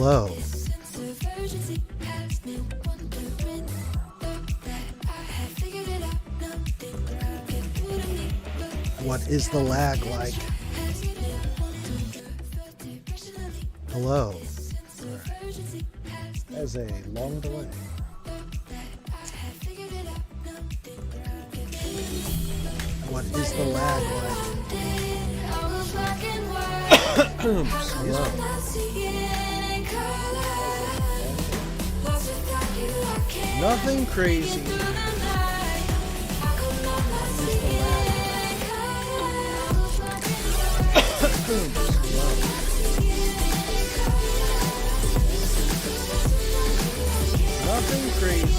Hello. What is the lag like? Hello. Alright. There's a long delay. What is the lag like? Hello. Nothing crazy. Nothing crazy.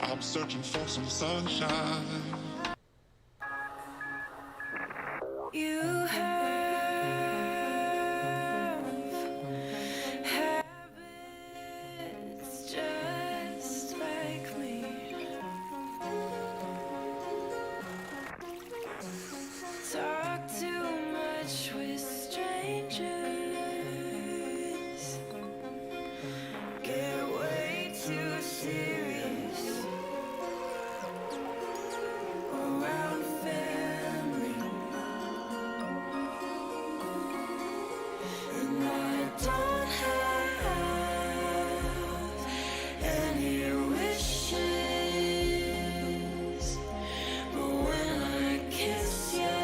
I'm searching for some sunshine. You have habits just like me. Talk too much with strangers. Get way too serious around family. And I don't have any wishes, but when I kiss you,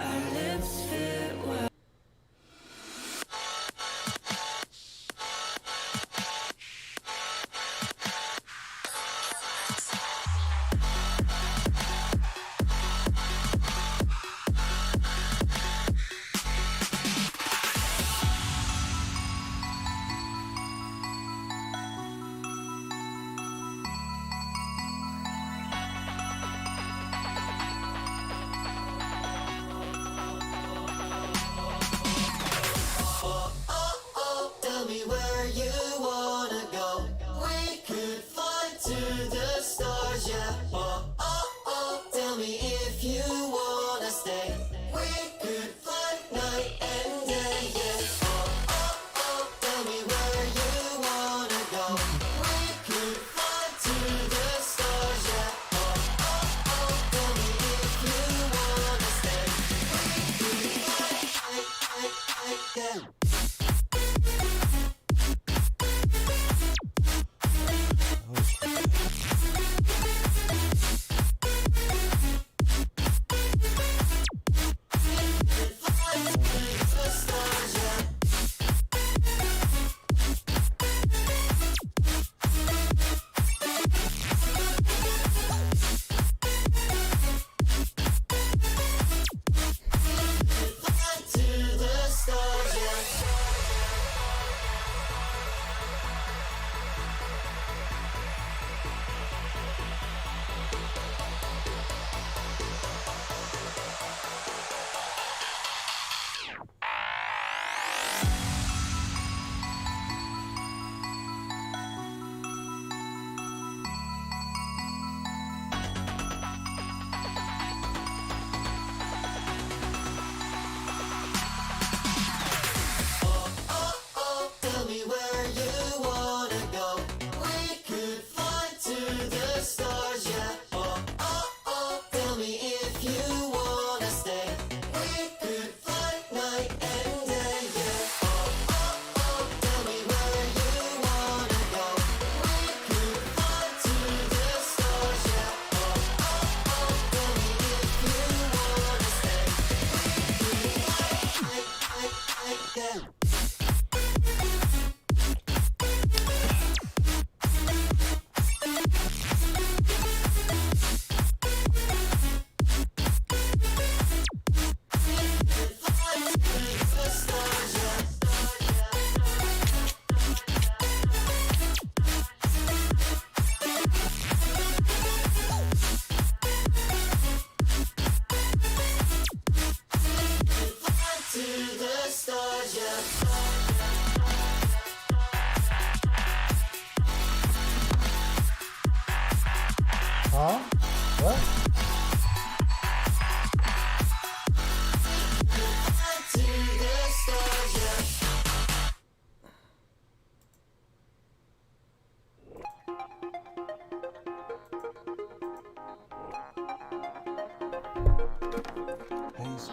our lips feel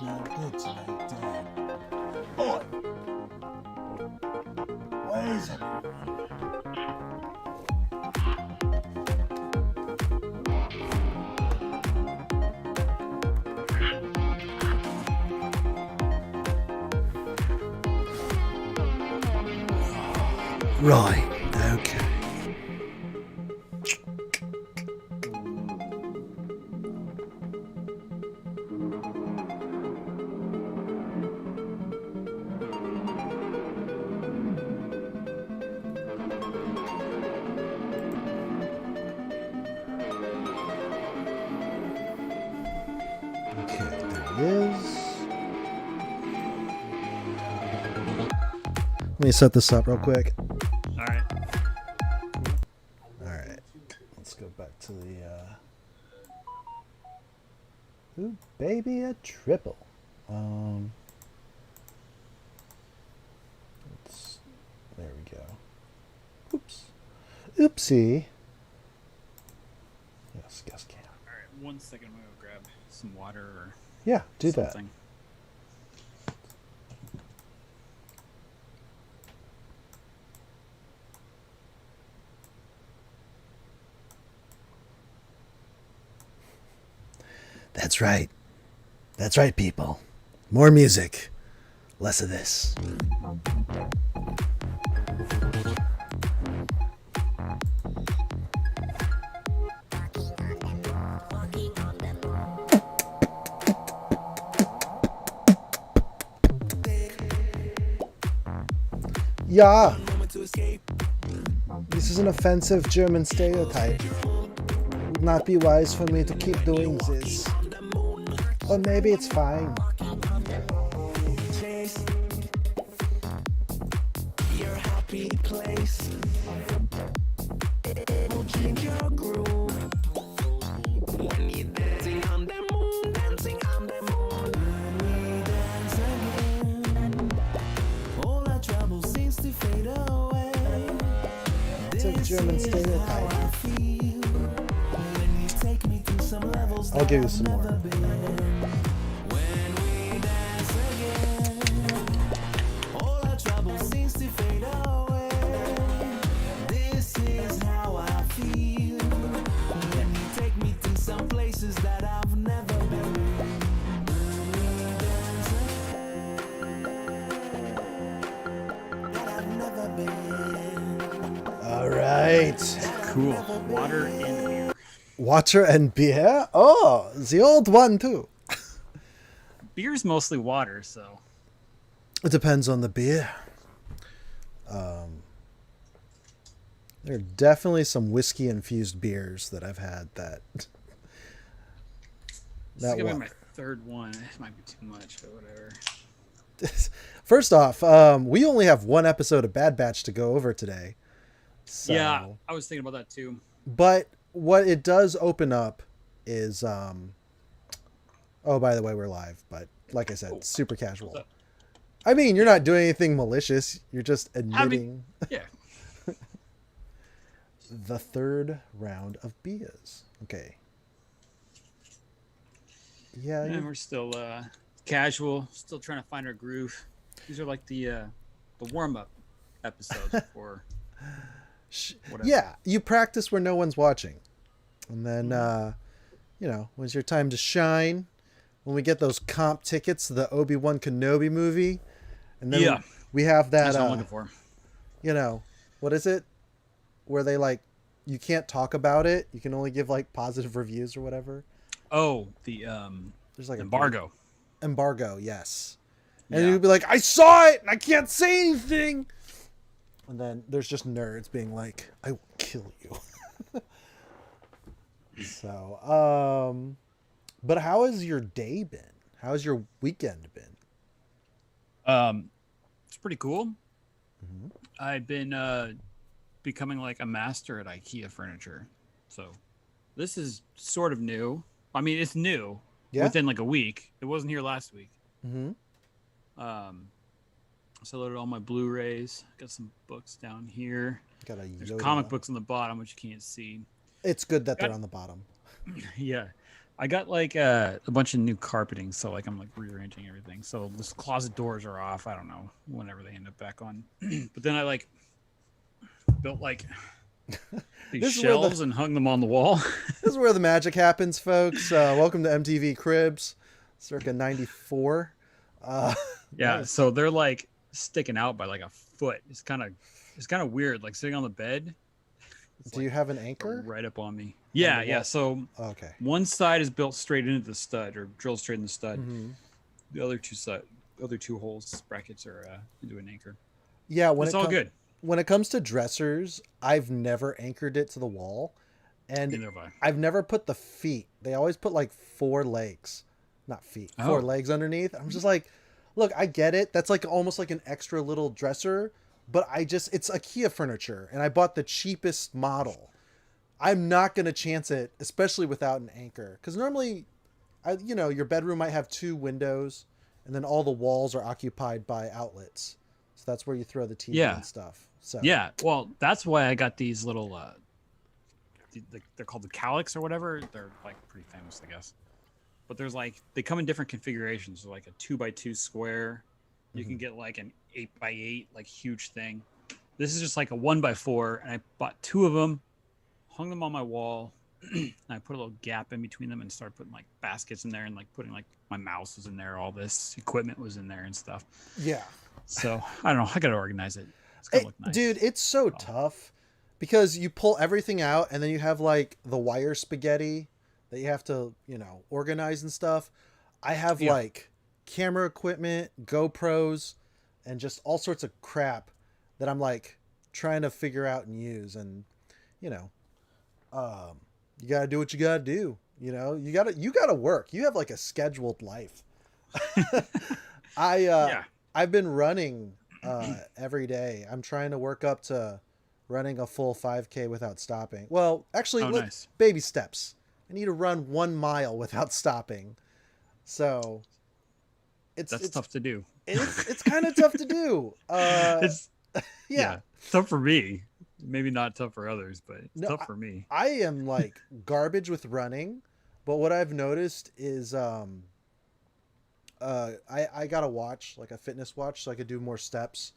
not good tonight, Dad. Boy! Where is it? Right, okay. Okay, there it is. Let me set this up real quick. All right. All right, let's go back to the. Ooh, baby, a triple. There we go. Oops. Oopsie. Yes, can. All right. 1 second. I'm gonna go grab some water or Yeah, do that. something. That's right. That's right, people. More music, less of this. Yeah. This is an offensive German stereotype. Would not be wise for me to keep doing this. Or maybe it's fine. Your happy place. Will change your groove. When you're dancing on the moon, dancing on the moon. When we dance again, all our trouble seems to fade away. It's a German stereotype. I feel when you take me to some levels I'll give you some more. when we dance again, all our trouble seems to fade away. This is how I feel when you take me to some places that I've never been. When we dance again, that I've never been. All right. Cool. Water and beer. Water and beer? Oh, the old one too. Beer's mostly water, so It depends on the beer. There are definitely some whiskey infused beers that I've had that. this is That gonna be one. my third one. It might be too much, but whatever. First off, we only have one episode of Bad Batch to go over today. So, Yeah, I was thinking about that too. But what it does open up is, oh, by the way, we're live. But like I said, super casual. What's up? I mean, you're not doing anything malicious. You're just admitting Yeah. the third round of beers. Okay. Yeah. And we're still casual, still trying to find our groove. These are like the warm up episodes before whatever. Yeah, you practice where no one's watching. And then, when's your time to shine? When we get those comp tickets to the Obi-Wan Kenobi movie. And then Yeah. we have That's that, what I'm looking for. What is it? Where they you can't talk about it. You can only give positive reviews or whatever. Oh, the There's a embargo. Embargo, yes. And Yeah. you'd be like, I saw it and I can't say anything. And then there's just nerds being like, I will kill you. So, but how has your day been? How's your weekend been? It's pretty cool. I've been becoming like a master at IKEA furniture. So this is sort of new. I mean, it's new within like a week. It wasn't here last week. Mm-hmm. So I loaded all my Blu-rays. Got some books down here. Got a There's Yoda. comic books on the bottom, which you can't see. It's good that they're on the bottom. Yeah. I got like a bunch of new carpeting, so like I'm like rearranging everything. So this closet doors are off. I don't know whenever they end up back on. But then I like built like these This is where shelves the and hung them on the wall. this is where the magic happens, folks. Welcome to MTV Cribs, circa '94. Yeah, Nice. so they're like sticking out by like a foot. It's kind of weird. Like sitting on the bed. It's Do you like have an anchor? right up on me? Yeah, the yeah. wall? So Okay. one side is built straight into the stud or drilled straight in the stud. Mm-hmm. The other two holes brackets are into an anchor. Yeah, when It's all good. when it comes to dressers, I've never anchored it to the wall, and Neither have I. I've never put the feet. They always put like four legs, not feet, four Oh. legs underneath. I'm just like, look, I get it. That's like almost like an extra little dresser, but it's IKEA furniture, and I bought the cheapest model. I'm not gonna chance it, especially without an anchor, because normally, your bedroom might have two windows, and then all the walls are occupied by outlets. So that's where you throw the TV Yeah. and stuff. So Yeah, well, that's why I got these little. They're called the Calyx or whatever. They're like pretty famous, I guess. But there's like they come in different configurations. So like a 2x2 square. You can get like an 8x8 like huge thing. This is just like a 1x4, and I bought two of them, hung them on my wall, and I put a little gap in between them and started putting like baskets in there and like putting like my mouse was in there, all this equipment was in there and stuff. yeah. So I don't know. I gotta organize it. It's gonna look nice. Dude, it's so tough because you pull everything out and then you have like the wire spaghetti that you have to, organize and stuff. I have like camera equipment, GoPros, and just all sorts of crap that I'm like trying to figure out and use. And, you got to do what you got to do. You got to work. You have like a scheduled life. I've been running every day. I'm trying to work up to running a full 5K without stopping. Well, actually, Nice. baby steps. I need to run 1 mile without stopping. So That's it's tough to do. It's kind of tough to do. It's Yeah. tough for me. Maybe not tough for others, but it's No, tough for me. I am like garbage with running, but what I've noticed is I got a watch, like a fitness watch, so I could do more steps.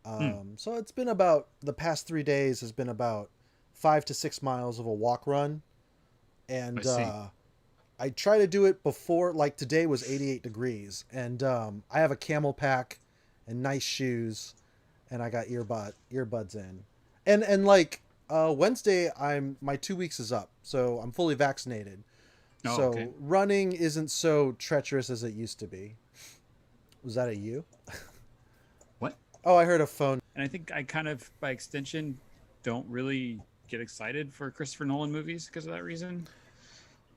So it's been about the past 3 days has been about 5 to 6 miles of a walk run, and I see. I try to do it before. Like today was 88 degrees, and I have a camel pack and nice shoes, and I got earbuds in, and like Wednesday my 2 weeks is up, so I'm fully vaccinated. Oh, So okay. running isn't so treacherous as it used to be. Was that a you? What? Oh, I heard a phone. And I think I kind of, by extension, don't really get excited for Christopher Nolan movies because of that reason.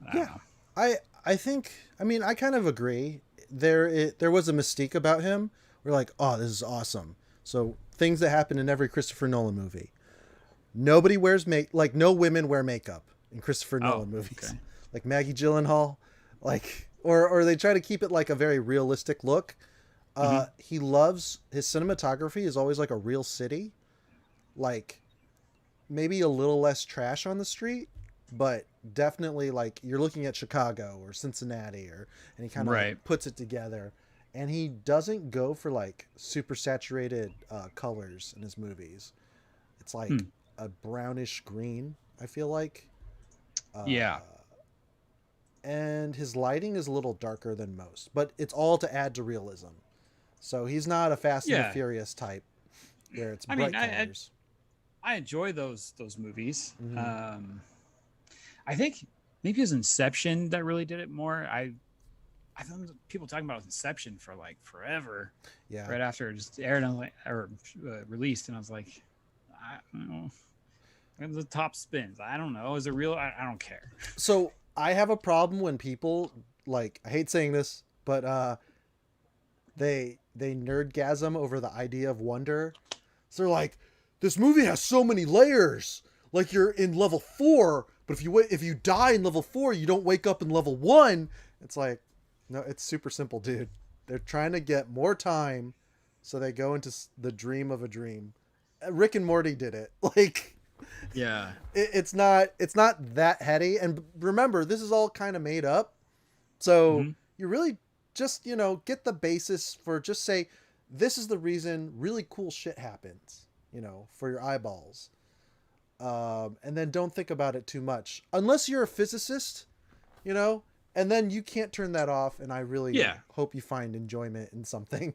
I don't know. I kind of agree. There was a mystique about him. We're like, oh, this is awesome. So things that happen in every Christopher Nolan movie. Nobody wears no women wear makeup in Christopher Nolan movies. Okay. Like Maggie Gyllenhaal, like or they try to keep it like a very realistic look. He loves his cinematography is always like a real city, like maybe a little less trash on the street, but definitely like you're looking at Chicago or Cincinnati and he kind of like puts it together. And he doesn't go for like super saturated colors in his movies. It's like a brownish green, I feel like. Yeah. And his lighting is a little darker than most, but it's all to add to realism. So he's not a Fast and the Furious type where it's bright colors. I enjoy those movies. Mm-hmm. I think maybe it was Inception that really did it more. I found people talking about Inception for like forever. Yeah. Right after it just aired, released, and I was like, I don't know. And the top spins. I don't know. Is it real? I don't care. So I have a problem when people like, I hate saying this, but they nerdgasm over the idea of wonder. So they're like, this movie has so many layers. Like you're in level 4, but if you die in level 4, you don't wake up in level 1. It's like, no, it's super simple, dude. They're trying to get more time, so they go into the dream of a dream. Rick and Morty did it. Like, Yeah. It's not that heady. And remember, this is all kind of made up. So you really just, get the basis for just say, this is the reason really cool shit happens, for your eyeballs. And then don't think about it too much. Unless you're a physicist, and then you can't turn that off. And I really hope you find enjoyment in something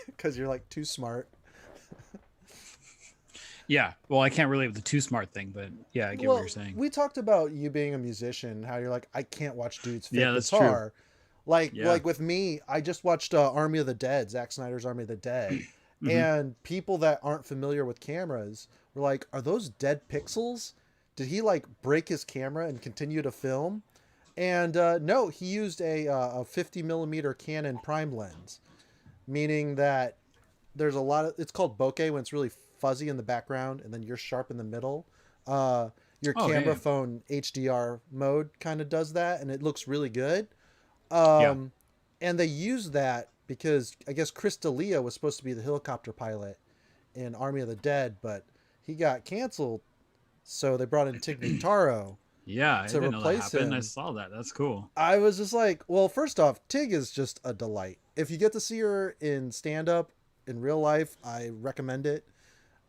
because you're like too smart. Yeah. Well, I can't relate with the too smart thing, but yeah, I get what you're saying. We talked about you being a musician, how you're like, I can't watch dudes fit Yeah, that's guitar. true. Like with me, I just watched Army of the Dead, Zack Snyder's Army of the Dead. And people that aren't familiar with cameras were like, are those dead pixels? Did he like break his camera and continue to film? And no, he used a 50 millimeter Canon prime lens, meaning that there's a lot of, it's called bokeh when it's really fuzzy in the background and then you're sharp in the middle. Your camera phone HDR mode kind of does that, and it looks really good. And they use that because I guess Chris D'Elia was supposed to be the helicopter pilot in Army of the Dead, but he got canceled. So they brought in Tig Notaro to replace him. I saw that. That's cool. I was just like, well, first off, Tig is just a delight. If you get to see her in stand-up in real life, I recommend it.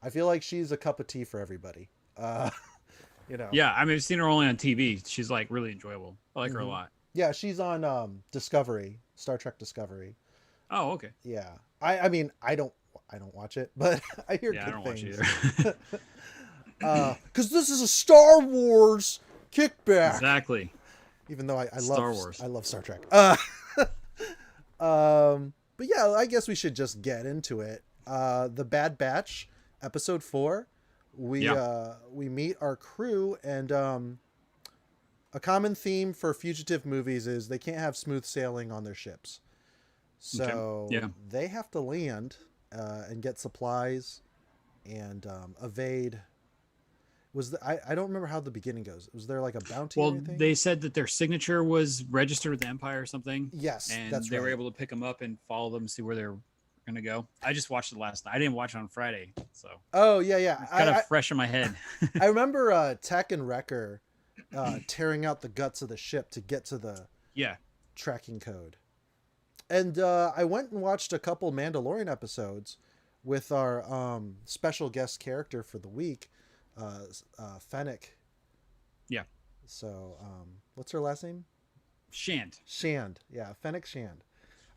I feel like she's a cup of tea for everybody. Yeah, I mean, I've seen her only on TV. She's like really enjoyable. I like her a lot. Yeah, she's on Discovery, Star Trek Discovery. Oh, okay. Yeah, I mean, I don't watch it, but I hear good I don't things. watch either. Because this is a Star Wars kickback. Exactly. Even though I love Star Wars. I love Star Trek. But yeah, I guess we should just get into it. The Bad Batch, episode 4. We meet our crew, and a common theme for fugitive movies is they can't have smooth sailing on their ships. So they have to land and get supplies and evade. I don't remember how the beginning goes. Was there like a bounty? Well, or anything? they said that their signature was registered with the Empire or something. Yes, and that's they were right. able to pick them up and follow them, see where they're gonna go. I just watched it last night. I didn't watch it on Friday, so oh yeah, it's kind of fresh in my head. I remember Tech and Wrecker tearing out the guts of the ship to get to the tracking code. And I went and watched a couple Mandalorian episodes with our special guest character for the week, Fennec. Yeah. So what's her last name? Shand. Yeah, Fennec Shand.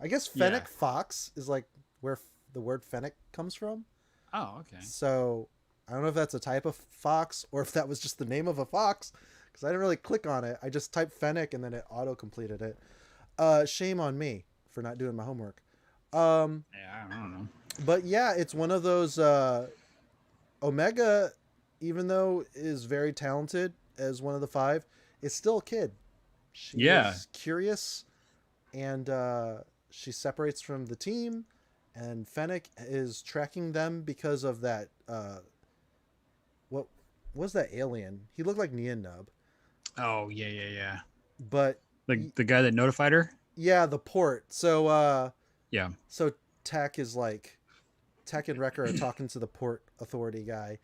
I guess Fennec Fox is like where the word Fennec comes from. Oh, okay. So I don't know if that's a type of fox or if that was just the name of a fox, because I didn't really click on it. I just typed Fennec and then it auto-completed it. Shame on me for not doing my homework. I don't know. But yeah, it's one of those Omega, even though is very talented as one of the 5, is still a kid. She is curious, and she separates from the team, and Fennec is tracking them because of that what was that alien? He looked like Nien Nub. Oh, yeah. But the guy that notified her? Yeah, the port. So so Tech and Wrecker are talking to the port authority guy,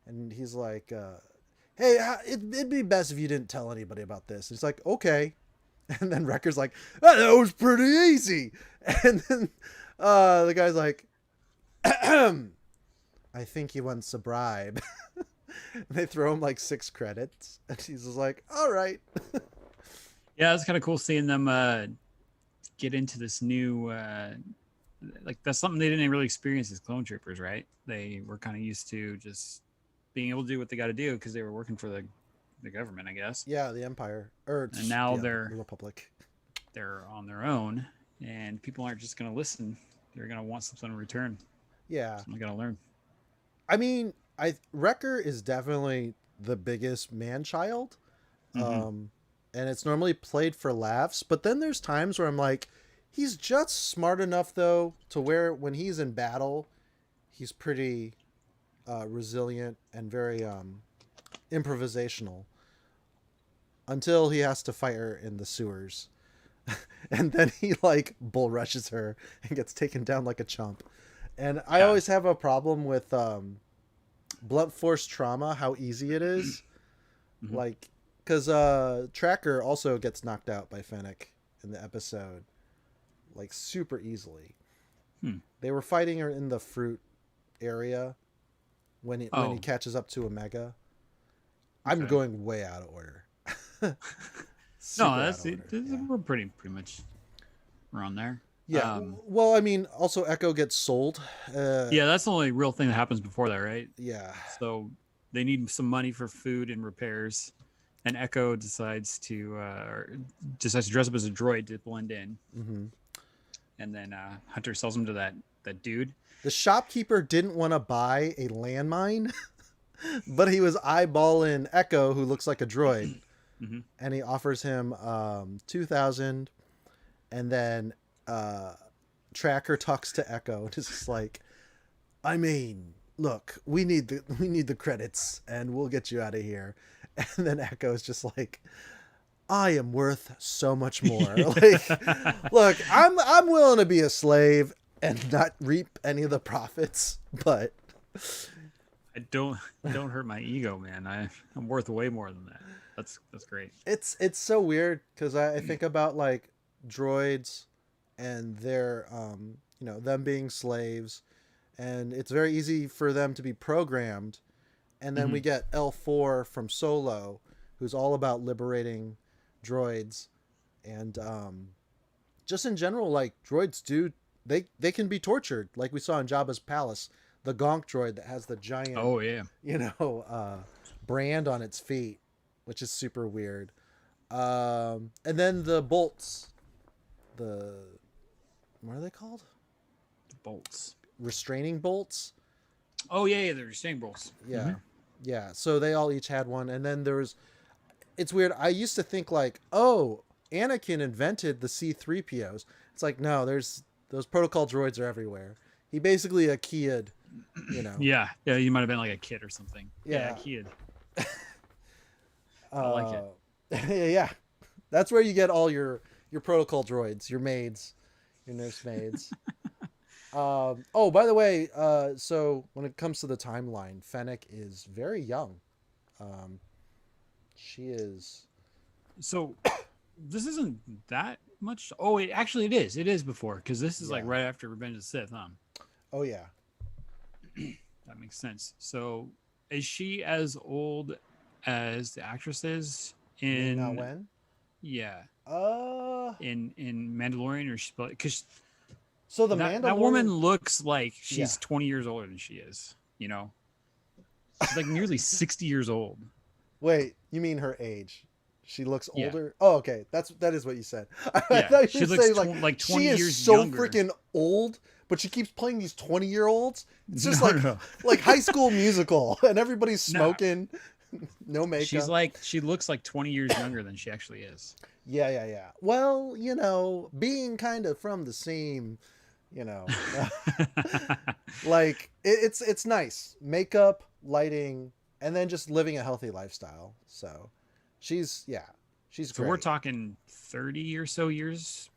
and he's like, hey, it'd be best if you didn't tell anybody about this. He's like, okay. And then Wrecker's like, that was pretty easy. And then the guy's like, I think he wants a bribe. And they throw him like 6 credits. And he's just like, all right. Yeah, it's kind of cool seeing them get into this new like that's something they didn't really experience as clone troopers, right? They were kind of used to just being able to do what they got to do because they were working for the government, I guess. Yeah, the Empire, and now the Republic. They're on their own, and people aren't just going to listen. They're going to want something in return. Yeah, something got to learn. I mean, Wrecker is definitely the biggest man-child, and it's normally played for laughs. But then there's times where I'm like, he's just smart enough though to where when he's in battle, he's pretty resilient and very improvisational until he has to fight her in the sewers. And then he like bull rushes her and gets taken down like a chump. And I always have a problem with blunt force trauma, how easy it is. Mhm. Like, because Tracker also gets knocked out by Fennec in the episode, like super easily. They were fighting her in the fruit area when he Oh. catches up to Omega. I'm Okay. going way out of order. No, Super that's out of it. order, yeah. We're pretty much around there. Yeah. Well, I mean, also Echo gets sold. Yeah, that's the only real thing that happens before that, right? Yeah. So they need some money for food and repairs, and Echo decides to dress up as a droid to blend in. Mm-hmm. And then Hunter sells him to that dude. The shopkeeper didn't want to buy a landmine, but he was eyeballing Echo, who looks like a droid, Mm-hmm. and he offers him 2,000, and then Tracker talks to Echo and is just like, I mean, look, we need the credits, and we'll get you out of here. And then Echo is just like, I am worth so much more. Like, look, I'm willing to be a slave and not reap any of the profits, but I don't hurt my ego, man. I'm worth way more than that. That's great. it's so weird because I think about like droids and their them being slaves, and it's very easy for them to be programmed, and then we get L4 from Solo, who's all about liberating droids, and just in general, like droids they can be tortured, like we saw in Jabba's palace, the Gonk droid that has the giant Oh yeah. brand on its feet, which is super weird. And then the bolts, what are they called? The bolts. Restraining bolts. Oh yeah, they're staying bolts. Yeah. Yeah. So they all each had one. And then it's weird. I used to think like, oh, Anakin invented the C-3POs. It's like, no, those protocol droids are everywhere. He basically a kid, Yeah, you might have been like a kid or something. Yeah. Kid. I like it. Yeah. That's where you get all your protocol droids, your maids, your nursemaids. Oh, by the way, so when it comes to the timeline, Fennec is very young. She is. So this isn't that much. Oh, it is. It is before, because this is like Yeah. right after Revenge of the Sith, huh? Oh yeah. That makes sense. So is she as old as the actress is in? Now when? Yeah. Uh. In Mandalorian, or she, because So the that Mandalorian woman looks like she's Yeah. 20 years older than she is. She's like nearly 60 years old. Wait, you mean her age? She looks Yeah. older. Oh, okay. That is what you said. I Yeah, thought she you were looks saying like 20 she is years so younger. freaking old, but she keeps playing these 20-year-olds. It's just No, like no. like High School Musical, and everybody's No. smoking, no makeup. She looks like 20 years younger than she actually is. Yeah. Well, being kind of from the same, like it's nice makeup, lighting, and then just living a healthy lifestyle. So she's So great. we're talking 30 or so years.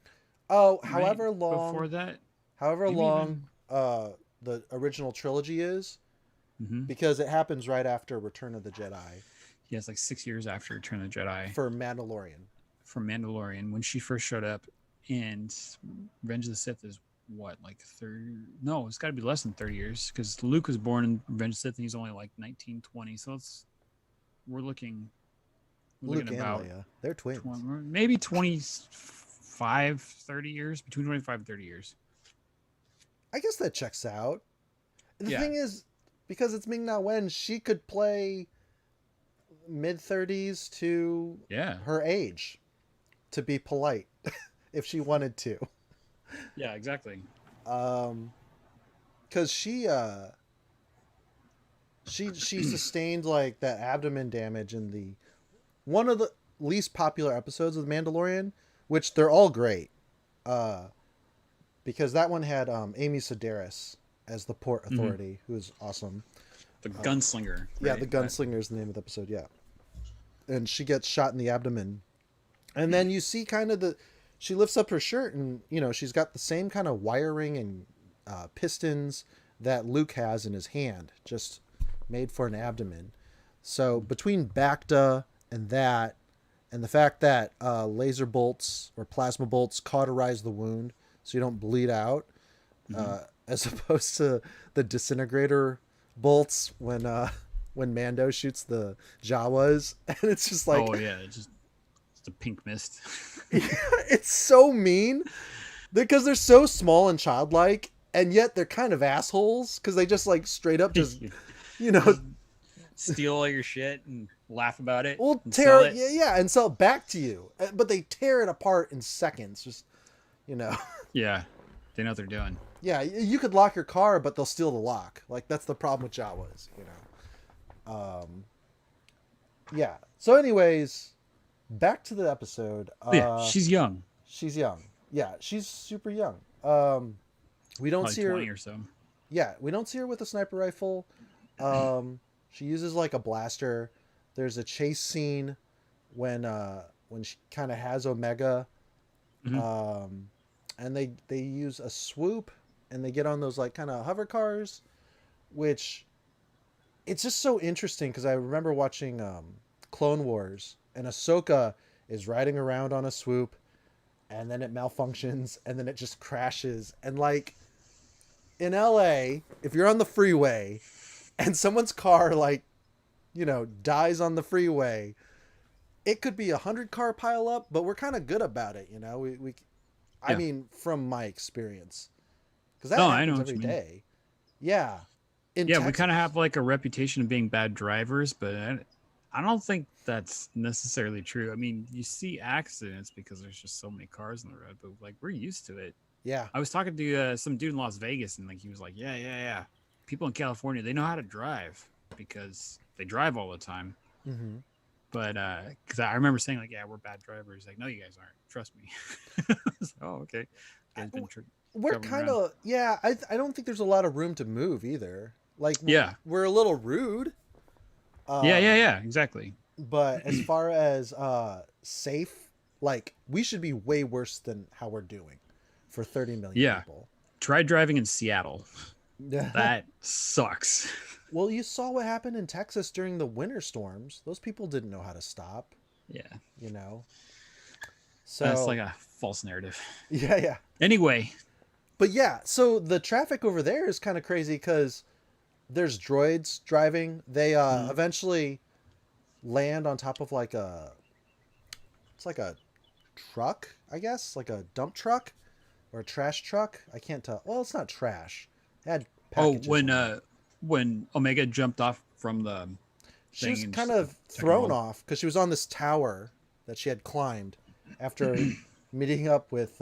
Oh, right, however long before that. however Maybe long the original trilogy is, Mm-hmm. because it happens right after Return of the Jedi Yeah, it's like 6 years after Return of the Jedi for Mandalorian. from Mandalorian when she first showed up, and Revenge of the Sith is what, like 30? No, it's got to be less than 30 years, because Luke was born in Revenge of the Sith and he's only like 1920. So we're looking Luke and about Leia, they're twins. maybe 25, 30 years, between 25 and 30 years. I guess that checks out. The Yeah. thing is, because it's Ming-Na Wen, she could play mid-30s to Yeah. her age, to be polite, if she wanted to. Yeah, exactly. Because she sustained like that abdomen damage in one of the least popular episodes of The Mandalorian, which they're all great. Because that one had Amy Sedaris as the Port Authority, who is awesome. The gunslinger. Yeah, right? the gunslinger is the name of the episode. Yeah, and she gets shot in the abdomen, and then you see kind of she lifts up her shirt, and she's got the same kind of wiring and pistons that Luke has in his hand, just made for an abdomen. So between Bacta and that, and the fact that laser bolts or plasma bolts cauterize the wound so you don't bleed out, as opposed to the disintegrator bolts when Mando shoots the Jawas, and it's just like, Oh yeah, it's a pink mist. it's so mean because they're so small and childlike, and yet they're kind of assholes because they just like straight up just you know Steal all your shit and laugh about it. will and tear sell it, it. yeah, and sell it back to you, but they tear it apart in seconds. Just Yeah, they know what they're doing. yeah, you could lock your car, but they'll steal the lock. Like that's the problem with Jawas, Yeah. So, anyways, back to the episode. Yeah, she's young, She's young. Yeah, she's super young. We don't probably see her. 20 or so. Yeah, we don't see her with a sniper rifle. She uses like a blaster. There's a chase scene when she kind of has Omega, and they use a swoop and they get on those like kind of hover cars, which it's just so interesting because I remember watching Clone Wars, and Ahsoka is riding around on a swoop, and then it malfunctions, and then it just crashes. And like in LA, if you're on the freeway and someone's car like dies on the freeway, it could be 100-car pile up, but we're kind of good about it, I Yeah. mean, from my experience, because that No, I know happens what every you mean. day. Yeah. In Yeah, we Texas. kind of have like a reputation of being bad drivers, but I don't think that's necessarily true. I mean, you see accidents because there's just so many cars on the road, but like we're used to it. Yeah. I was talking to some dude in Las Vegas, and like he was like, yeah. People in California, they know how to drive because they drive all the time. Mm-hmm. But because I remember saying like, yeah, we're bad drivers. Like, no, you guys aren't. Trust me. I was like, oh, okay. You guys been We're driving kind around. of, yeah, I don't think there's a lot of room to move either. Like, Yeah. we're a little rude. Yeah, exactly. But as far as safe, like, we should be way worse than how we're doing for 30 million Yeah. people. Try driving in Seattle. Yeah. That sucks. Well, you saw what happened in Texas during the winter storms. Those people didn't know how to stop, Yeah. So That's like a false narrative. yeah. Anyway, But yeah, so the traffic over there is kind of crazy because there's droids driving. They eventually land on top of it's like a truck, I guess, like a dump truck or a trash truck. I can't tell. Well, it's not trash. It had packages on it. when Omega jumped off from the She thing was and kind just of took thrown him home. off because she was on this tower that she had climbed after meeting up with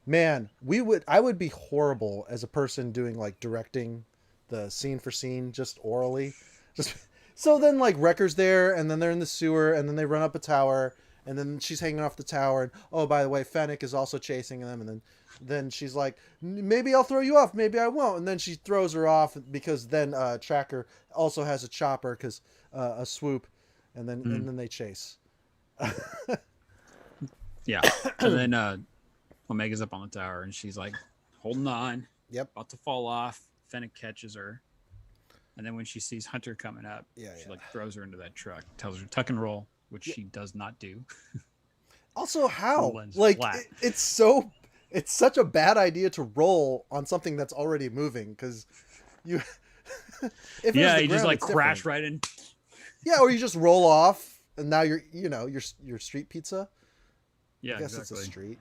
man, I would be horrible as a person doing like directing the scene for scene just orally. Just so then like Wrecker's there, and then they're in the sewer, and then they run up a tower, and then she's hanging off the tower, and oh, by the way, Fennec is also chasing them, and then she's like, maybe I'll throw you off, maybe I won't, and then she throws her off because then Tracker also has a chopper because a swoop, and then they chase. Yeah. And then Omega's up on the tower and she's like holding on, Yep. about to fall off. Fennec catches her. And then when she sees Hunter coming up, Yeah, she yeah. like throws her into that truck, tells her to tuck and roll, which she does not do. Also, how? Lens Like, flat. it's such a bad idea to roll on something that's already moving because you. If it was Yeah, the you just ground, like it's crash different. right in. Yeah, or you just roll off, and now you're street pizza. Yeah, I guess exactly. it's a street.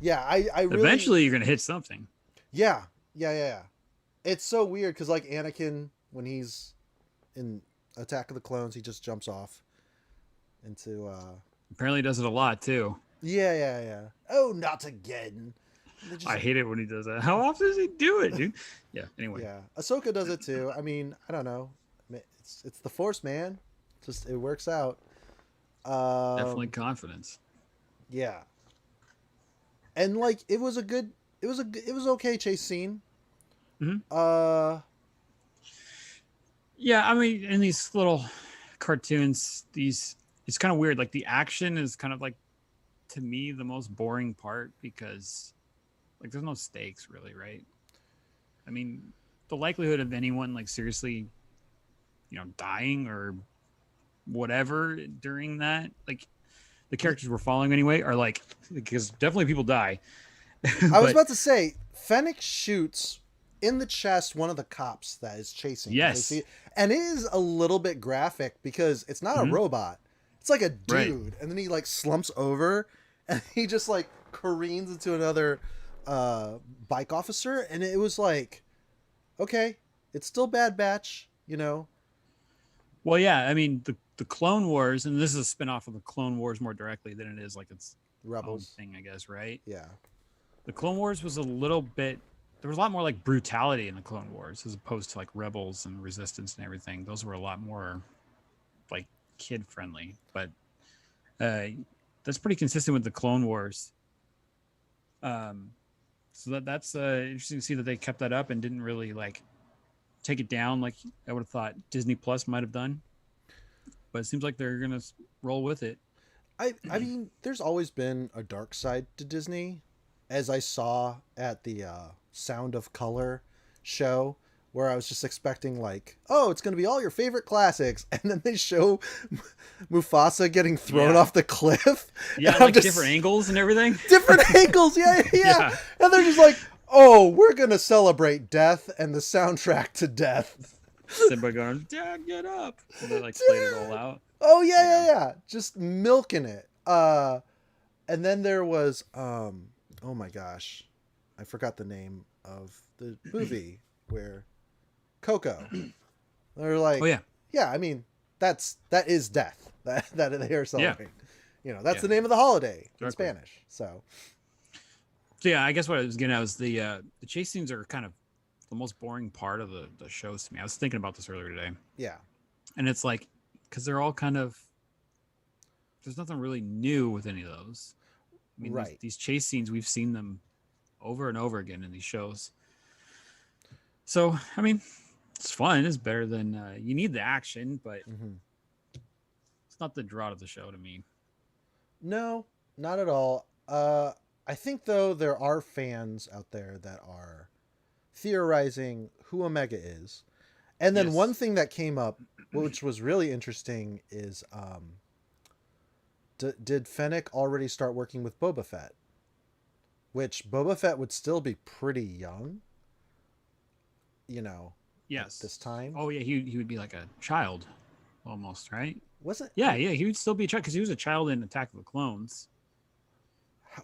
Yeah, I really. Eventually you're gonna hit something. Yeah. It's so weird because like Anakin, when he's in Attack of the Clones, he just jumps off into. Apparently does it a lot too. Yeah. Oh, not again. They just- I hate it when he does that. How often does he do it, dude? Yeah. Anyway. Yeah, Ahsoka does it too. I mean, I don't know. It's the Force, man. Just it works out. Definitely confidence. Yeah. And like it was okay chase scene. Mhm. Yeah, I mean, in these little cartoons, it's kind of weird. Like the action is kind of like, to me, the most boring part because, like, there's no stakes really, right? I mean, the likelihood of anyone like seriously, dying or whatever during that, like the characters we're following anyway, are like, because definitely people die. I was But about to say, Fennec shoots in the chest one of the cops that is chasing. 'Cause they yes, see it, and it is a little bit graphic because it's not a Mhm. robot. It's like a Right. dude, and then he like slumps over, and he just like careens into another bike officer, and it was like, okay, it's still Bad Batch, you know. Well, yeah, I mean the Clone Wars, and this is a spin-off of the Clone Wars more directly than it is like its own Rebels. thing, I guess, right? Yeah. The Clone Wars was a little bit, there was a lot more like brutality in the Clone Wars as opposed to like Rebels and Resistance and everything. Those were a lot more like kid friendly, but that's pretty consistent with the Clone Wars. So that's interesting to see that they kept that up and didn't really like take it down like I would have thought Disney Plus might have done. But it seems like they're gonna roll with it. I mean, there's always been a dark side to Disney, as I saw at the Sound of Color show, where I was just expecting like, oh, it's gonna be all your favorite classics, and then they show Mufasa getting thrown Yeah. off the cliff. Yeah, and I'm like different angles and everything. different angles, yeah, Yeah. and they're just like, oh, we're gonna celebrate death and the soundtrack to death. Simba going, Dad, get up. And they like played it all out. Oh yeah, just milking it. And then there was oh my gosh, I forgot the name of the movie where Coco. They're like, Oh yeah. yeah. I mean, that is death. That they are celebrating. That's Yeah. the name of the holiday in Exactly. Spanish. So So yeah, I guess what I was getting at was the chase scenes are kind of the most boring part of the shows to me. I was thinking about this earlier today, yeah, and it's like because they're all kind of there's nothing really new with any of those. I mean, Right. these chase scenes we've seen them over and over again in these shows. So I mean, it's fun. It's better than you need the action, but Mhm. it's not the draw to the show to me. No, not at all. I think though there are fans out there that are theorizing who Omega is. And then Yes. one thing that came up, which was really interesting, is did Fennec already start working with Boba Fett? Which Boba Fett would still be pretty young, Yes. at this time. Oh yeah, he would be like a child, almost, right? Was it? Yeah, he would still be a child because he was a child in Attack of the Clones.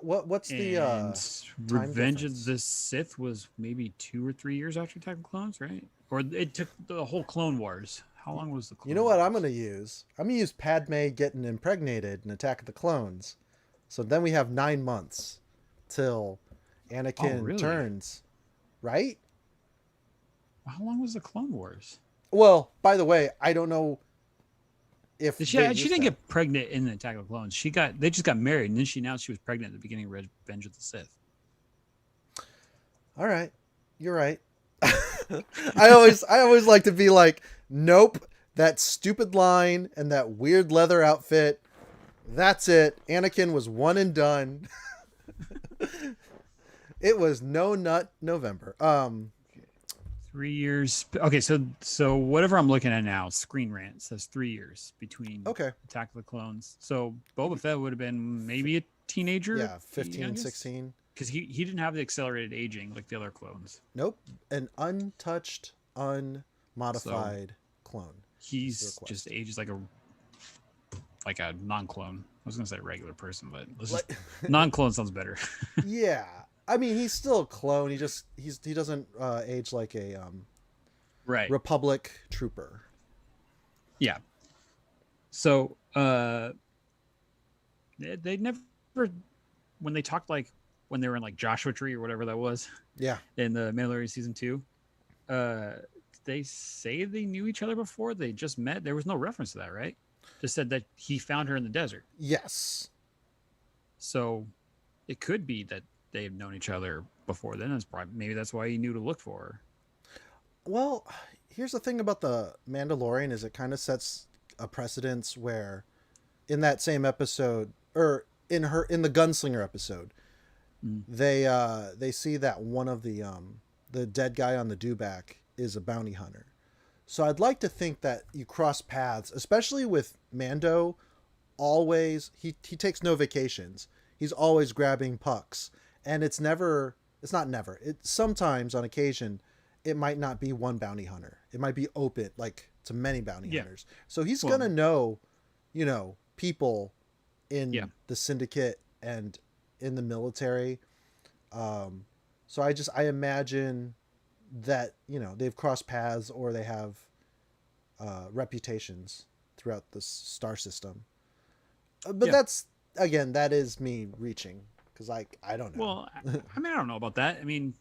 What's the And time Revenge difference? of the Sith was maybe 2 or 3 years after Attack of the Clones, right? Or it took the whole Clone Wars. How long was the Clone You know what Wars? I'm going to use? I'm going to use Padme getting impregnated in Attack of the Clones. So then we have 9 months till Anakin really? turns, right? How long was the Clone Wars? Well, by the way, I don't know if She they didn't used that. get pregnant in the Attack of the Clones. They just got married, and then she announced she was pregnant at the beginning of Revenge of the Sith. All right, you're right. I always like to be like, nope, that stupid line and that weird leather outfit. That's it. Anakin was one and done. It was no nut November. 3 years. Okay, so whatever I'm looking at now, Screen Rant says 3 years between Okay. Attack of the Clones. So Boba Fett would have been maybe a teenager. Yeah, 15, 16. Because he didn't have the accelerated aging like the other clones. Nope. An untouched, unmodified clone. He's Request. just ages like a non-clone. I was gonna say regular person, but let's just, non-clone sounds better. Yeah. I mean, he's still a clone. He doesn't age like a Right. Republic trooper. Yeah. So they never, when they talked like when they were in like Joshua Tree or whatever that was Yeah. in the Mandalorian season 2, they say they knew each other before they just met. There was no reference to that, right? Just said that he found her in the desert. Yes. So it could be that they've known each other before then. Maybe that's why he knew to look for her. Well, here's the thing about the Mandalorian is it kind of sets a precedence where in that same episode or in the Gunslinger episode, they see that one of the dead guy on the dewback is a bounty hunter. So I'd like to think that you cross paths, especially with Mando. Always, he takes no vacations. He's always grabbing pucks, and it's not never. It sometimes on occasion, it might not be one bounty hunter. It might be open, like to many bounty hunters. So he's gonna know, people in the syndicate and in the military. So I imagine that, they've crossed paths or they have reputations throughout the star system. But that's, again, that is me reaching, because I don't know. Well, I don't know about that. I mean,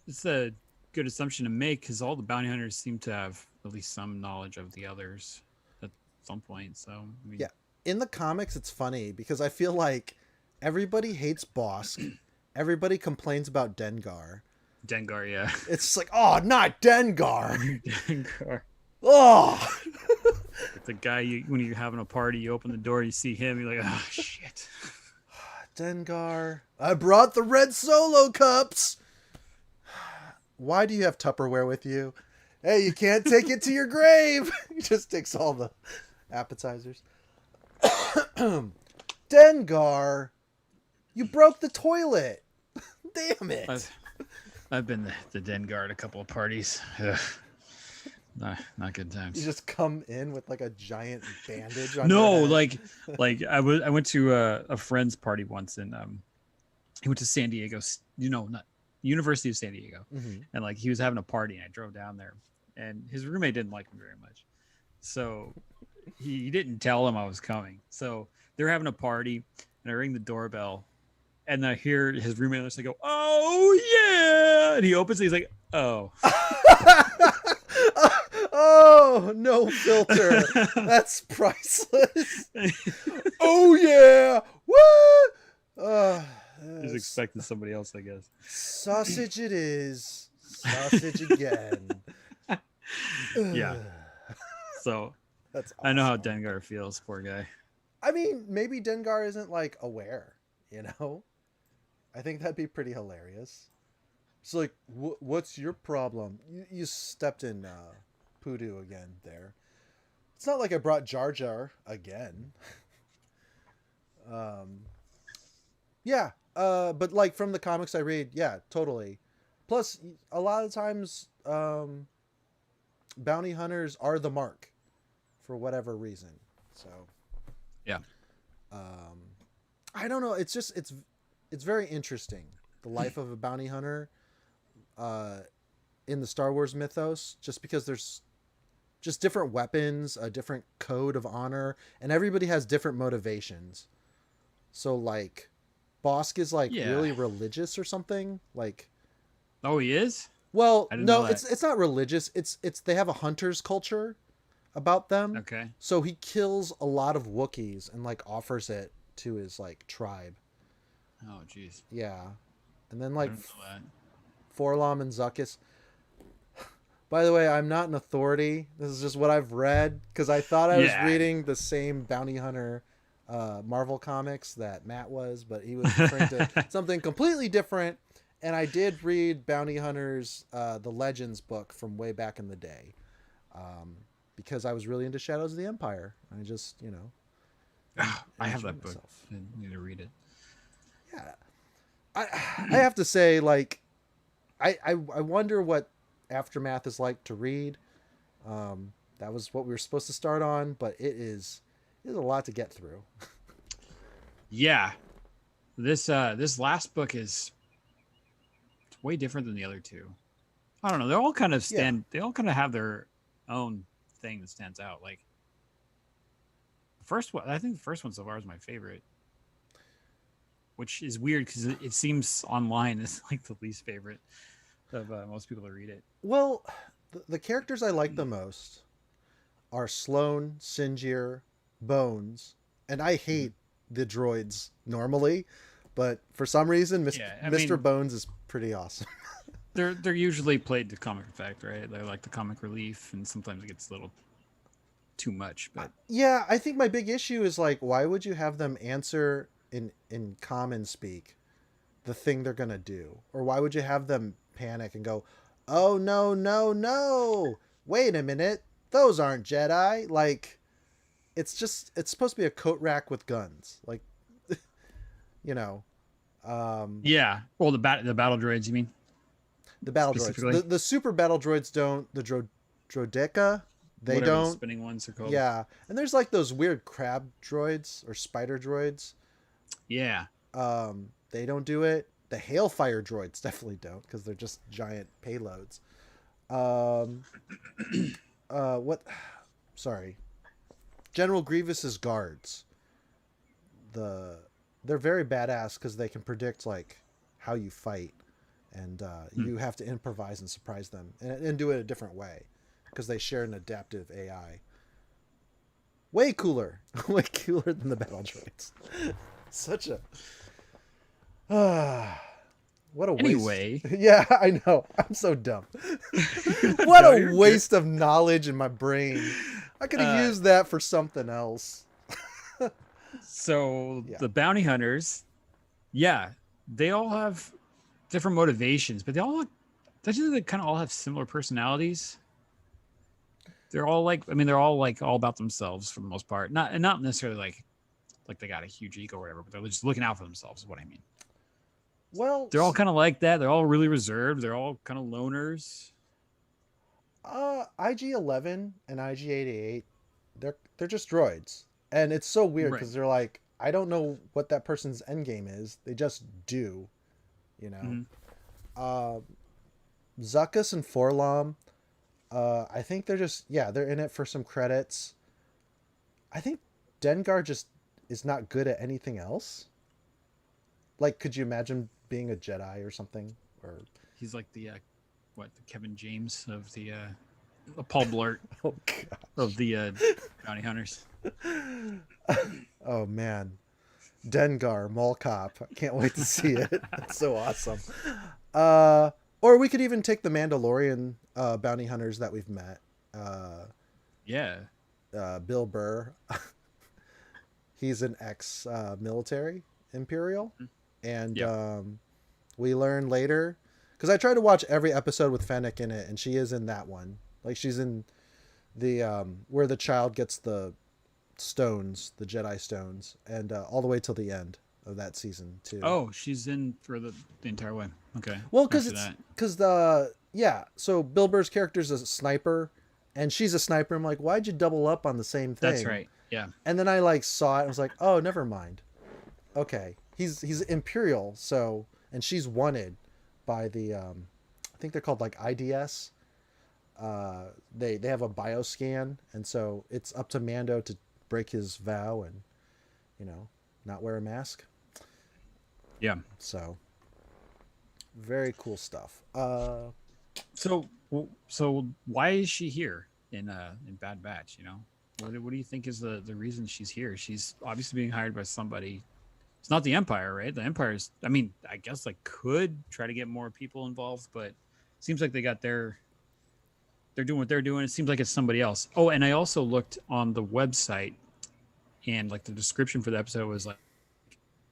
it's a good assumption to make because all the bounty hunters seem to have at least some knowledge of the others at some point. So, I mean, yeah. In the comics, it's funny because I feel like everybody hates Bosk. Everybody complains about Dengar. Dengar, yeah. It's just like, oh, not Dengar. Dengar. Oh. It's the guy when you're having a party, you open the door, you see him, you're like, oh shit. Dengar, I brought the red Solo cups. Why do you have Tupperware with you? Hey, you can't take it to your grave. He just takes all the appetizers. Dengar, you broke the toilet. Damn it. I've been the Dengar at a couple of parties. Ugh. Not good times. You just come in with like a giant bandage on No, your head. like I went to a friend's party once, and he went to San Diego, not University of San Diego, and like he was having a party, and I drove down there, and his roommate didn't like him very much, so he didn't tell him I was coming. So they're having a party, and I ring the doorbell, and I hear his roommate literally go, "Oh yeah," and he opens it, he's like, "Oh." Oh, no filter. That's priceless. Oh, yeah. Woo! He's expecting somebody else, I guess. Sausage it is. Sausage again. Yeah. So That's awesome. I know how Dengar feels, poor guy. I mean, maybe Dengar isn't like aware, I think that'd be pretty hilarious. It's like, what's your problem? You stepped in Poodoo again there. It's not like I brought Jar Jar again. But like from the comics I read, yeah, totally. Plus, a lot of times, bounty hunters are the mark for whatever reason. So, yeah. I don't know. It's just it's very interesting, the life of a bounty hunter, in the Star Wars mythos. Just because there's just different weapons, a different code of honor, and everybody has different motivations. So like, Bosk is like really religious or something. Like, oh, he is? Well, I didn't no, know that. it's not religious. It's they have a hunter's culture about them. Okay. So he kills a lot of Wookiees and like offers it to his like tribe. Oh, jeez. Yeah, and then like I didn't know that. Forlom and Zuckuss. By the way, I'm not an authority. This is just what I've read because I thought I was reading the same bounty hunter Marvel comics that Matt was, but he was referring to something completely different. And I did read Bounty Hunters, the Legends book from way back in the day, because I was really into Shadows of the Empire. I just, I have that book. I need to read it. Yeah, I have to say, like, I wonder what Aftermath is like to read. That was what we were supposed to start on, but it's a lot to get through. Yeah, this last book is way different than the other two. I don't know. They all kind of They all kind of have their own thing that stands out. Like first one, I think the first one so far is my favorite, which is weird because it seems online is like the least favorite of most people that read it. Well, the characters I like the most are Sloane, Sinjir, Bones, and I hate the droids normally, but for some reason, Mr. Bones is pretty awesome. They're usually played to comic effect, right? They're like the comic relief, and sometimes it gets a little too much. But yeah, I think my big issue is like, why would you have them answer in common speak the thing they're gonna do, or why would you have them panic and go, oh no, no, no. Wait a minute. Those aren't Jedi. Like, it's supposed to be a coat rack with guns. Like, you know, um, Yeah. Well, the battle droids, you mean the battle droids. specifically? The super battle droids don't. The droideka, they Whatever the don't. spinning ones are called. Yeah, and there's like those weird crab droids or spider droids. Yeah. They don't do it. The hailfire droids definitely don't because they're just giant payloads. Um, what? Sorry, General Grievous's guards. They're very badass because they can predict like how you fight, and you have to improvise and surprise them and do it a different way because they share an adaptive AI. Way cooler, way cooler than the battle droids. Such a what a waste. Anyway. Yeah, I know. I'm so dumb. What No, a you're waste of knowledge in my brain. I could have used that for something else. So Yeah. the bounty hunters, yeah, they all have different motivations, but they kind of all have similar personalities. They're all like, I mean, they're all like all about themselves for the most part. Not necessarily like they got a huge ego or whatever, but they're just looking out for themselves is what I mean. Well, They're all kind of like that. They're all really reserved. They're all kind of loners. IG-11 and IG-88, they're just droids, and it's so weird because they're like, I don't know what that person's end game is. They just do, you know. Zuckuss and Forlom, I think they're in it for some credits. I think Dengar just is not good at anything else. Like, could you imagine being a Jedi or something? Or He's like the Kevin James of the Paul Blart oh god, of the bounty hunters. oh man, Dengar Mall Cop. I can't wait to see it. It's so awesome. Or we could even take the Mandalorian bounty hunters that we've met. Yeah. Bill Burr. He's an ex-military Imperial, and we learn later because I tried to watch every episode with Fennec in it, and she is in that one. Like she's in the where the child gets the stones, the Jedi stones, and all the way till the end of that season too. Oh, she's in for the entire way. Okay. Well, because so Bill Burr's character is a sniper, and she's a sniper. I'm like, why'd you double up on the same thing? That's right. Yeah. And then I like saw it. I was like, oh, never mind. Okay, he's Imperial, so and she's wanted by the I think they're called like IDS. They have a bioscan, and so it's up to Mando to break his vow and not wear a mask. Yeah. So very cool stuff. So why is she here in Bad Batch? What do you think is the reason she's here? She's obviously being hired by somebody. It's not the Empire, right? The Empire's, I mean, I guess like could try to get more people involved, but it seems like they're doing what they're doing. It seems like it's somebody else. Oh, and I also looked on the website, and like the description for the episode was like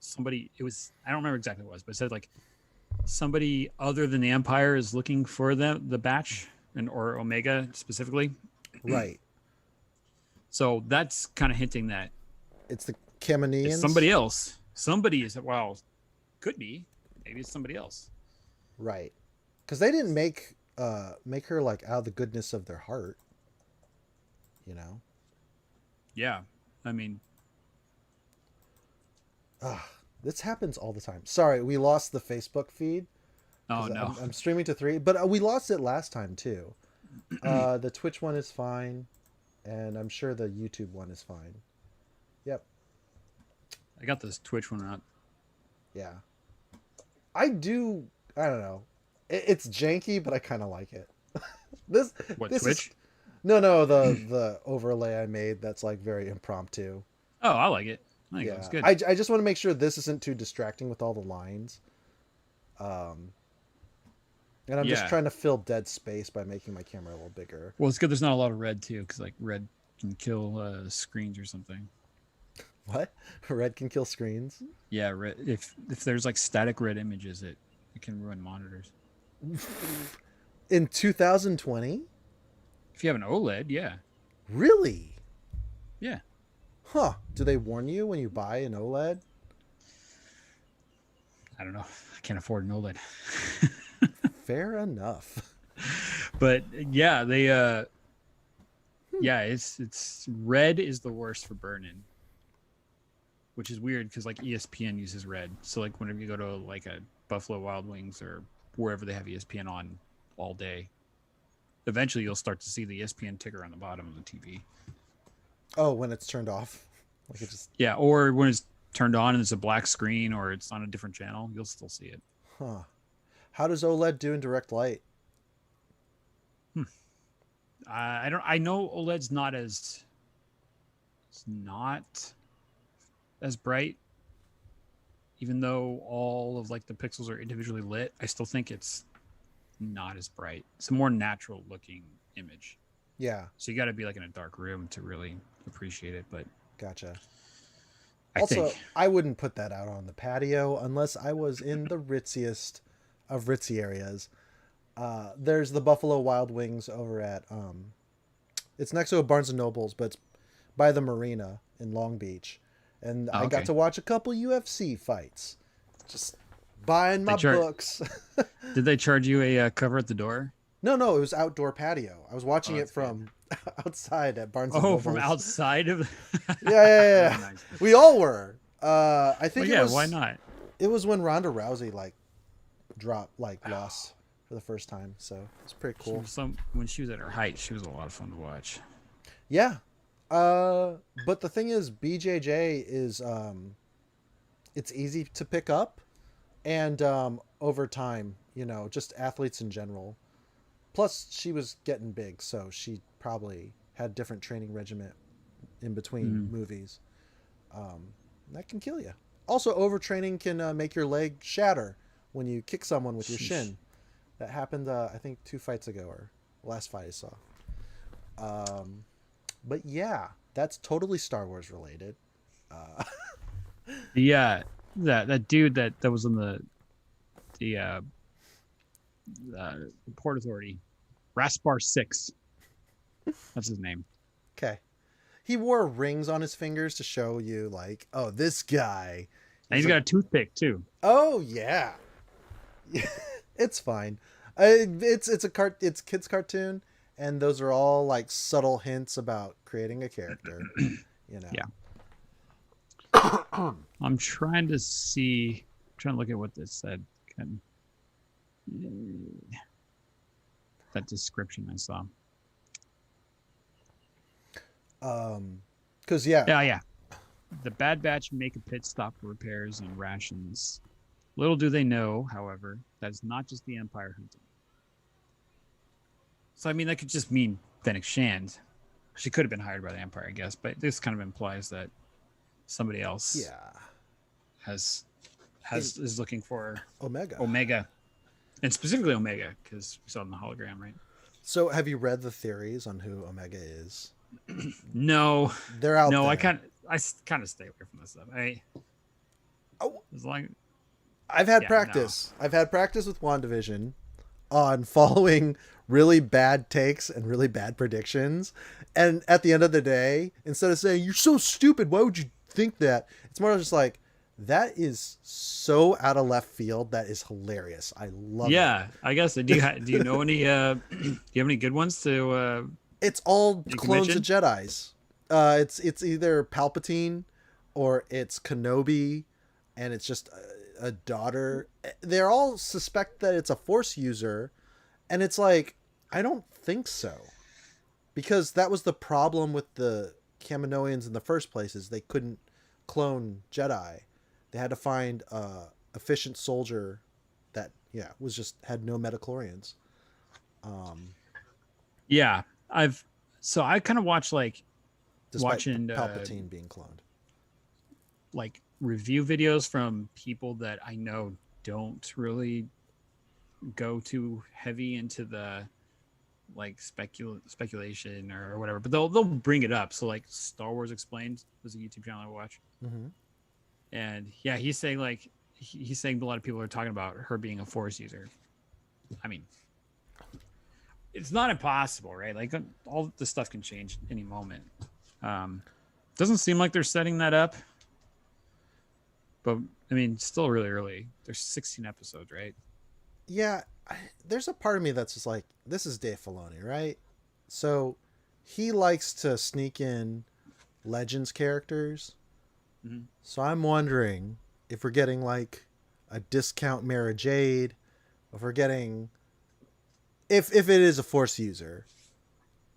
somebody. It was, I don't remember exactly what it was, but it said like somebody other than the Empire is looking for the Batch or Omega specifically. Right. So that's kind of hinting that it's the Kaminoans. it's somebody else. Somebody is, well, could be. Maybe it's somebody else. Right. Because they didn't make her like out of the goodness of their heart. Yeah. I mean, this happens all the time. Sorry, we lost the Facebook feed. oh no. I'm streaming to 3, but we lost it last time too. The Twitch one is fine, and I'm sure the YouTube one is fine. Yep. I got this Twitch one out. Yeah. I don't know. It's janky, but I kind of like it. this Twitch? No, the overlay I made that's like very impromptu. Oh, I like it. I think it Yeah, looks good. I just want to make sure this isn't too distracting with all the lines. And I'm just trying to fill dead space by making my camera a little bigger. Well, it's good there's not a lot of red too, because like red can kill screens or something. What? Red can kill screens? Yeah, red. If there's like static red images, it can ruin monitors. In 2020? If you have an OLED, yeah. Really? Yeah. Huh. Do they warn you when you buy an OLED? I don't know. I can't afford an OLED. Fair enough. But yeah, they yeah, it's red is the worst for burn-in. Which is weird because like ESPN uses red. So like whenever you go to like a Buffalo Wild Wings or wherever they have ESPN on all day, eventually you'll start to see the ESPN ticker on the bottom of the TV. Oh, when it's turned off. Like it just Yeah, or when it's turned on and it's a black screen or it's on a different channel, you'll still see it. huh. How does OLED do in direct light? I don't. I know OLED's not as. It's not as bright, even though all of like the pixels are individually lit. I still think it's not as bright. It's a more natural looking image. Yeah, So you got to be like in a dark room to really appreciate it. But gotcha. I Also, think I wouldn't put that out on the patio unless I was in the ritziest of ritzy areas. There's the Buffalo Wild Wings over at it's next to a Barnes and Nobles, but it's by the marina in Long Beach, and I got okay. to watch a couple UFC fights. Just buying my books. Did they charge you a cover at the door? No, it was outdoor patio. I was watching it that's from outside at Barnes and Oh, Nobles. from outside of. Yeah. Very nice. We all were. I think Well, it was. why not? It was when Ronda Rousey lost for the first time, so it's pretty cool. When she was at her height, she was a lot of fun to watch. Yeah. But the thing is, BJJ is it's easy to pick up, and over time, just athletes in general. Plus, she was getting big, so she probably had different training regimen in between movies. That can kill you. Also, overtraining can make your leg shatter when you kick someone with your shin. That happened, I think, 2 fights ago, or last fight I saw. But yeah, that's totally Star Wars related. Yeah, that dude that was in the Port Authority, Raspar 6. That's his name. Okay. He wore rings on his fingers to show you, like, oh, this guy. And he's got a toothpick too. Oh yeah, it's fine. It's kids cartoon, and those are all like subtle hints about creating a character. Yeah. I'm trying to look at what this said. That description I saw. Because yeah. The Bad Batch make a pit stop for repairs and rations. Little do they know, however, that it's not just the Empire hunting. So I mean, that could just mean Fennec Shand. She could have been hired by the Empire, I guess, but this kind of implies that somebody else is looking for Omega, and specifically Omega, because we saw it in the hologram, right? So have you read the theories on who Omega is? No, they're out. No, there. I kind of stay away from this stuff. I've had practice. No. I've had practice with WandaVision on following really bad takes and really bad predictions. And at the end of the day, instead of saying, you're so stupid, why would you think that? It's more just like, that is so out of left field. That is hilarious. I love it. Yeah, I guess. Do you know any, do you have any good ones to, it's all clones of Jedis. It's either Palpatine or it's Kenobi, and it's just a daughter. They're all suspect that it's a Force user, and it's like, I don't think so, because that was the problem with the Kaminoans in the first place, is they couldn't clone Jedi. They had to find a efficient soldier that was just had no midichlorians. Yeah, I kind of watch despite watching Palpatine being cloned, like review videos from people that I know don't really go too heavy into the like speculation or whatever, but they'll bring it up. So like Star Wars Explained was a YouTube channel I watch, and yeah, he's saying a lot of people are talking about her being a Force user. I mean, it's not impossible, right? Like all this stuff can change any moment. Doesn't seem like they're setting that up, but I mean, still really early. There's 16 episodes, right? Yeah, there's a part of me that's just like, this is Dave Filoni, right? So he likes to sneak in Legends characters. Mm-hmm. So I'm wondering if we're getting like a discount Mara Jade, if we're getting, if it is a Force user,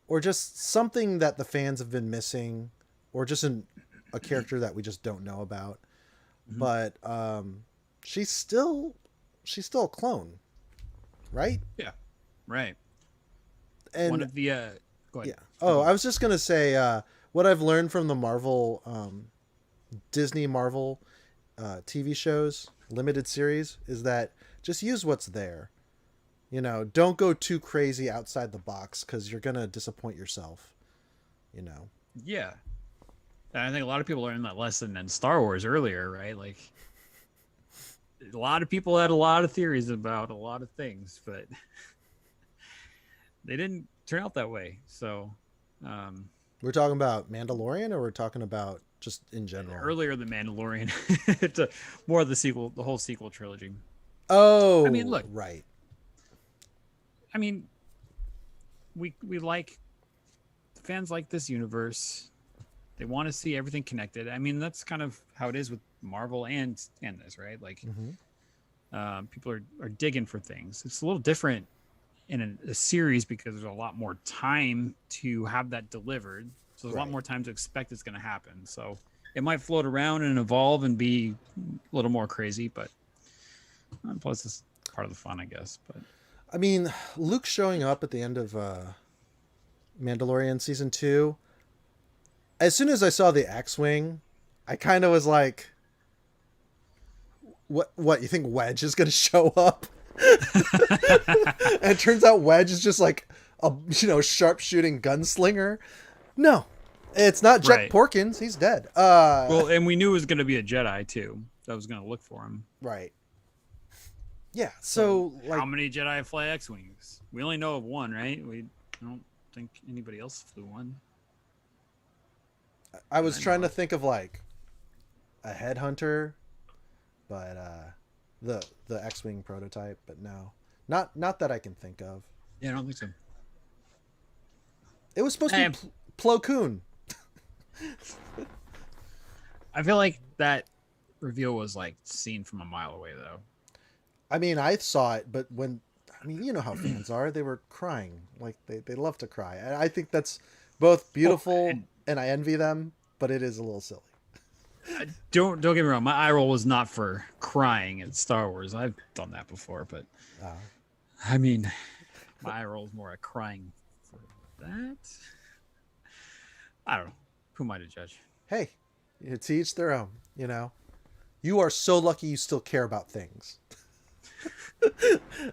or just something that the fans have been missing, or just a character that we just don't know about. Mm-hmm. But she's still a clone, right? Yeah, right. And one of the go ahead. Yeah. Oh, I was just gonna say what I've learned from the Marvel, Disney Marvel TV shows, limited series, is that just use what's there. You know, don't go too crazy outside the box because you're gonna disappoint yourself. You know. Yeah. And I think a lot of people learned that lesson in Star Wars earlier, right? Like, a lot of people had a lot of theories about a lot of things, but they didn't turn out that way. So, we're talking about Mandalorian, or we're talking about just in general? Earlier, The Mandalorian, to more of the sequel, the whole sequel trilogy. Oh, I mean, look, right. I mean, we like, fans like this universe. They want to see everything connected. I mean, that's kind of how it is with Marvel and this, right? Like, people are digging for things. It's a little different in a series because there's a lot more time to have that delivered. So there's a lot more time to expect it's going to happen. So it might float around and evolve and be a little more crazy, but plus it's part of the fun, I guess. But I mean, Luke showing up at the end of Mandalorian season 2. As soon as I saw the X-Wing, I kind of was like, what, you think Wedge is going to show up? And it turns out Wedge is just like a, sharpshooting gunslinger. No, it's not Jack Porkins. He's dead. Well, and we knew it was going to be a Jedi too that was going to look for him. Right. Yeah. So like, how many Jedi fly X-Wings? We only know of one, right? I don't think anybody else flew one. I was trying to think of like a headhunter, but the X-Wing prototype, but no, not that I can think of. Yeah, I don't think so. It was supposed to be Plo Koon. I feel like that reveal was like seen from a mile away, though. I mean, I saw it, but you know how fans are. They were crying. Like they love to cry. And I think that's both beautiful and I envy them, but it is a little silly. Don't get me wrong. My eye roll was not for crying at Star Wars. I've done that before, but I mean, my eye roll is more at crying for that. I don't know. Who am I to judge? Hey, to each their own. You know, you are so lucky you still care about things.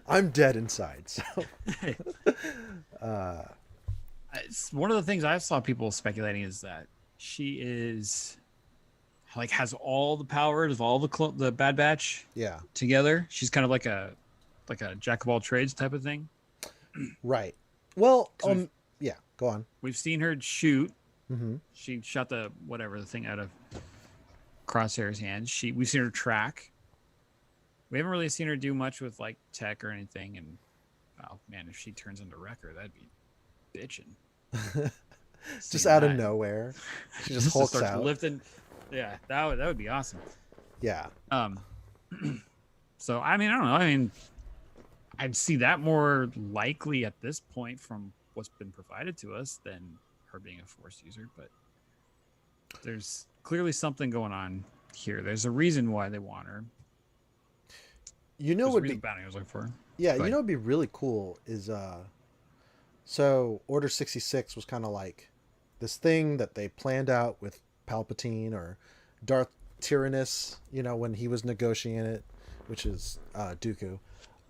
I'm dead inside. So, it's one of the things I saw people speculating is that she is like has all the powers of all the Bad Batch together. She's kind of like a jack of all trades type of thing. Right. Well, yeah, go on. We've seen her shoot. Mm-hmm. She shot the thing out of Crosshair's hand. We've seen her track. We haven't really seen her do much with like tech or anything. And oh man, if she turns into Wrecker, that'd be bitching. Just out of nowhere, she just hulks starts out. Lifting. Yeah, that would be awesome. Yeah. So I mean, I don't know. I mean, I'd see that more likely at this point from what's been provided to us than her being a Force user. But there's clearly something going on here. There's a reason why they want her. You know what would be bounty I was looking for. Yeah, you know what'd be really cool is so Order 66 was kind of like this thing that they planned out with Palpatine or Darth Tyrannus, when he was negotiating it, which is Dooku.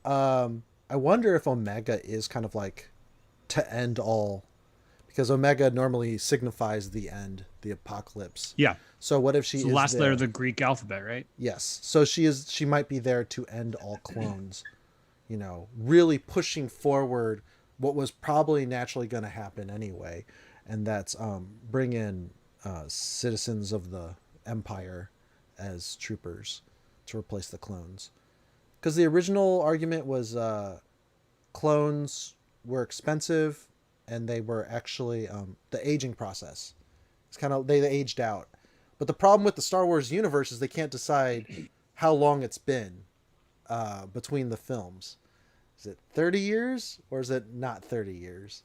I wonder if Omega is kind of like to end all, because Omega normally signifies the end, the apocalypse. Yeah. So what if she is the last there? letter of the Greek alphabet, right? Yes. So she might be there to end all clones, really pushing forward what was probably naturally going to happen anyway, and that's bring in citizens of the Empire as troopers to replace the clones. Because the original argument was clones were expensive, and they were actually the aging process. It's kind of they aged out. But the problem with the Star Wars universe is they can't decide how long it's been between the films. Is it 30 years or is it not 30 years?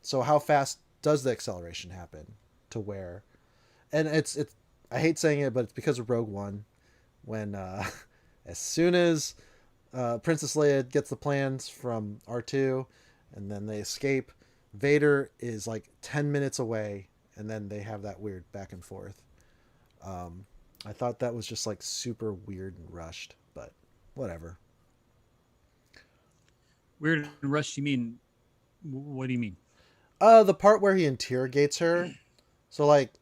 So how fast does the acceleration happen to where? And it's I hate saying it, but it's because of Rogue One, when as soon as Princess Leia gets the plans from R2, and then they escape, Vader is like 10 minutes away, and then they have that weird back and forth. I thought that was just like super weird and rushed, but whatever. Weird and rushed. You mean? What do you mean? The part where he interrogates her. So like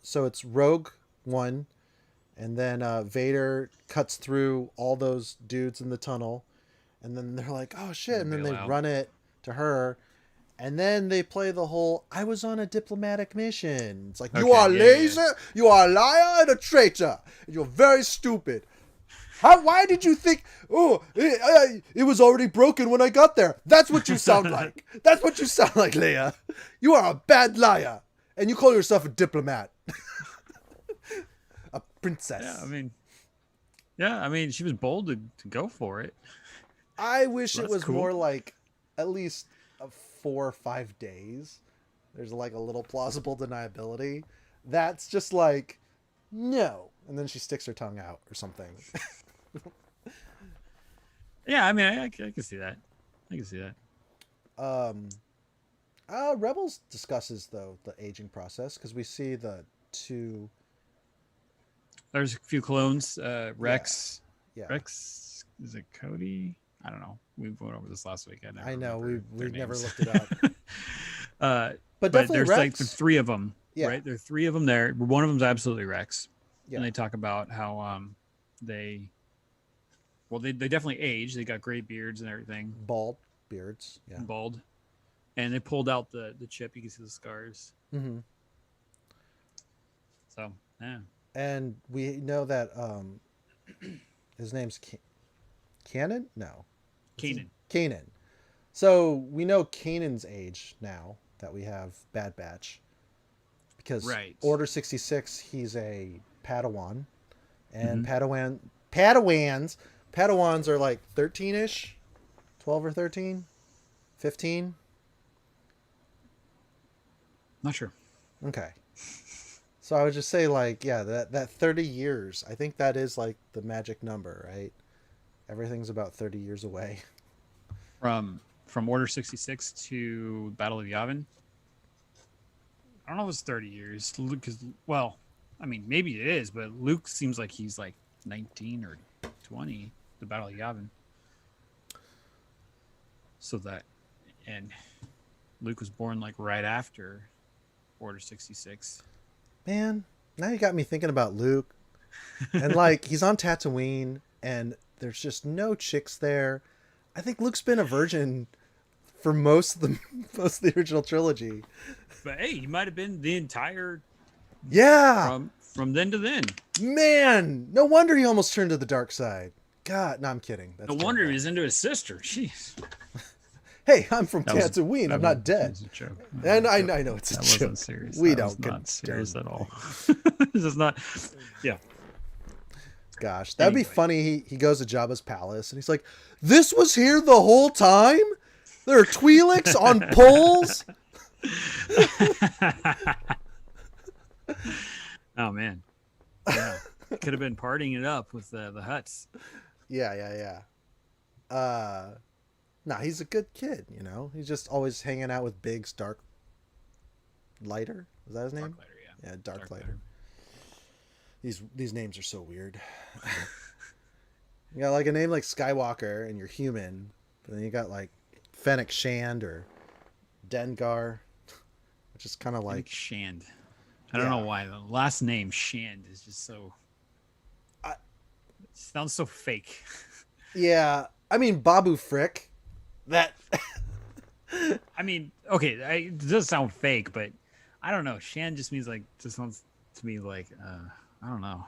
so it's Rogue One, and then Vader cuts through all those dudes in the tunnel, and then they're like, "Oh shit!" And then they run it to her, and then they play the whole "I was on a diplomatic mission." It's like, you are lazy, you are a liar and a traitor, and you're very stupid. Why did you think? Oh, it was already broken when I got there. That's what you sound like. That's what you sound like, Leia. You are a bad liar, and you call yourself a diplomat, a princess. Yeah, I mean, she was bold to go for it. I wish it was cool. more like at least 4 or 5 days. There's like a little plausible deniability. That's just like, no. And then she sticks her tongue out or something. Yeah, I mean, I can see that. I can see that. Rebels discusses, though, the aging process, because we see the two... There's a few clones. Rex. Yeah. Rex, is it Cody? I don't know. We went over this last week. I know. We never looked it up. But definitely there's Rex. like three of them, Yeah. right? There are three of them there. One of them's absolutely Rex. Yeah. And they talk about how they definitely age. They got gray beards and everything. Bald beards. Yeah. Bald. And they pulled out the chip. You can see the scars. Mm-hmm. So, yeah. And we know that his name's Cannon? No. Kanan. So we know Kanan's age now that we have Bad Batch. Because Order 66, he's a Padawan. And Padawans are like 13-ish? 12 or 13? 15? Not sure. Okay. So I would just say, like, yeah, that 30 years, I think that is like the magic number, right? Everything's about 30 years away. From Order 66 to Battle of Yavin? I don't know if it's 30 years. Because, well, I mean, maybe it is, but Luke seems like he's like 19 or 20, the Battle of Yavin. So that, and Luke was born like right after Order 66. Man, now you got me thinking about Luke. And like, he's on Tatooine, and there's just no chicks there. I think Luke's been a virgin for most of the original trilogy. But hey, he might have been the entire... Yeah! From then to then. Man! No wonder he almost turned to the dark side. God, no, I'm kidding. That's no wonder he was into his sister. Jeez. Hey, I'm from Tatooine. I'm not dead. That was a joke. And I know it's a joke. That wasn't serious. We that don't was get not serious at all. This is not... Yeah. Gosh, that'd be funny. He goes to Jabba's palace and he's like, "This was here the whole time? There are Twi'leks on poles?" Oh man, yeah, could have been partying it up with the Hutts. Yeah. Nah, he's a good kid. You know, he's just always hanging out with Biggs, Dark Lighter. Is that his name? Dark Lighter, yeah. Yeah, Dark Lighter. These names are so weird. You got like a name like Skywalker and you're human, but then you got like Fennec Shand or Dengar, which is kind of like Shand. I don't know why the last name Shand is just so. It sounds so fake. Yeah, I mean Babu Frick. That I mean, okay, it does sound fake, but I don't know. Shan just sounds to me like I don't know.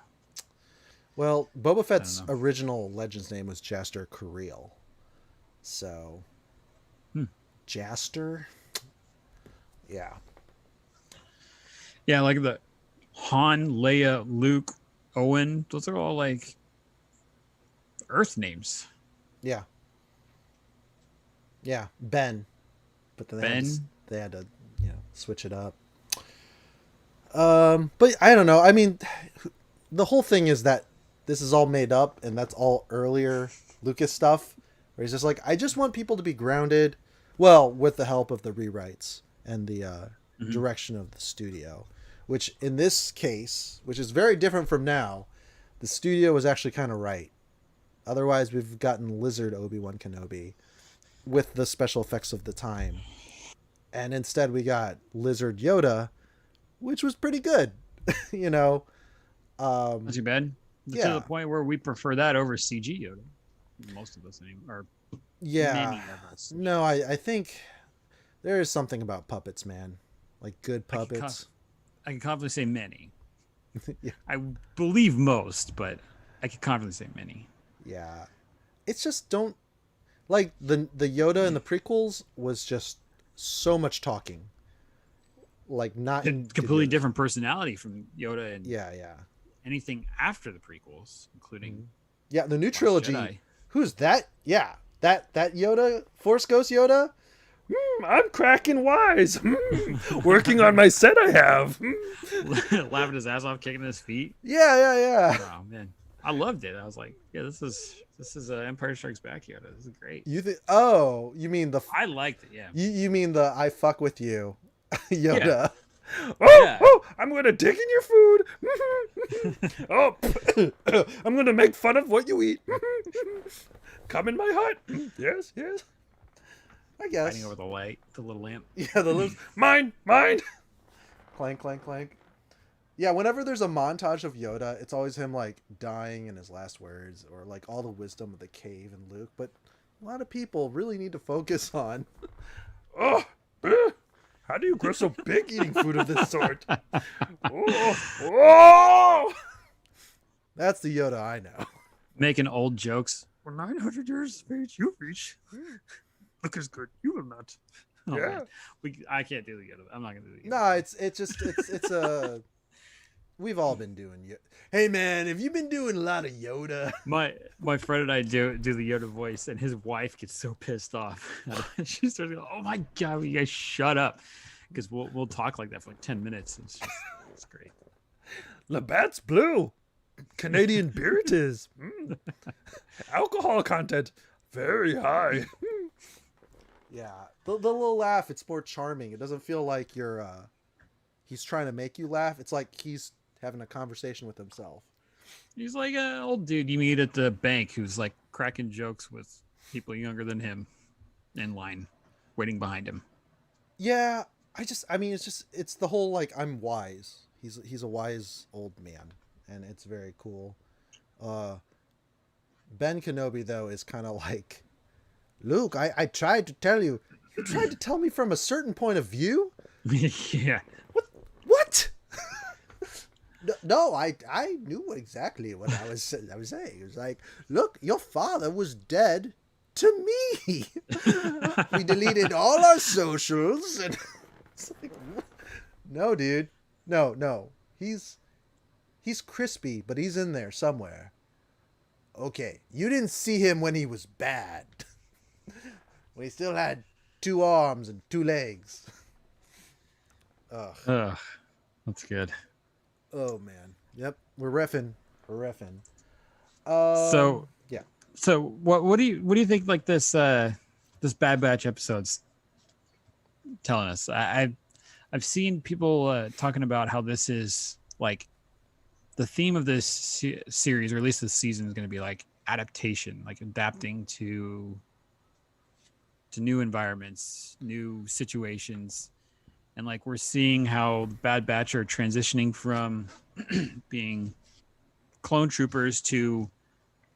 Well, Boba I don't Fett's know. original Legends name was Jaster Kureel. So, Hmm. Jaster? Yeah. Yeah, like the Han, Leia, Luke, Owen. Those are all like Earth names. Yeah. Yeah. Ben. But then Ben. they had to, switch it up. But I don't know. I mean, the whole thing is that this is all made up and that's all earlier Lucas stuff where he's just like, I just want people to be grounded. Well, with the help of the rewrites and the Mhm. direction of the studio, which in this case, which is very different from now, the studio was actually kind of right. Otherwise, we've gotten Lizard Obi-Wan Kenobi with the special effects of the time. And instead, we got Lizard Yoda, which was pretty good. you know, Not too bad. To the yeah, point where we prefer that over CG Yoda. Most of us, or yeah. many of us. No, I think there is something about puppets, man. Like good I can, puppets. I can confidently say many. yeah, I believe most, but I can confidently say many. yeah. It's just don't like the Yoda in the prequels was just so much talking. Like not A in good completely Yoda. different personality from Yoda and Yeah, yeah. anything after the prequels, including Yeah, the new Last trilogy. Jedi. Who's that? Yeah, that Yoda, Force Ghost Yoda. I'm cracking wise. Working on my set, I have. Laughing his ass off, kicking his feet. Yeah, yeah, yeah. Oh man, I loved it. I was like, yeah, this is Empire Strikes Back Yoda. This is great. You think? Oh, you mean the? I liked it. Yeah. You mean the I fuck with you, Yoda? Oh, Yeah. oh, I'm gonna dig in your food. Oh, I'm gonna make fun of what you eat. Come in my hut. Yes, yes. I guess. Fighting over the little lamp. Yeah, the little Mine, mine. clank, clank, clank. Yeah, whenever there's a montage of Yoda, it's always him like dying in his last words, or like all the wisdom of the cave and Luke. But a lot of people really need to focus on Oh, how do you grow so big eating food of this sort? Oh, oh. that's the Yoda I know. Making old jokes. For 900 years of age, you reach. Look as good. You will not. Oh, Yeah. man. I can't do the Yoda. I'm not gonna do the Yoda. No, it's a. We've all been doing. Hey man, have you been doing a lot of Yoda? My friend and I do the Yoda voice, and his wife gets so pissed off. She starts going, "Oh my god, you guys shut up!" Because we'll talk like that for like 10 minutes. It's great. Labatt's blue. Canadian beer it is. Alcohol content very high. Yeah, the little laugh. It's more charming. It doesn't feel like you're. He's trying to make you laugh. It's like he's having a conversation with himself. He's like an old dude you meet at the bank who's like cracking jokes with people younger than him in line, waiting behind him. Yeah, I mean, it's the whole like I'm wise. He's a wise old man, and it's very cool. Ben Kenobi though is kind of like, Luke, I tried to tell you. You tried to tell me from a certain point of view. Yeah. What? No, I knew exactly what I was saying. It was like, look, your father was dead to me. We deleted all our socials, and it's like, no, dude, no. He's crispy, but he's in there somewhere. Okay, you didn't see him when he was bad. When he still had 2 arms and 2 legs. Ugh. Ugh, that's good. Oh man. Yep. We're riffing. So yeah. So what do you think like this Bad Batch episode's telling us? I've seen people talking about how this is like the theme of this series, or at least this season, is going to be like adaptation, like adapting to new environments, new situations. And like we're seeing how the Bad Batch are transitioning from being clone troopers to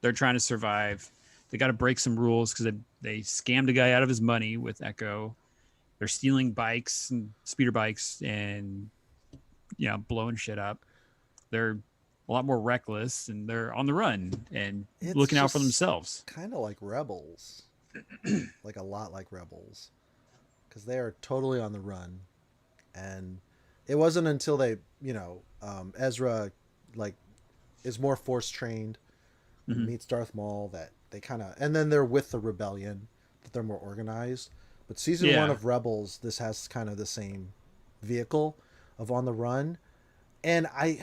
they're trying to survive. They got to break some rules because they scammed a guy out of his money with Echo. they're stealing bikes and speeder bikes and blowing shit up. They're a lot more reckless and they're on the run and It's looking out for just themselves. kind of like Rebels, like a lot like Rebels, because they are totally on the run. And it wasn't until they, Ezra, like, is more force trained, Mhm. meets Darth Maul, that they kind of, and then they're with the rebellion, that they're more organized. But season Yeah. one of Rebels, this has kind of the same vehicle of on the run, and I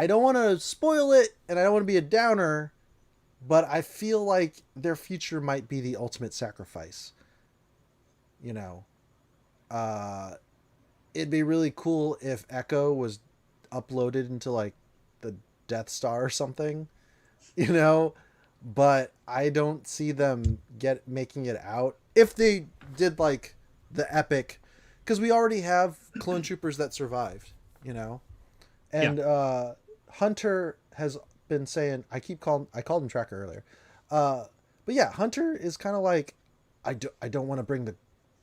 don't want to spoil it, and I don't want to be a downer, but I feel like their future might be the ultimate sacrifice. You know, it'd be really cool if Echo was uploaded into like the Death Star or something, but I don't see them making it out. If they did like the epic, because we already have clone troopers that survived, and Hunter has been saying, I called him Tracker earlier, but yeah, Hunter is kind of like, I don't want to bring the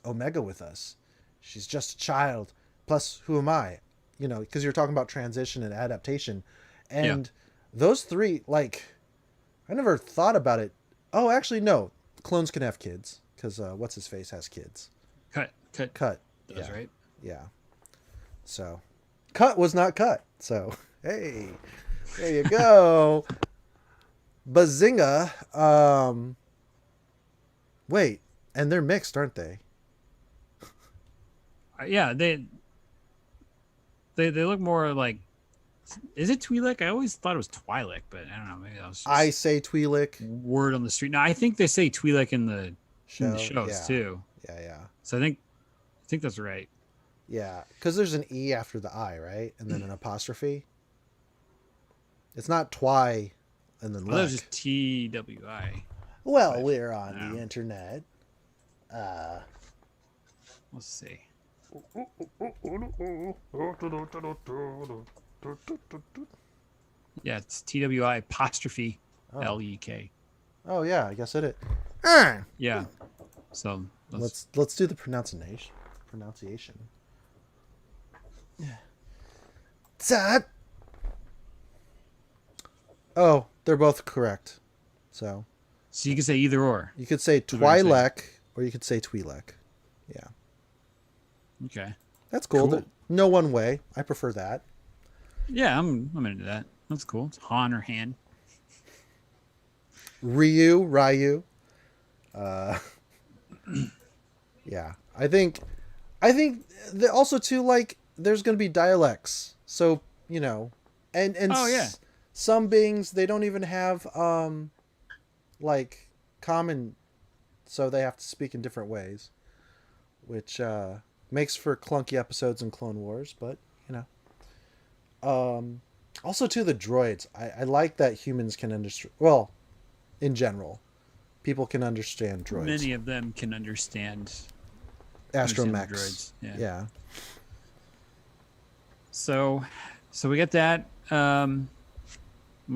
Omega with us. She's just a child. Plus, who am I? Because you're talking about transition and adaptation, and those three, like, I never thought about it. Oh, actually, no. Clones can have kids because what's his face has kids. Cut. That's Yeah. right. Yeah. So, cut was not cut. So, hey, there you go. Bazinga. Wait, and they're mixed, aren't they? Yeah, they look more like. Is it Twi'lek? I always thought it was Twi'lek, but I don't know. Maybe that was just I say Twi'lek. word on the street. No, I think they say Twi'lek in the shows yeah. too. Yeah. So I think that's right. Yeah, because there's an E after the I, right? And then an apostrophe. It's not twi and then Well, that was lek. just TWI. Well, we're on Yeah. the internet. Let's see. Yeah, it's TWI apostrophe LEK. Oh yeah, I guess it is. Yeah. So Let's do the pronunciation. That. Oh, they're both correct. So you can say either or. you could say That's what I'm saying. Twi'lek or you could say Twi'lek. Yeah, Okay. that's cool. Cool. No one way. I prefer that. Yeah, I'm into that. That's cool. It's Han or Han. Ryu. Yeah, I think that also too, like, there's gonna be dialects, so and Oh, yeah. some beings, they don't even have like common, so they have to speak in different ways, which makes for clunky episodes in Clone Wars, but also too, the droids, I like that humans can understand, well, in general, people can understand droids. Many of them can understand Astromechs. droids. Yeah. Yeah. So we get that. I'm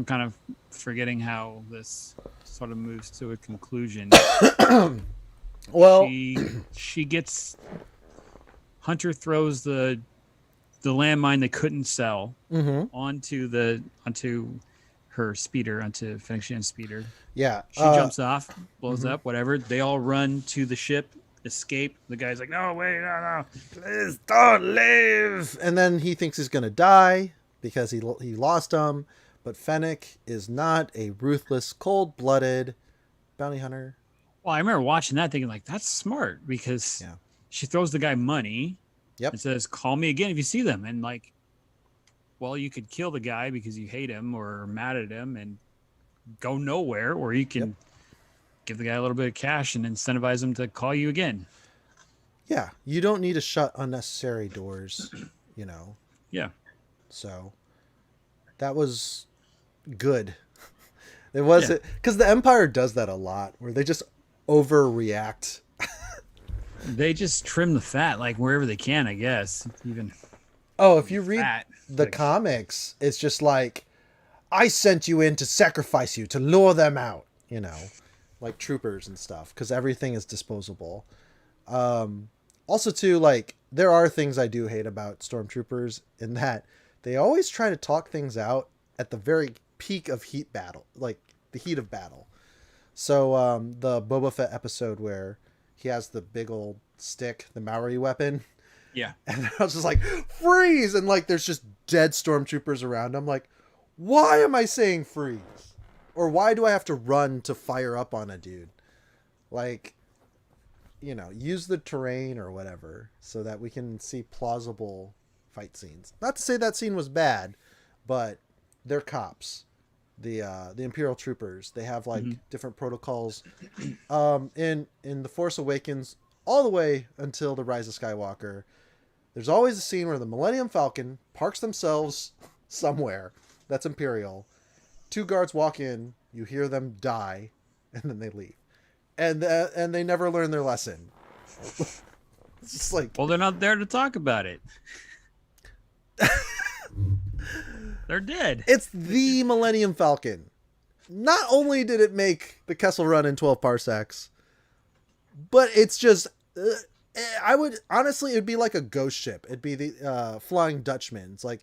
kind of forgetting how this sort of moves to a conclusion. Well, she gets Hunter throws the landmine they couldn't sell onto her speeder, onto Fennec Shan's speeder. yeah. She jumps off, blows up, whatever. They all run to the ship, escape. The guy's like, "No, wait, no, Please don't leave. And then he thinks he's gonna die because he lost him. But Fennec is not a ruthless, cold-blooded bounty hunter. Well, I remember watching that, thinking like, "That's smart," because she throws the guy money. Yep. And says, "Call me again if you see them." And like, well, you could kill the guy because you hate him or are mad at him and go nowhere, or you can give the guy a little bit of cash and incentivize him to call you again. Yeah, you don't need to shut unnecessary doors, Yeah. So that was good. It was because the Empire does that a lot, where they just overreact. They just trim the fat like wherever they can, I guess. Even Oh, if you read fat, the like, comics, it's just like, I sent you in to sacrifice you, to lure them out, like troopers and stuff, because everything is disposable. Also, too, like, there are things I do hate about stormtroopers in that they always try to talk things out at the very peak of heat battle, like the heat of battle. So the Boba Fett episode where he has the big old stick, the Maori weapon, Yeah. and I was just like, freeze! And like, there's just dead stormtroopers around. I'm like, why am I saying freeze? Or why do I have to run to fire up on a dude? Like, you know, use the terrain or whatever so that we can see plausible fight scenes. Not to say that scene was bad, but they're cops. The Imperial troopers, they have like different protocols. In The Force Awakens, all the way until The Rise of Skywalker, there's always a scene where the Millennium Falcon parks themselves somewhere that's Imperial. 2 guards walk in, you hear them die, and then they leave. And they never learn their lesson. It's just like, Well, they're not there to talk about it. They're dead. it's the Millennium Falcon. Not only did it make the Kessel Run in 12 parsecs, but it's just... I would... Honestly, it'd be like a ghost ship. It'd be the Flying Dutchman. It's like,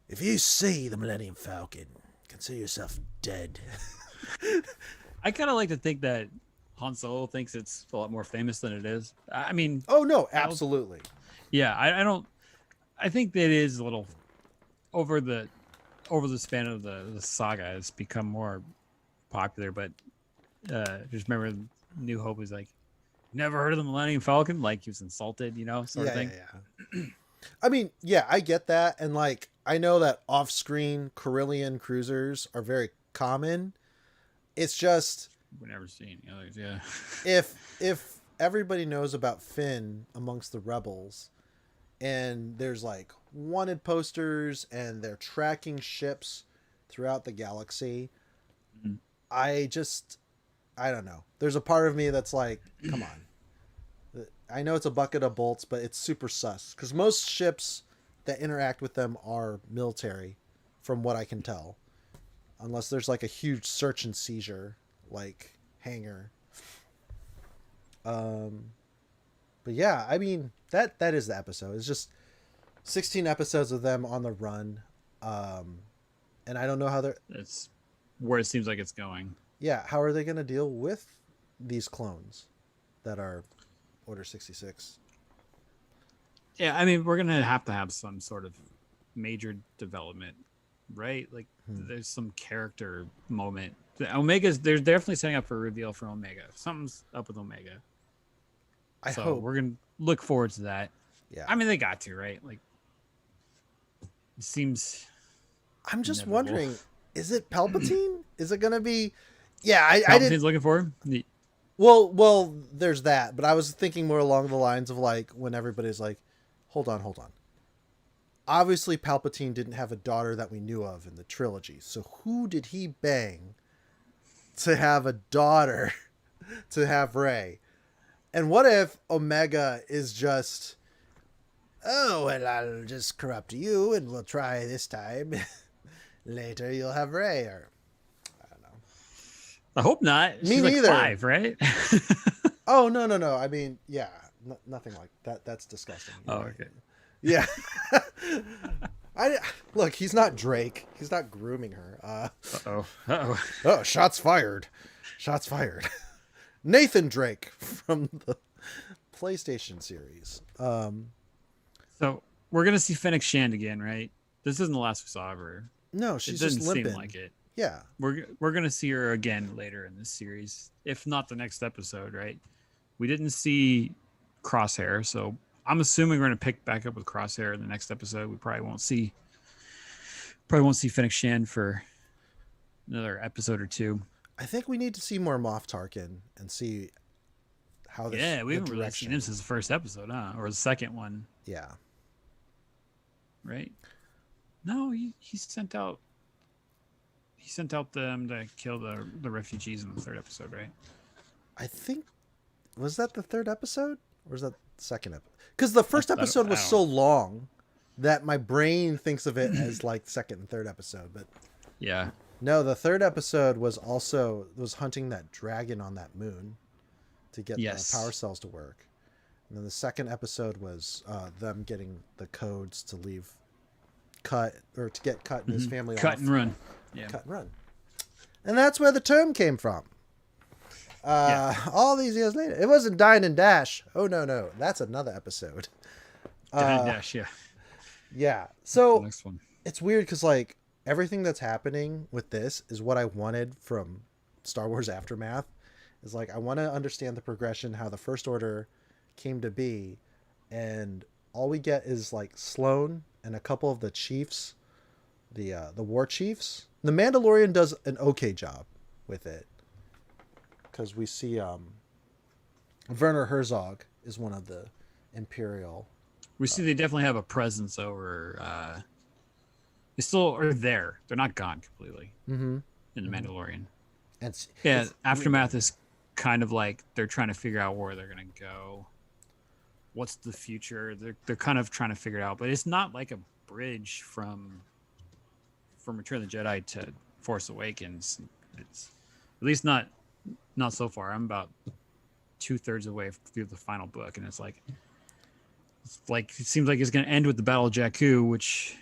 if you see the Millennium Falcon, consider yourself dead. I kind of like to think that Han Solo thinks it's a lot more famous than it is. I mean, Oh, no, absolutely. yeah, I don't. I think that it is a little over the span of the saga. It's become more popular, but just remember, New Hope was like, never heard of the Millennium Falcon, like he was insulted, you know, sort of thing. Yeah. I mean, yeah, I get that. And like, I know that off-screen Corellian cruisers are very common. It's just, We've never seen the others, yeah. if everybody knows about Finn amongst the rebels, and there's like wanted posters and they're tracking ships throughout the galaxy, I don't know. There's a part of me that's like, come on. I know it's a bucket of bolts, but it's super sus. Because most ships that interact with them are military, from what I can tell. Unless there's like a huge search and seizure, like hangar. But yeah, I mean, that is the episode. It's just 16 episodes of them on the run. And I don't know how they're... That's where it seems like it's going. Yeah, how are they going to deal with these clones that are Order 66? Yeah, I mean, we're gonna have to have some sort of major development, right? Like, there's some character moment. The Omega's, they're definitely setting up for a reveal for Omega. Something's up with Omega. I So hope. we're gonna look forward to that. Yeah. I mean, they got to, right? Like, it seems. I'm just inevitable. wondering, is it Palpatine? Is it going to be... Yeah, I Palpatine's didn't... looking for him. Well, there's that, but I was thinking more along the lines of like when everybody's like, hold on. Obviously, Palpatine didn't have a daughter that we knew of in the trilogy. So who did he bang to have a daughter to have Rey? And what if Omega is just, oh, well, I'll just corrupt you and we'll try this time. Later, you'll have Rey, or I hope not. Me She's like neither. 5, right? oh, no. I mean, yeah, nothing like that. That's disgusting. You're Oh, right. okay. Yeah. Look, he's not Drake. He's not grooming her. Oh, shots fired. Nathan Drake from the PlayStation series. So we're gonna see Fennec Shand again, right? This isn't the last we saw of her. No, she's It doesn't just limping. seem like it. Yeah. We're gonna see her again later in this series, if not the next episode, right? We didn't see Crosshair, so I'm assuming we're gonna pick back up with Crosshair in the next episode. We probably won't see Fennec Shand for another episode or two. I think we need to see more Moff Tarkin and see how this. Yeah, we the haven't really seen him since the first episode, huh? Or the second one, Yeah. right? No, he sent out them to kill the refugees in the third episode, right? I think, was that the third episode or was that the second episode? Because the first episode was so long that my brain thinks of it as like second and third episode. But Yeah. no, the third episode was hunting that dragon on that moon to get Yes. the power cells to work. And then the second episode was them getting the codes to leave Cut, or to get Cut and his family Cut off. and run. Yeah. Cut and run. And that's where the term came from. All these years later. It wasn't Dine and Dash. Oh, no. That's another episode. Dine and Dash, yeah. Yeah. The So next one. it's weird because, like, everything that's happening with this is what I wanted from Star Wars Aftermath. Is like, I want to understand the progression, how the First Order came to be. And all we get is, like, Sloane and a couple of the chiefs, the war chiefs. The Mandalorian does an okay job with it, because we see Werner Herzog is one of the Imperial. We see they definitely have a presence over. They still are there. They're not gone completely. In the Mandalorian. And Aftermath is kind of like they're trying to figure out where they're gonna go. What's the future? They're kind of trying to figure it out, but it's not like a bridge from Return of the Jedi to Force Awakens. It's at least not so far. I'm about 2/3 of the way through the final book, and it's like it seems like it's going to end with the Battle of Jakku, which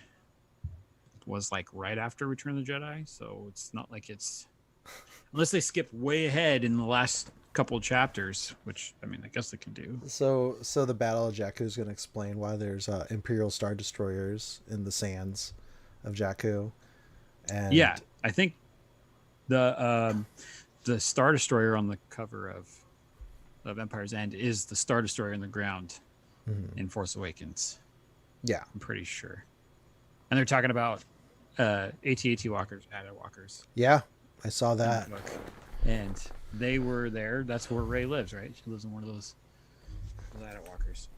was like right after Return of the Jedi. So it's not like it's, unless they skip way ahead in the last couple of chapters, which I mean, I guess they can do. So the Battle of Jakku is going to explain why there's Imperial Star Destroyers in the sands of Jakku. And Yeah, I think the Star Destroyer on the cover of Empire's End is the Star Destroyer in the ground in Force Awakens. Yeah. I'm pretty sure. And they're talking about AT-AT walkers, AT-AT walkers. Yeah, I saw in that. the book. And they were there. That's where Rey lives, right? She lives in one of those AT-AT walkers.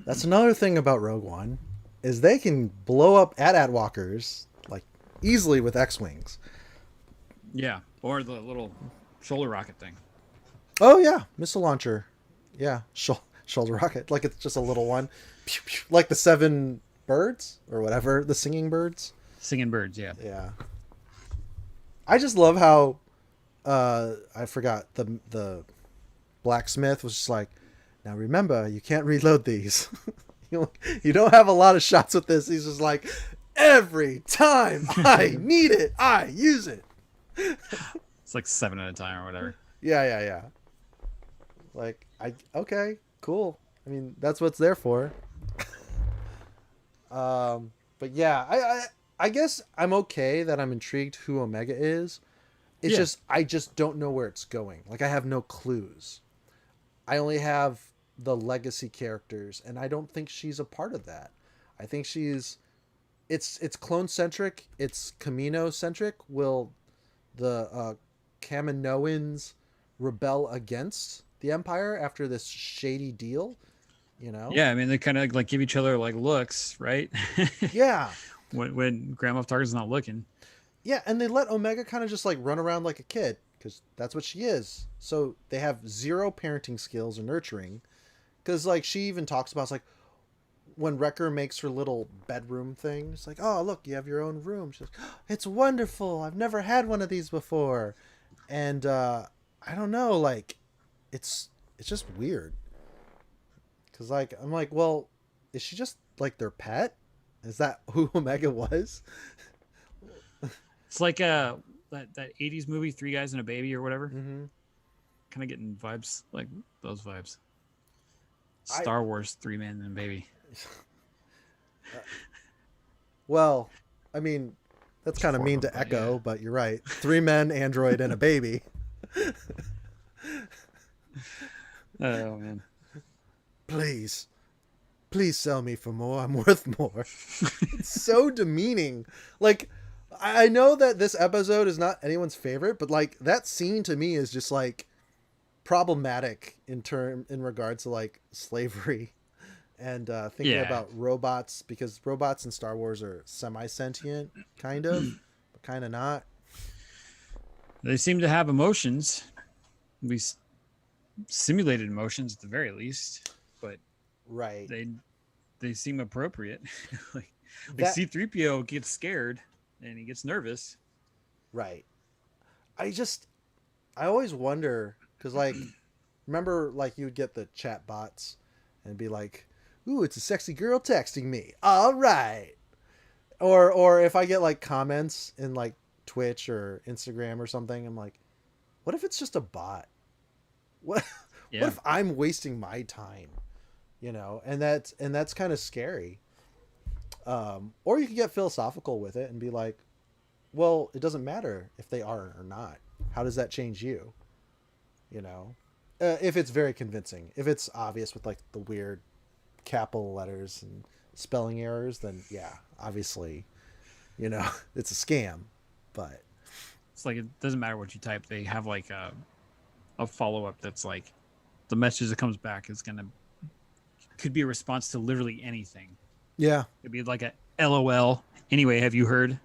That's another thing about Rogue One, is they can blow up AT-AT walkers like easily with X-wings. Yeah, or the little shoulder rocket thing. Oh yeah, missile launcher. Yeah, shoulder rocket, like it's just a little one, pew, pew, like the 7 birds or whatever, the singing birds. Singing birds, yeah. Yeah. I just love how I forgot the blacksmith was just like, now remember, you can't reload these. You don't have a lot of shots with this. He's just like, every time I need it, I use it. It's like 7 at a time or whatever. Yeah. Like, okay, cool. I mean, that's what it's there for. But yeah, I guess I'm okay that I'm intrigued who Omega is. It's just, I just don't know where it's going. Like, I have no clues. I only have the legacy characters, and I don't think she's a part of that. I think it's clone centric. It's Camino centric. Will the Kaminoans rebel against the Empire after this shady deal? You know? Yeah, I mean, they kind of like give each other like looks, right? Yeah. when Grand Moff Tarkin's not looking. Yeah, and they let Omega kind of just like run around like a kid, because that's what she is. So they have zero parenting skills or nurturing, because like she even talks about, it's like when Wrecker makes her little bedroom thing, it's like, oh look, you have your own room. She's like, oh, it's wonderful. I've never had one of these before, and I don't know, like it's just weird. Because like I'm like, well, is she just like their pet? Is that who Omega was? It's like that 80s movie, Three Guys and a Baby or whatever. Mm-hmm. Kind of getting vibes, like those vibes. Star Wars, 3 Man and a Baby. Well, I mean, that's kind of mean to echo, but you're right. 3 men, android, and a baby. Oh, man. Please sell me for more. I'm worth more. It's so demeaning. Like, I know that this episode is not anyone's favorite, but like that scene to me is just like problematic in regards to like slavery and thinking about robots, because robots in Star Wars are semi-sentient, kind of, but kind of not. They seem to have emotions. At least simulated emotions at the very least, but Right. they seem appropriate. Like That- C-3PO gets scared and he gets nervous. Right. I always wonder, because like remember like you would get the chat bots and be like, ooh, it's a sexy girl texting me. All right. Or if I get like comments in like Twitch or Instagram or something, I'm like, what if it's just a bot? What Yeah. what if I'm wasting my time? And that's kind of scary. Or you can get philosophical with it and be like, well, it doesn't matter if they are or not. How does that change you? If it's very convincing. If it's obvious with like the weird capital letters and spelling errors, then yeah, obviously, it's a scam. But It's like it doesn't matter what you type. They have like a follow up that's like the message that comes back could be a response to literally anything. yeah, It'd be like a LOL. Anyway, have you heard?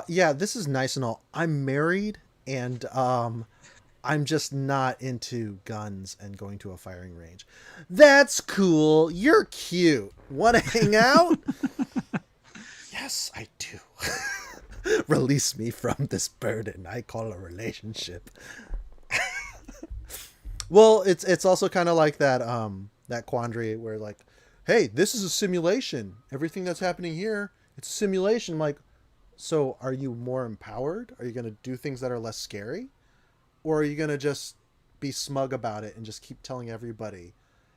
yeah, this is nice and all. I'm married and I'm just not into guns and going to a firing range. That's cool. You're cute. Want to hang out? Yes, I do. Release me from this burden I call a relationship. Well, it's also kind of like that quandary where like, hey, this is a simulation. Everything that's happening here, it's a simulation. I'm like, so are you more empowered? Are you going to do things that are less scary? Or are you going to just be smug about it and just keep telling everybody,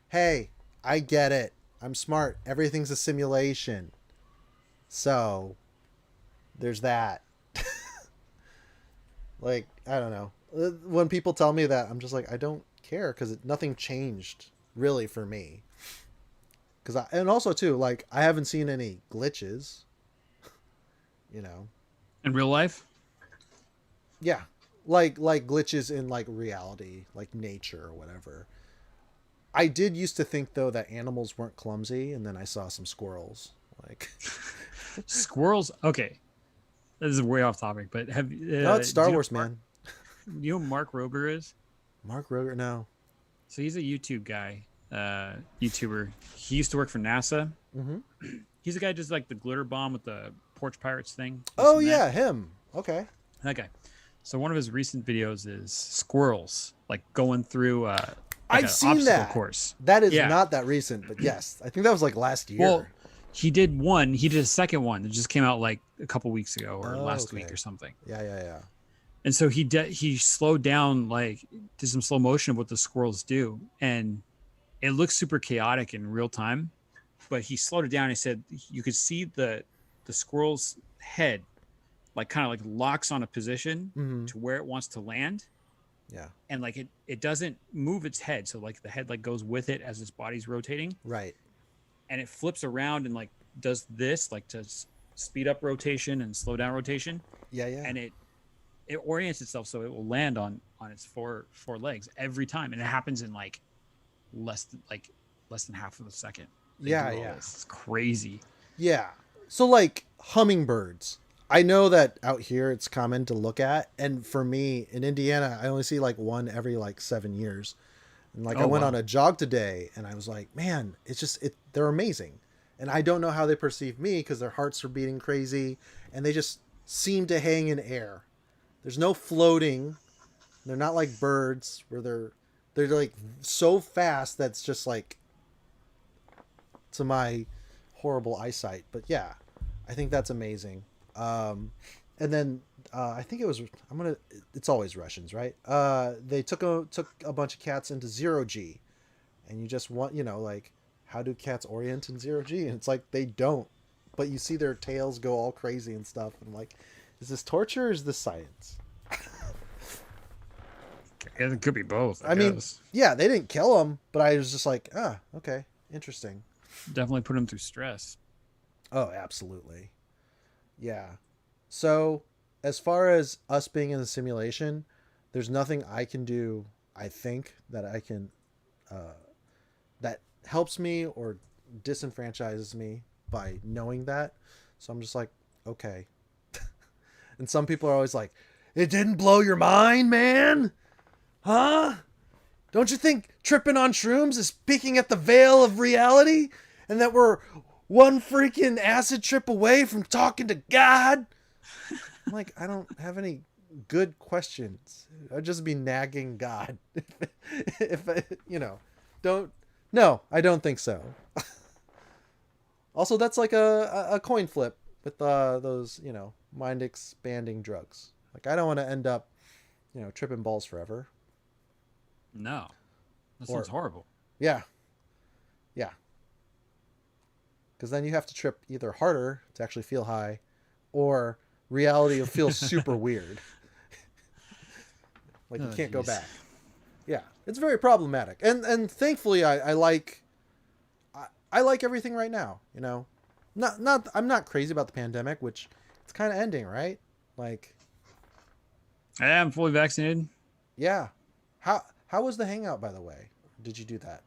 hey, I get it. I'm smart. Everything's a simulation. So there's that. Like, I don't know. When people tell me that, I'm just like, I don't care because nothing changed really for me. And also too, like, I haven't seen any glitches, In real life? Yeah. Like glitches in like reality, like nature or whatever. I did used to think though that animals weren't clumsy, and then I saw some squirrels. Like Squirrels. Okay. This is way off topic, but no, it's Star Wars, man. You know who Mark Rober is? Mark Roger, no. So he's a YouTube guy, YouTuber. He used to work for NASA. Mm-hmm. He's the guy who does like the glitter bomb with the porch pirates thing. Oh yeah, him. Okay. That guy. So one of his recent videos is squirrels like going through like I've seen that course. That is not that recent, but yes, I think that was like last year. Well, he did one. He did a second one that just came out like a couple weeks ago or last week or something. Yeah. And so he slowed down, like did some slow motion of what the squirrels do, and it looks super chaotic in real time. But he slowed it down. He said you could see the squirrel's head, like kind of like locks on a position to where it wants to land. Yeah. And like it doesn't move its head, so like the head like goes with it as its body's rotating. Right. And it flips around and like does this like to speed up rotation and slow down rotation. Yeah. And it orients itself so it will land on its four legs every time, and it happens in like less than half of a second. Yeah. It's crazy. Yeah. So like hummingbirds. I know that out here it's common to look at, and for me in Indiana, I only see like one every like 7 years. And like I went on a jog today, and I was like, man, they're amazing. And I don't know how they perceive me because their hearts are beating crazy, and they just seem to hang in air. There's no floating. They're not like birds where they're like so fast that's just like to my horrible eyesight. But yeah, I think that's amazing. And then I think it's always Russians, right? They took a bunch of cats into 0G, and you just want, like, how do cats orient in 0G? And it's like they don't, but you see their tails go all crazy and stuff. And I'm like, is this torture or is this science? It could be both. I mean, yeah, they didn't kill him, but I was just like, okay, interesting. Definitely put him through stress. Oh, absolutely. Yeah. So as far as us being in the simulation, there's nothing I can do, I think, that I can, that helps me or disenfranchises me by knowing that. So I'm just like, okay. And some people are always like, it didn't blow your mind, man? Huh? Don't you think tripping on shrooms is peeking at the veil of reality? And that we're one freaking acid trip away from talking to God? I'm like, I don't have any good questions. I'd just be nagging God. If don't. No, I don't think so. Also, that's like a coin flip with those mind expanding drugs. Like I don't want to end up tripping balls forever. No, that sounds horrible. Yeah, yeah. Because then you have to trip either harder to actually feel high, or reality will feel super weird. Like you can't go back. Yeah, it's very problematic. And thankfully, I like everything right now. Not I'm not crazy about the pandemic, which it's kind of ending, right? Like, I am fully vaccinated. yeah. How was the hangout, by the way? Did you do that?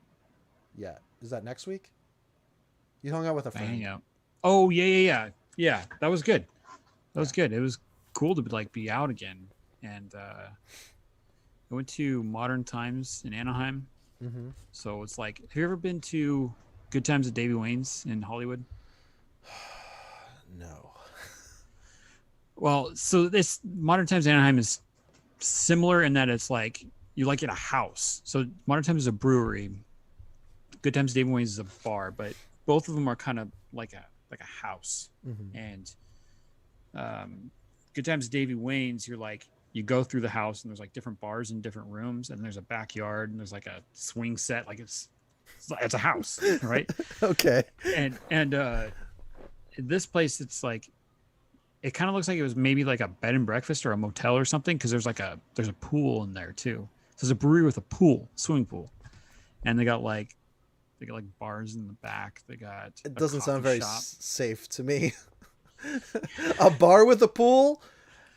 Yeah. Is that next week? You hung out with a friend. Hangout. Oh yeah. That was good. That was good. It was cool to be out again. And I went to Modern Times in Anaheim. Mm-hmm. So it's like, have you ever been to Good Times at Davy Wayne's in Hollywood? No. Well, so this Modern Times Anaheim is similar in that it's like you like in a house. So Modern Times is a brewery. Good Times Davy Wayne's is a bar, but both of them are kind of like a house. Mm-hmm. And Good Times Davy Wayne's, you go through the house and there's like different bars in different rooms, and there's a backyard and there's like a swing set, like it's a house, right? Okay. And this place, it's like, it kind of looks like it was maybe like a bed and breakfast or a motel or something, because there's a pool in there too. So there's a brewery with a pool, swimming pool, and they got bars in the back. They got It doesn't sound very shop. safe to me. A bar with a pool?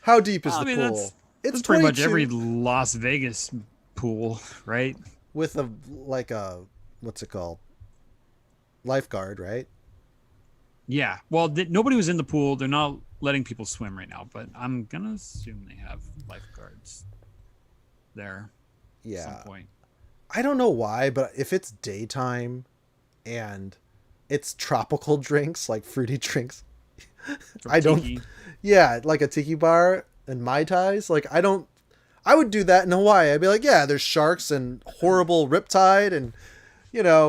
How deep is the pool? It's pretty much every Las Vegas pool, right? With a what's it called? Lifeguard, right? Yeah. Well, nobody was in the pool. They're not letting people swim right now, but I'm gonna assume they have lifeguards there. Yeah. At some point. I don't know why, but if it's daytime and it's tropical drinks, like fruity drinks, Or I don't. tiki. Yeah, like a tiki bar and Mai Tais. Like I would do that in Hawaii. I'd be like, yeah, there's sharks and horrible riptide and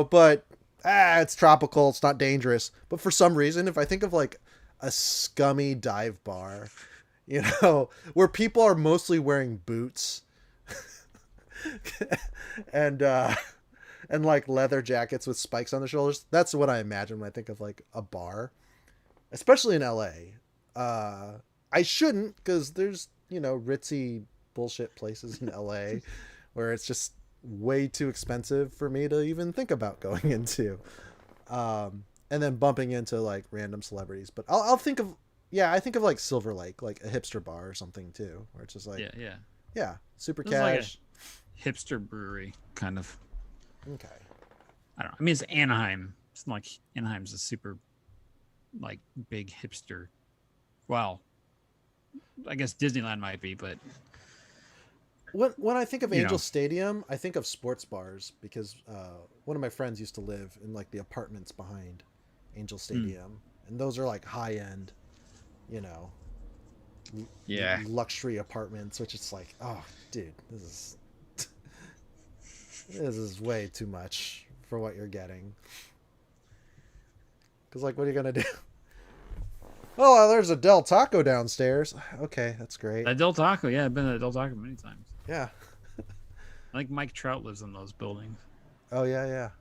but it's tropical. It's not dangerous. But for some reason, if I think of like a scummy dive bar, where people are mostly wearing boots and like leather jackets with spikes on the shoulders, that's what I imagine when I think of like a bar, especially in LA. I shouldn't, because there's ritzy bullshit places in LA where it's just way too expensive for me to even think about going into, and then bumping into like random celebrities. But I'll think of I think of like Silver Lake, like a hipster bar or something too, where it's just like yeah super This is like cash. a hipster brewery kind of. Okay. I don't know. I mean, it's Anaheim. It's not like Anaheim's a super like big hipster. Well, I guess Disneyland might be, but When I think of Angel know. Stadium, I think of sports bars, because one of my friends used to live in like the apartments behind Angel Stadium, and those are like high end, luxury apartments, which it's like, oh, dude, this is way too much for what you're getting. Because like, what are you gonna do? Oh, there's a Del Taco downstairs. Okay, that's great. Del Taco, yeah, I've been at Del Taco many times. Yeah. I think Mike Trout lives in those buildings. Oh yeah.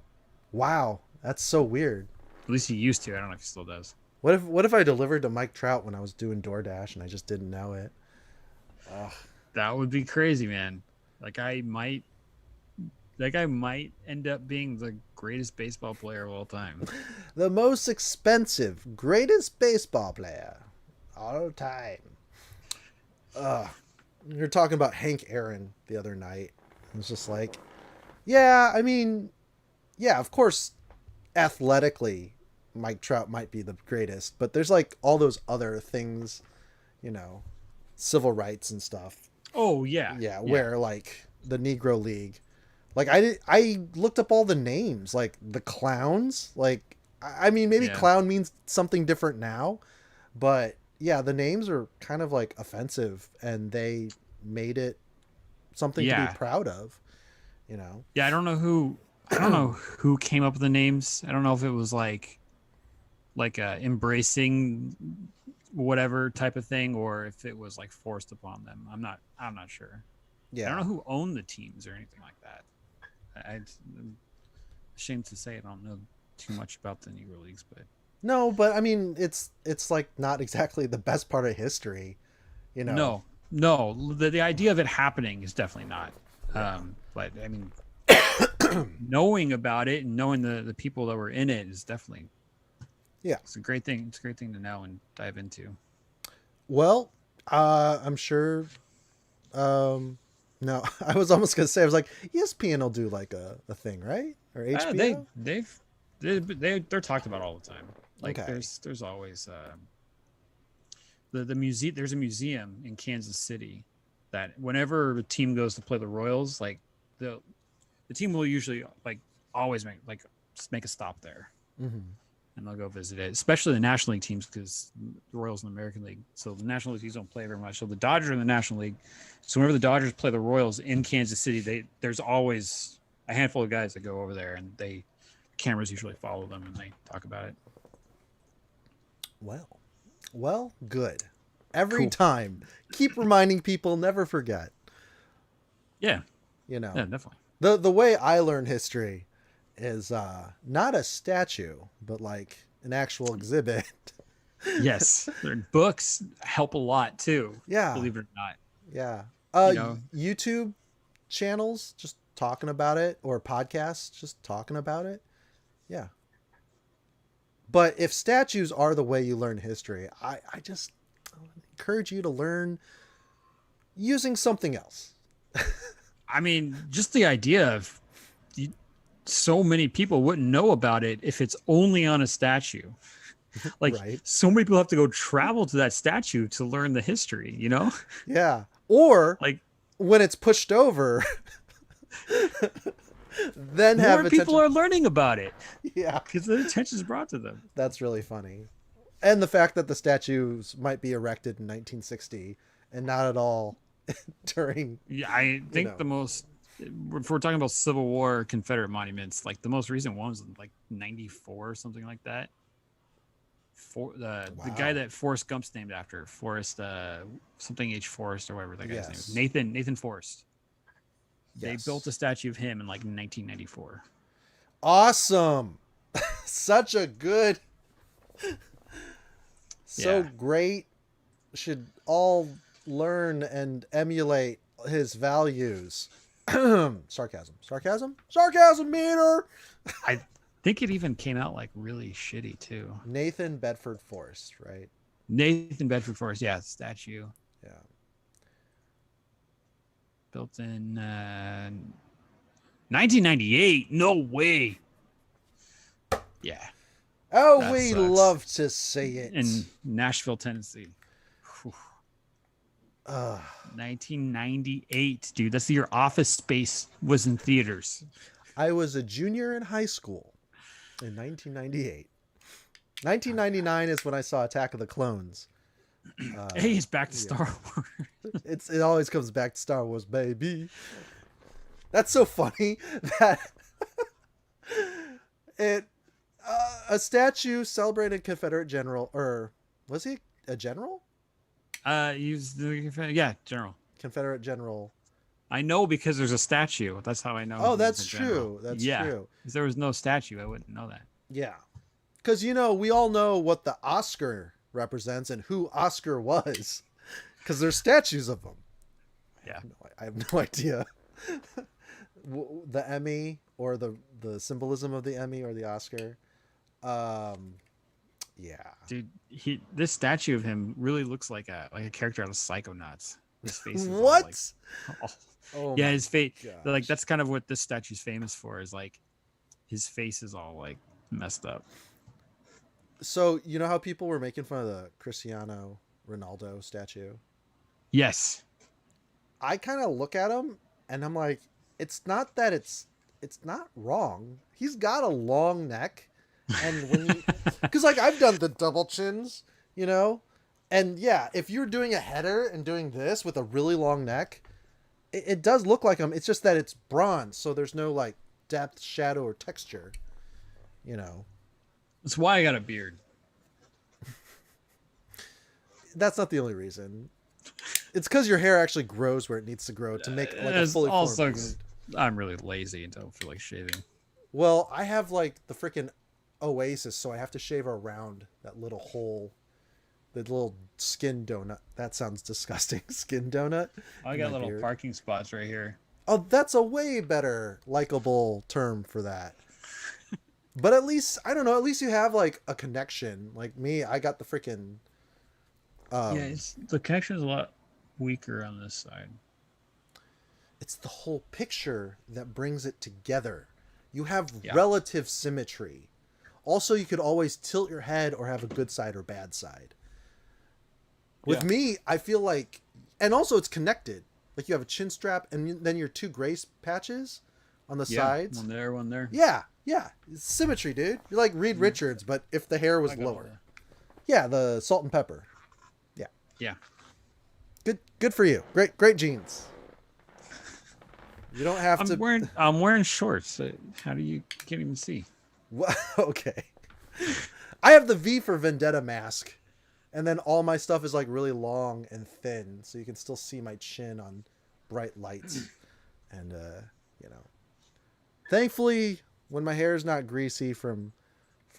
Wow, that's so weird. At least he used to. I don't know if he still does. What if I delivered to Mike Trout when I was doing DoorDash and I just didn't know it? Ugh. That would be crazy, man. That guy might end up being the greatest baseball player of all time. The most expensive, greatest baseball player all time. You're talking about Hank Aaron the other night. It was just like, yeah, I mean, yeah, of course, athletically, Mike Trout might be the greatest, but there's like all those other things, civil rights and stuff. Oh yeah. Yeah, where like the Negro League, like I looked up all the names, like the clowns, like I mean maybe clown means something different now, but yeah, the names are kind of like offensive, and they made it something to Yeah. be proud of, you know. Yeah, I don't know who came up with the names. I don't know if it was like embracing whatever type of thing, or if it was like forced upon them. I'm not sure. I don't know Yeah. who owned the teams or anything like that. I'm ashamed to say I don't know too much about the Negro Leagues, but No, but I mean, it's like not exactly the best part of history, you know. no, the idea of it happening is definitely not. But I mean, knowing about it and knowing the people that were in it is definitely, Yeah. it's a great thing. It's a great thing to know and dive into. Well, I'm sure. No, I was almost gonna say, I was like, ESPN will do like a thing, right? Or HBO. They're talked about all the time. Like Okay. there's always the museum. There's a museum in Kansas City that whenever a team goes to play the Royals, like the team will usually like always make a stop there. Mm-hmm. And they'll go visit it, especially the National League teams, because the Royals in the American League. So the National League teams don't play very much. So the Dodgers are in the National League. So whenever the Dodgers play the Royals in Kansas City, there's always a handful of guys that go over there, and cameras usually follow them and they talk about it. Well, good. Every Cool. time, keep reminding people, never forget. Yeah, You know, yeah, definitely. the way I learn history is not a statue, but like an actual exhibit. Yes, their books help a lot too. Yeah. Believe it or not. Yeah. You know. YouTube channels just talking about it, or podcasts just talking about it. Yeah. But if statues are the way you learn history, I just encourage you to learn using something else. I mean, just the idea of so many people wouldn't know about it if it's only on a statue. Like Right. so many people have to go travel to that statue to learn the history, you know? Yeah. Or Like when it's pushed over, then have more attention. people are learning about it Yeah. because the attention is brought to them. That's really funny. And the fact that the statues might be erected in 1960 and not at all during. Yeah, I think know. the most, if we're talking about Civil War Confederate monuments, like the most recent one was like 94 or something like that. The guy Wow. that Forrest Gump's named after, Forrest something H. Forrest or whatever that guy's name Yes. is. Nathan Forrest. They Yes. built a statue of him in like 1994. Awesome. Such a good. So Yeah. great. Should all learn and emulate his values. Sarcasm meter. I think it even came out like really shitty too. Nathan Bedford Forrest, right? Nathan Bedford Forrest, yeah, statue Yeah. built in 1998. No way. Yeah, Oh, That we sucks. love to see it. in Nashville, Tennessee. Whew. Ugh. 1998, dude. That's the year Office Space was in theaters. I was a junior in high school in 1998. 1999 is when I saw Attack of the Clones. Hey, it's back to Star Wars. It always comes back to Star Wars, baby. That's so funny that it a statue celebrating Confederate general, or was he a general? Yeah, General. Confederate general. I know because there's a statue. That's how I know. Oh, he's that's a general. true. That's yeah. true. If there was no statue, I wouldn't know that. Yeah. Because, we all know what the Oscar represents and who Oscar was. Because there's statues of him. Yeah. I have no idea. The Emmy, or the symbolism of the Emmy or the Oscar. Yeah. Dude, this statue of him really looks like a character out of Psychonauts. His face is all, What? like, all- Oh yeah, my his face. gosh. Like that's kind of what this statue's famous for. Is like his face is all like messed up. So, you know how people were making fun of the Cristiano Ronaldo statue? Yes. I kind of look at him and I'm like, it's not that it's not wrong. He's got a long neck. And when you, because like I've done the double chins, and yeah, if you're doing a header and doing this with a really long neck, it does look like him. It's just that it's bronze, so there's no like depth, shadow, or texture. You know, That's why I got a beard. that's not the only reason. It's because your hair actually grows where it needs to grow to make like a It's fully formed also beard. I'm really lazy and don't feel like shaving. Well, I have like the freaking oasis, so I have to shave around that little hole, the little skin donut. That sounds disgusting. Skin donut. I in got my little beard. parking spots right here. Oh, that's a way better likable term for that. But at least I don't know. At least you have like a connection. Like me, I got the freaking. The connection is a lot weaker on this side. It's the whole picture that brings it together. You have Yeah. relative symmetry. Also, you could always tilt your head or have a good side or bad side. With Yeah. me, I feel like, and also it's connected. Like you have a chin strap and then your two gray patches on the sides. One there, one there. Yeah, yeah. It's symmetry, dude. You're like Reed Richards, but if the hair was I got lower. one. Yeah, the salt and pepper. Yeah. Yeah. Good for you. Great genes. You don't have to. I'm wearing shorts. How do you can't even see? Okay. I have the V for Vendetta mask, and then all my stuff is like really long and thin, so you can still see my chin on bright lights. And you know, thankfully, when my hair is not greasy from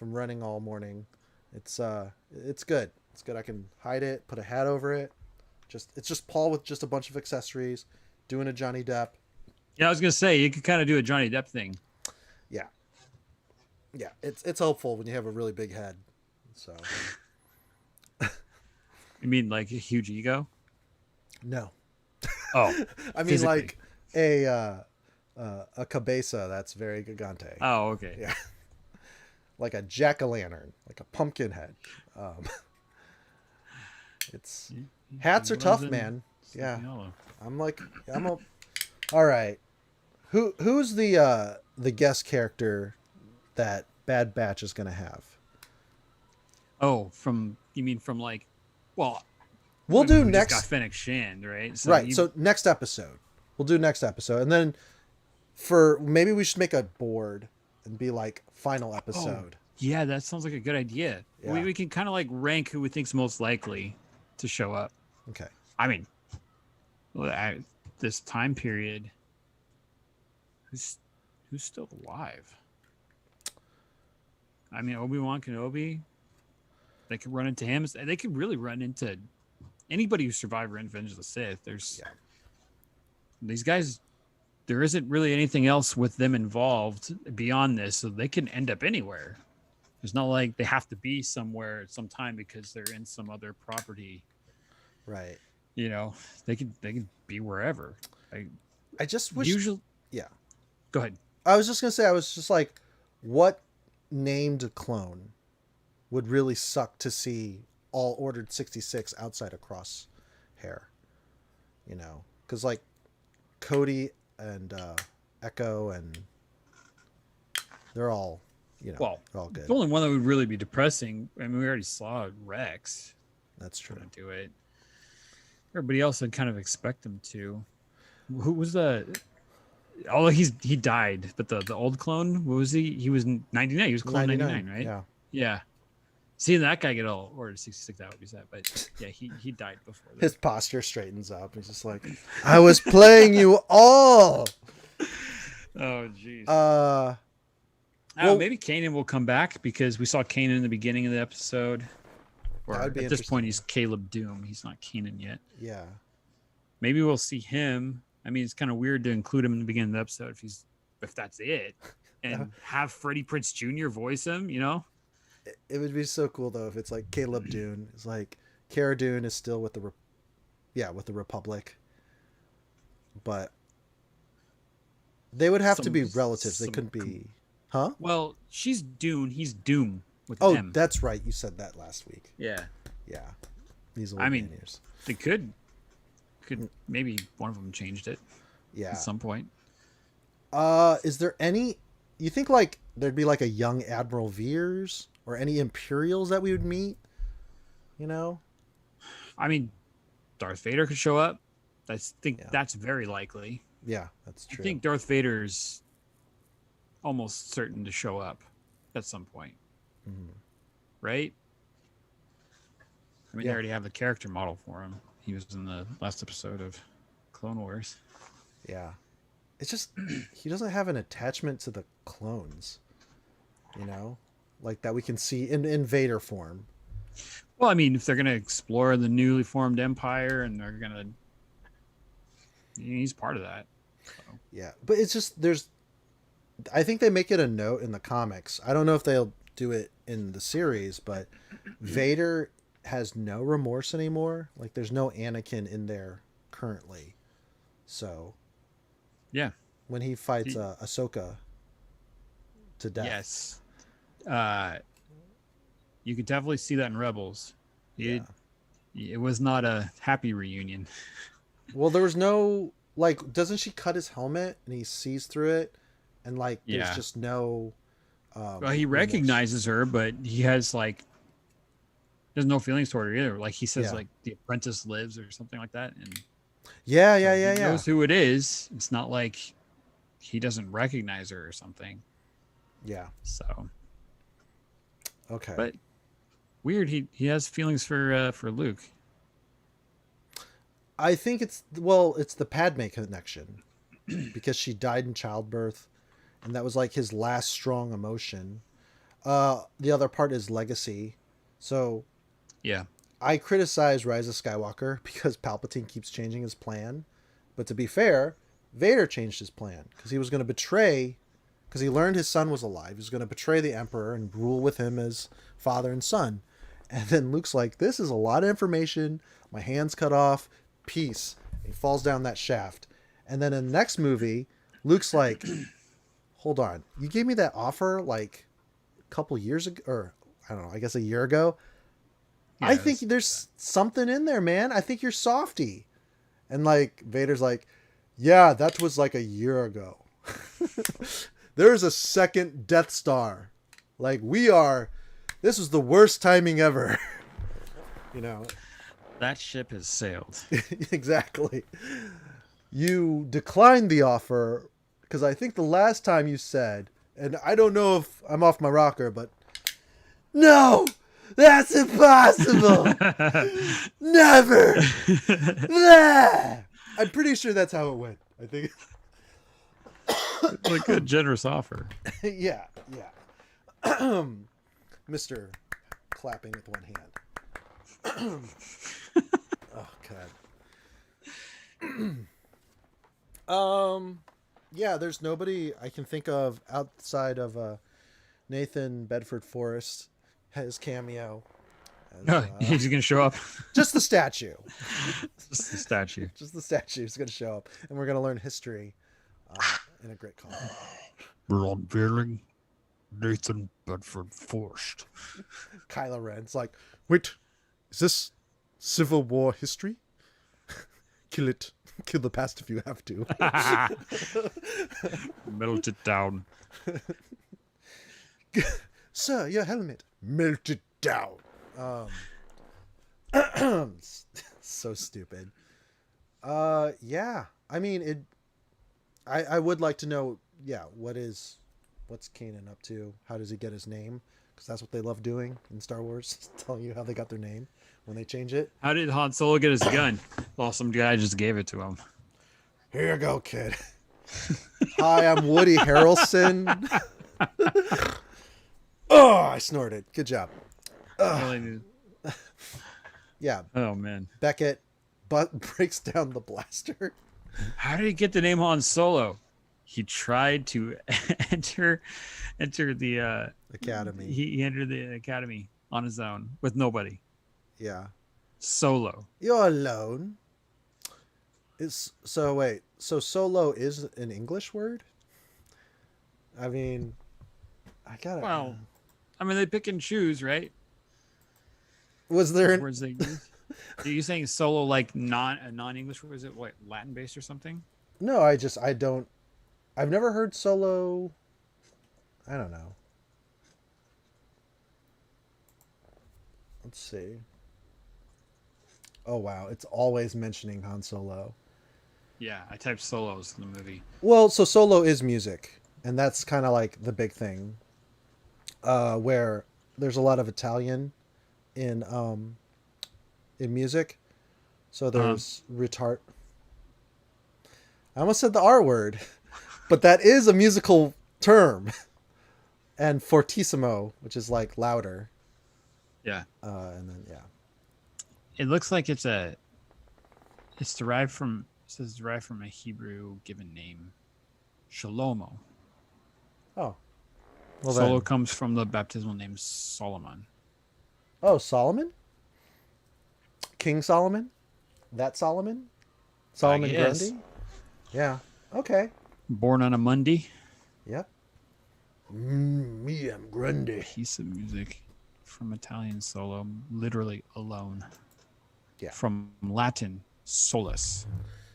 running all morning, it's good. It's good. I can hide it, put a hat over it. It's just Paul with just a bunch of accessories, doing a Johnny Depp. Yeah, I was gonna say you could kind of do a Johnny Depp thing. Yeah. Yeah, it's helpful when you have a really big head. So You mean like a huge ego? no. Oh, I mean physically. like a cabeza that's very gigante. Oh, okay. Yeah. Like a jack-o'-lantern, like a pumpkin head. It's hats are tough, man. Yeah. I'm all right. Who's the guest character that Bad Batch is gonna have? Oh, you mean from like, well, We'll I do mean, we just next. got Fennec Shand, right? Right. So next episode, we'll do next episode, and then maybe we should make a board and be like final episode. yeah, that sounds like a good idea. Yeah. We can kind of like rank who we think's most likely to show up. Okay. I mean, this time period, who's still alive? I mean, Obi-Wan Kenobi. They could run into him. They could really run into anybody who survived Revenge of the Sith. These guys. There isn't really anything else with them involved beyond this, so they can end up anywhere. It's not like they have to be somewhere at some time because they're in some other property. Right. You know, they can be wherever. I just wish. Usually, Yeah. go ahead. I was just gonna say. I was just like, what named clone would really suck to see all ordered 66 outside of Crosshair? You know, because like Cody and Echo and they're all, they're all good. The only one that would really be depressing. I mean, we already saw Rex. That's true. Trying to do it. Everybody else, I'd kind of expect them to. Who was the? Although he died, but the old clone, what was he? He was 99. He was clone 99, right? Yeah. Yeah. Seeing that guy get all ordered 66, that would be sad. But yeah, he died before that. His posture straightens up. He's just like, I was playing you all. Oh, jeez. Well, maybe Kanan will come back because we saw Kanan in the beginning of the episode. Or That would be at this point, interesting. he's Caleb Doom. He's not Kanan yet. yeah. Maybe we'll see him. I mean, it's kind of weird to include him in the beginning of the episode if that's it, and have Freddie Prinze Jr. voice him. You know. It would be so cool though if it's like Caleb Dune. It's like Cara Dune is still with the Republic, but they would have to be relatives. They couldn't be, huh? Well, she's Dune. He's Doom with Oh, M. that's right. You said that last week. Yeah. Yeah, these old I mean, man ears. they could maybe one of them changed it Yeah. at some point. Is there any? You think like there'd be like a young Admiral Veers or any Imperials that we would meet? You know. I mean, Darth Vader could show up. I think Yeah. that's very likely. Yeah, that's I true. think Darth Vader's almost certain to show up at some point, right? I mean, they Yeah. already have the character model for him. He was in the last episode of Clone Wars. Yeah. It's just he doesn't have an attachment to the clones, you know? Like that we can see in Vader form. Well, I mean, if they're going to explore the newly formed Empire and they're going to. He's part of that. Yeah. But it's just I think they make it a note in the comics. I don't know if they'll do it in the series, but Vader has no remorse anymore. Like there's no Anakin in there currently. So Yeah. when he fights Ahsoka to death. Yes. You could definitely see that in Rebels. It was not a happy reunion. Well, there was no like. Doesn't she cut his helmet and he sees through it, and like there's Yeah. just no. Well, he remorse. recognizes her, but he has like there's no feelings toward her either. Like he says, Yeah. like the apprentice lives or something like that, and Yeah, so yeah. he knows who it is. It's not like he doesn't recognize her or something. Yeah. So, Okay. but weird. He has feelings for Luke. I think it's the Padme connection because she died in childbirth, and that was like his last strong emotion. The other part is legacy. So Yeah. I criticize Rise of Skywalker because Palpatine keeps changing his plan, but to be fair, Vader changed his plan because he was going to betray. Because he learned his son was alive. He was going to betray the Emperor and rule with him as father and son. And then Luke's like, this is a lot of information. My hand's cut off. Peace. And he falls down that shaft. And then in the next movie, Luke's like, hold on. You gave me that offer like a couple years ago. Or I don't know. I guess a year ago. Yeah, I think there's something in there, man. I think you're softy. And like Vader's like, yeah, that was like a year ago. There's a second Death Star. Like this was the worst timing ever. You know. that ship has sailed. Exactly. You declined the offer because I think the last time you said, and I don't know if I'm off my rocker, but no, that's impossible. Never. Nah. I'm pretty sure that's how it went. I think. Like a generous offer. Yeah. Mr. Clapping with one hand. Oh God. Yeah, there's nobody I can think of outside of Nathan Bedford Forrest, his cameo. As, He's gonna show up. just the statue. Just the statue. Just the statue is going to show up, and we're going to learn history in a great call. We're unveiling Nathan Bedford Forrest. Kylo Ren's like, wait, is this Civil War history? Kill it. Kill the past if you have to. Melt it down. Sir, your helmet. Melt it down. So stupid. Yeah. I mean, I would like to know, what's Kanan up to? How does he get his name? Because that's what they love doing in Star Wars, telling you how they got their name when they change it. How did Han Solo get his gun? Well, some guy just gave it to him. Here you go, kid. Hi, I'm Woody Harrelson. Oh, I snorted. Good job. Yeah. Oh man. Beckett breaks down the blaster. How did he get the name Han Solo? He tried to enter the Academy. He entered the academy on his own with nobody. Yeah. Solo. You're alone. So solo is an English word? I mean, I gotta. Well, I mean they pick and choose, right? Was there Words they use. Are you saying solo like a non-English word? Is it what, Latin based or something? No, I've never heard solo. I don't know. Let's see. Oh wow, it's always mentioning Han Solo. Yeah, I typed solos in the movie. Well, so solo is music, and that's kind of like the big thing, where there's a lot of Italian in music. So Uh, there's retard. I almost said the R word, but that is a musical term. And fortissimo, which is like louder. yeah. And then yeah. It looks like it's derived from, it says derived from a Hebrew given name, Shalomo. Oh, well Solo then. comes from the baptismal name Solomon. Oh, Solomon, King Solomon, that Solomon, Solomon guess. Grundy. Yeah. Okay. Born on a Monday. Yep. Me, I'm Grundy. Piece of music from Italian solo, literally alone. Yeah. From Latin, solus.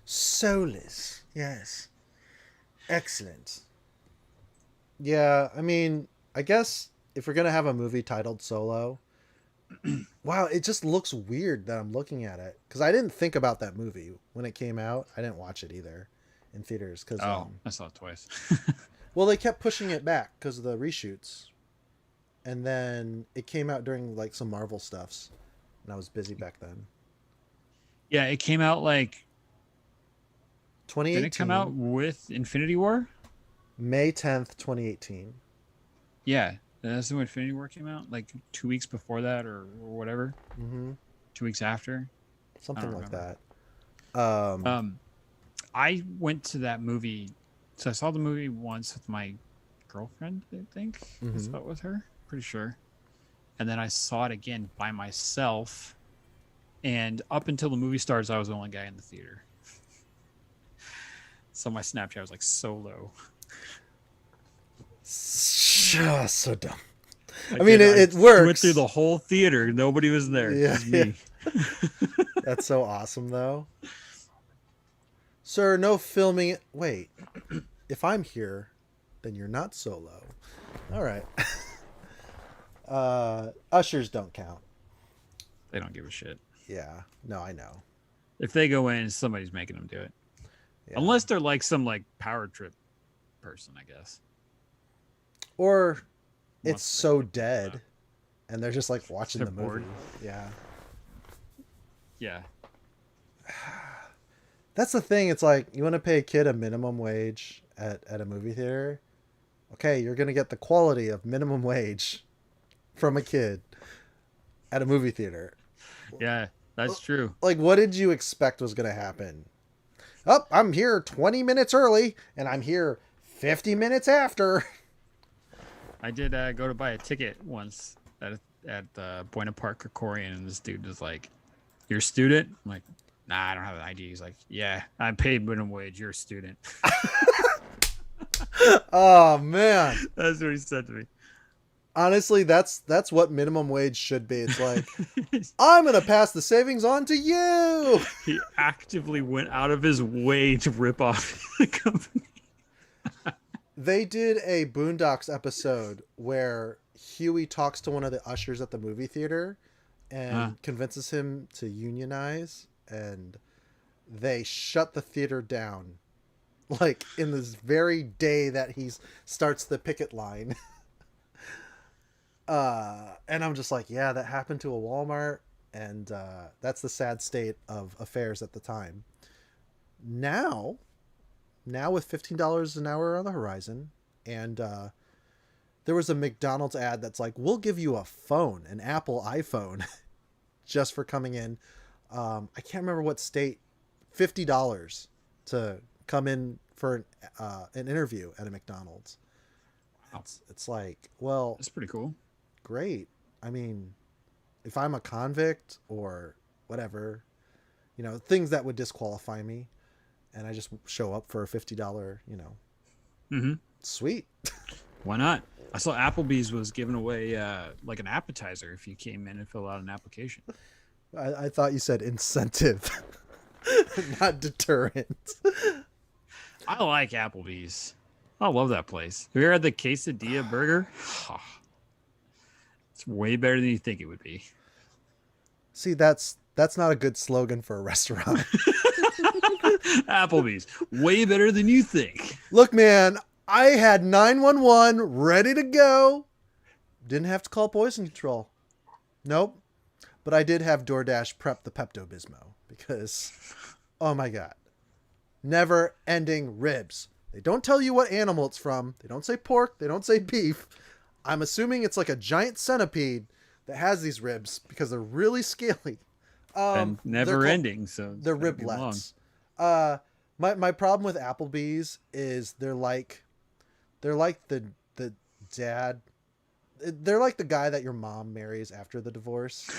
Solus. Yes. Excellent. Yeah, I mean, I guess if we're gonna have a movie titled Solo, wow, it just looks weird that I'm looking at it because I didn't think about that movie when it came out. I didn't watch it either in theaters because I saw it twice. well, they kept pushing it back because of the reshoots, and then it came out during like some Marvel stuffs, and I was busy back then. Yeah, it came out like, 2018. did it come out with Infinity War? May 10th, 2018. Yeah, that's when Infinity War came out, like 2 weeks before that or whatever. Mm-hmm. 2 weeks after. Something like remember. that. I went to that movie. So I saw the movie once with my girlfriend, I think. I saw it with her, pretty sure. And then I saw it again by myself. And up until the movie starts, I was the only guy in the theater. So my Snapchat was like Solo. So dumb. I mean, it works. Went through the whole theater. Nobody was there. Yeah, Just me. That's so awesome, though. Sir, no filming. Wait, if I'm here, then you're not Solo. All right. Ushers don't count. They don't give a shit. Yeah, no, I know. If they go in, somebody's making them do it. Yeah. Unless they're like some like power trip person, I guess. Or it's Once they so get dead, that. and they're just like watching They're the movie. bored. Yeah. Yeah. That's the thing. It's like you want to pay a kid a minimum wage at a movie theater. Okay, you're gonna get the quality of minimum wage from a kid at a movie theater. Yeah, that's true. Like, what did you expect was gonna happen? Oh, I'm here 20 minutes early, and I'm here 50 minutes after. I did go to buy a ticket once at the Buena Park Krikorian, and this dude was like, "You're a student?" I'm like, "Nah, I don't have an ID." He's like, "Yeah, I'm paid minimum wage. You're a student." Oh man, That's what he said to me. honestly, that's what minimum wage should be. It's like, I'm gonna pass the savings on to you. He actively went out of his way to rip off the company. They did a Boondocks episode where Huey talks to one of the ushers at the movie theater and convinces him to unionize, and they shut the theater down, like in this very day that he starts the picket line. And I'm just like, yeah, that happened to a Walmart, and that's the sad state of affairs at the time. Now with $15 an hour on the horizon, and there was a McDonald's ad that's like, we'll give you a phone, an Apple iPhone, just for coming in. I can't remember what state. $50 to come in for an interview at a McDonald's. Wow. It's like, well, That's pretty cool. great. I mean, if I'm a convict or whatever, things that would disqualify me, and I just show up for a $50, sweet. Why not? I saw Applebee's was giving away like an appetizer if you came in and filled out an application. I thought you said incentive, not deterrent. I like Applebee's. I love that place. Have you ever had the quesadilla burger? It's way better than you think it would be. See, that's not a good slogan for a restaurant. Applebee's, way better than you think. Look, man, I had 911 ready to go. Didn't have to call poison control. Nope. But I did have DoorDash prep the Pepto-Bismol because, oh my God, never ending ribs. They don't tell you what animal it's from. They don't say pork. They don't say beef. I'm assuming it's like a giant centipede that has these ribs because they're really scaly. And never ending, so they're riblets. My problem with Applebee's is they're like the dad. They're like the guy that your mom marries after the divorce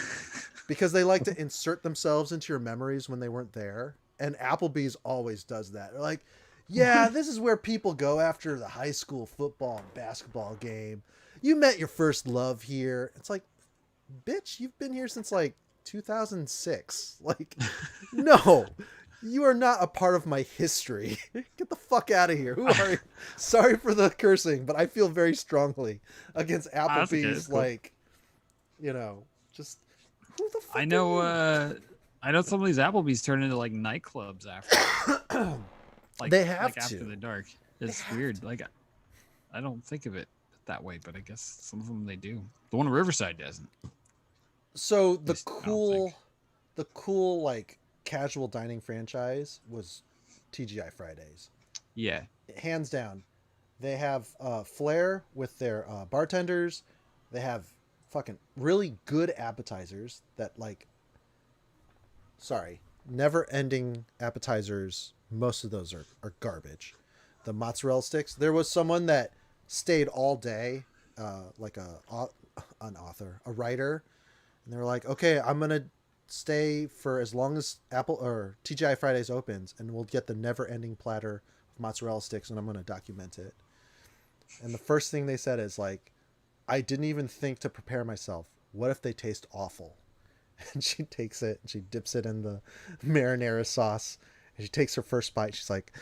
because they like to insert themselves into your memories when they weren't there. And Applebee's always does that. They're like, yeah, this is where people go after the high school football and basketball game. You met your first love here. It's like, bitch, you've been here since like 2006. Like, no, you are not a part of my history. Get the fuck out of here. Who are you? Sorry for the cursing, but I feel very strongly against Applebee's. Cool. Like, you know, just who the fuck? I know some of these Applebee's turn into like nightclubs after. Like They have after to. the dark. It's weird. Like I don't think of it that way, but I guess some of them they do. The one in Riverside doesn't. So the least I don't cool like casual dining franchise was TGI Fridays. Yeah. Hands down. They have flair with their bartenders. They have fucking really good appetizers that like, sorry, never ending appetizers. Most of those are garbage. The mozzarella sticks. There was someone that stayed all day, like an author, a writer. And they were like, okay, I'm going to stay for as long as Apple or TGI Fridays opens and we'll get the never ending platter of mozzarella sticks and I'm going to document it. And the first thing they said is like, I didn't even think to prepare myself. What if they taste awful? And she takes it and she dips it in the marinara sauce. And she takes her first bite. She's like,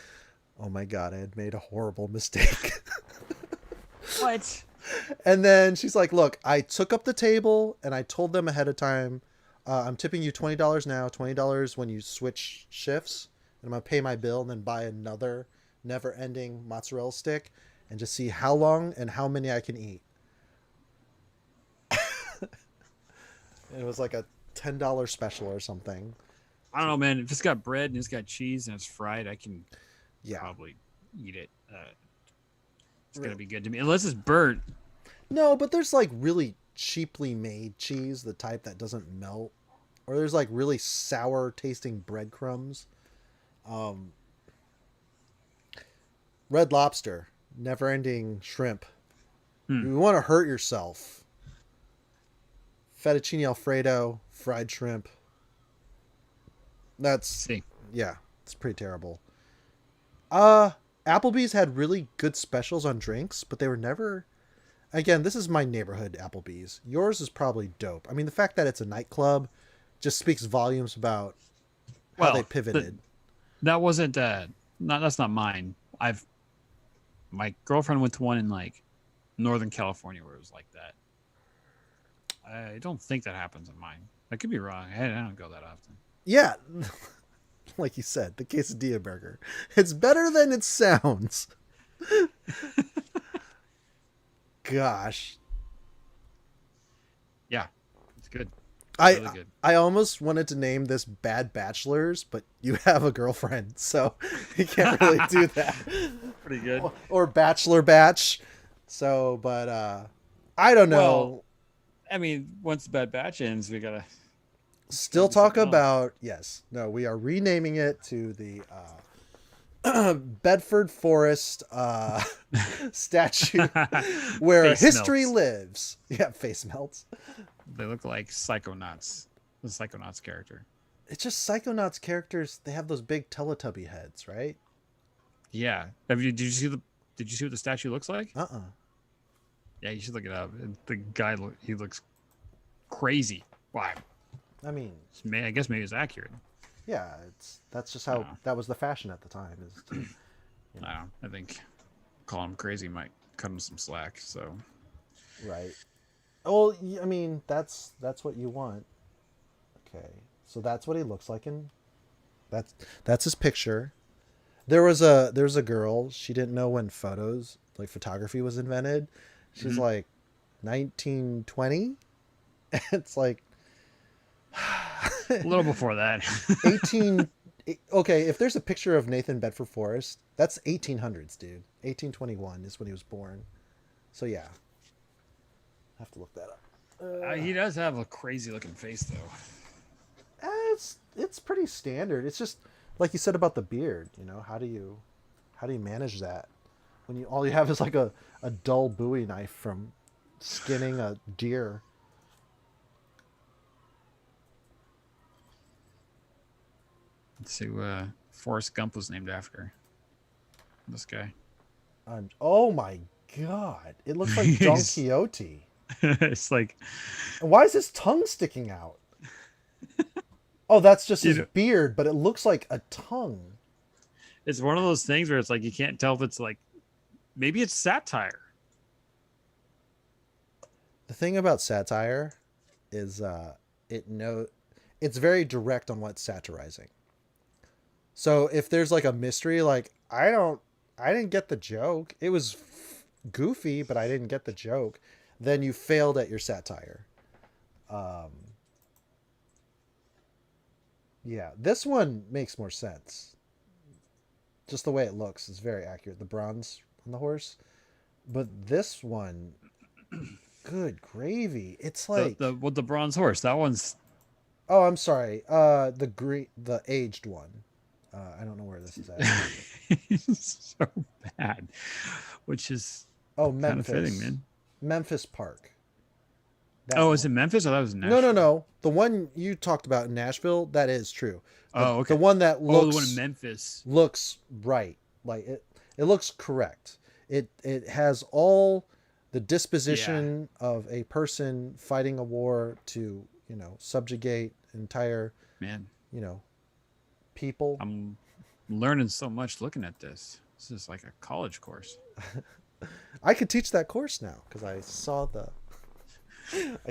oh my God, I had made a horrible mistake. What? And then she's like, look, I took up the table and I told them ahead of time, I'm tipping you $20 now, $20 when you switch shifts. And I'm going to pay my bill and then buy another never ending mozzarella stick and just see how long and how many I can eat. It was like a $10 special or something. I don't know, man. If it's got bread and it's got cheese and it's fried, I can Yeah. probably eat it. It's gonna be good to me, unless it's burnt. No, but there's like really cheaply made cheese, the type that doesn't melt, or there's like really sour tasting breadcrumbs. Red Lobster, never ending shrimp. You want to hurt yourself. Fettuccine Alfredo, fried shrimp. Yeah, it's pretty terrible. Applebee's had really good specials on drinks, but they were never. Again, this is my neighborhood Applebee's. Yours is probably dope. I mean, the fact that it's a nightclub just speaks volumes about how they pivoted. That wasn't that's not mine. My girlfriend went to one in like Northern California where it was like that. I don't think that happens in mine. I could be wrong. I don't go that often. Yeah, like you said, the quesadilla burger. It's better than it sounds. Gosh. Yeah, it's good. It's really good. I almost wanted to name this Bad Bachelors, but you have a girlfriend, so you can't really do that. Pretty good. Or Bachelor Batch. So, but I don't know. Well, I mean, once the Bad Batch ends, we gotta still talk about we are renaming it to the Bedford Forest statue where Face history melts. lives. Yeah, face melts. They look like Psychonauts. The Psychonauts character. It's just Psychonauts characters. They have those big Teletubby heads, right? Yeah. Did you see what the statue looks like? Uh-uh. Yeah, you should look it up. The guy, he looks crazy. Why? I mean, I guess maybe it's accurate. yeah, that's just how that was the fashion at the time. Is to, I don't know. I think calling him crazy might cut him some slack. So right. Well, I mean, that's what you want. Okay, so that's what he looks like, and that's his picture. There's a girl. She didn't know when photography was invented. She's like 1920. It's like A little before that. 18. Okay, if there's a picture of Nathan Bedford Forrest, that's 1800s, dude. 1821 is when he was born. So yeah, I have to look that up. He does have a crazy looking face, though. It's pretty standard. It's just like you said about the beard. You know, how do you manage that when all you have is like a dull Bowie knife from skinning a deer? Let's see who Forrest Gump was named after. This guy. Oh my god! It looks like Don Quixote. It's like, Why is his tongue sticking out? Oh, that's just his beard, but it looks like a tongue. it's one of those things where it's like you can't tell if it's like, maybe it's satire. The thing about satire is it's very direct on what's satirizing. So if there's like a mystery, like I didn't get the joke. It was goofy, but I didn't get the joke. Then you failed at your satire. Yeah, this one makes more sense. Just the way it looks is very accurate. The bronze on the horse, but this one, good gravy. It's like the bronze horse. That one's. Oh, I'm sorry. The aged one. I don't know where this is at. It's so bad, which is Memphis. kind of fitting, man. Memphis Park. Is it Memphis? I thought it was Nashville. No. The one you talked about in Nashville, that is true. Okay. The one that looks. The one in Memphis looks right. Like it looks correct. It has all the disposition of a person fighting a war to subjugate entire people. I'm learning so much looking at this. This is like a college course. I could teach that course now because I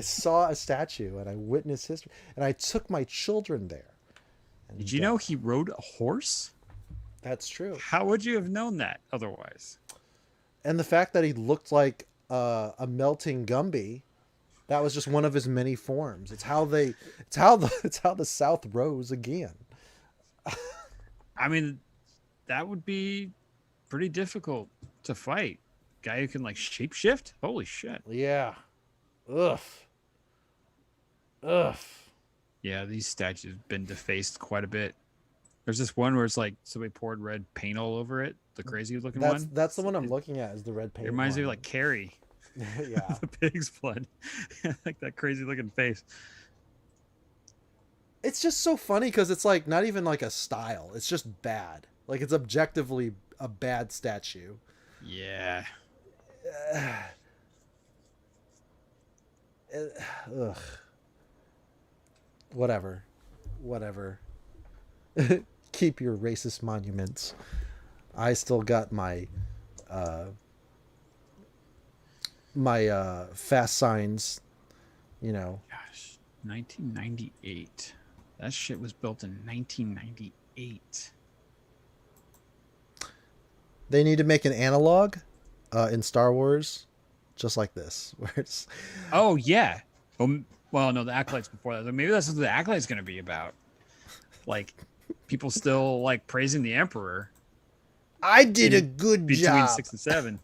saw a statue and I witnessed history and I took my children there. And, did you know he rode a horse? That's true. How would you have known that otherwise? And the fact that he looked like a melting Gumby, that was just one of his many forms. It's how the South rose again. I mean, that would be pretty difficult to fight. Guy who can like shapeshift? Holy shit. Yeah. Ugh. Yeah, these statues have been defaced quite a bit. There's this one where it's like somebody poured red paint all over it. The crazy looking one. That's the one I'm looking at is the red paint. It reminds me of like Carrie. Yeah. The pig's blood. Like that crazy looking face. It's just so funny because it's like not even like a style. It's just bad. Like it's objectively a bad statue. Yeah. Ugh. Whatever. Keep your racist monuments. I still got my fast signs, Gosh, 1998. That shit was built in 1998. They need to make an analog in Star Wars just like this. Where it's... Oh, yeah. Well, no, the Acolyte's before that. So maybe that's what the Acolyte's going to be about. Like, people still, like, praising the Emperor. I did a good between job. 6 and 7.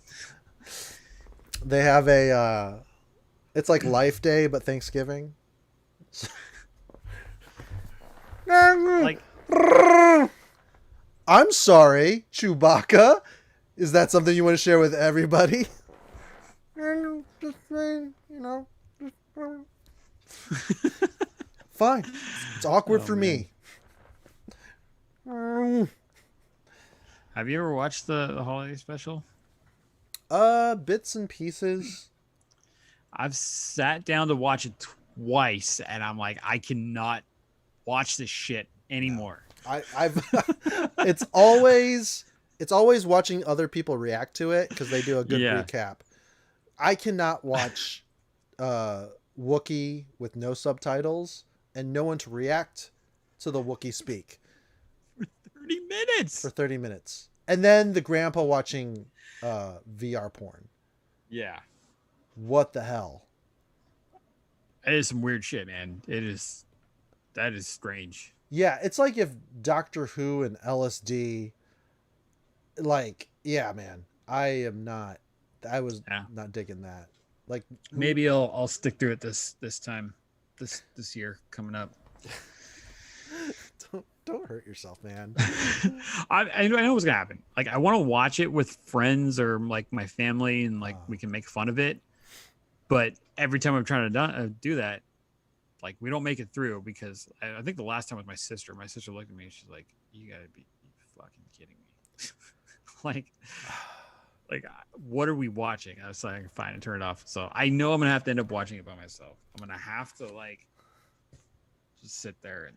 They have it's like Life Day, but Thanksgiving. Like, I'm sorry, Chewbacca. Is that something you want to share with everybody? Fine. It's awkward for me. have you ever watched the holiday special? Bits and pieces. I've sat down to watch it twice, and I'm like, I cannot watch this shit anymore. I've it's always watching other people react to it because they do a good recap. I cannot watch Wookiee with no subtitles and no one to react to the Wookiee speak. For 30 minutes. for 30 minutes. And then the grandpa watching VR porn. Yeah. What the hell? It is some weird shit, man. That is strange. Yeah, it's like if Doctor Who and LSD, like, yeah, man, I was not digging that. Like, Maybe I'll stick through it this time, this year coming up. don't hurt yourself, man. I know what's gonna happen. Like, I want to watch it with friends or like my family, and like we can make fun of it. But every time I'm trying to do that, like, we don't make it through, because I think the last time was my sister. My sister looked at me and she's like, "You gotta be fucking kidding me!" like, what are we watching? I was like, "Fine, and turn it off." So I know I'm gonna have to end up watching it by myself. I'm gonna have to like just sit there and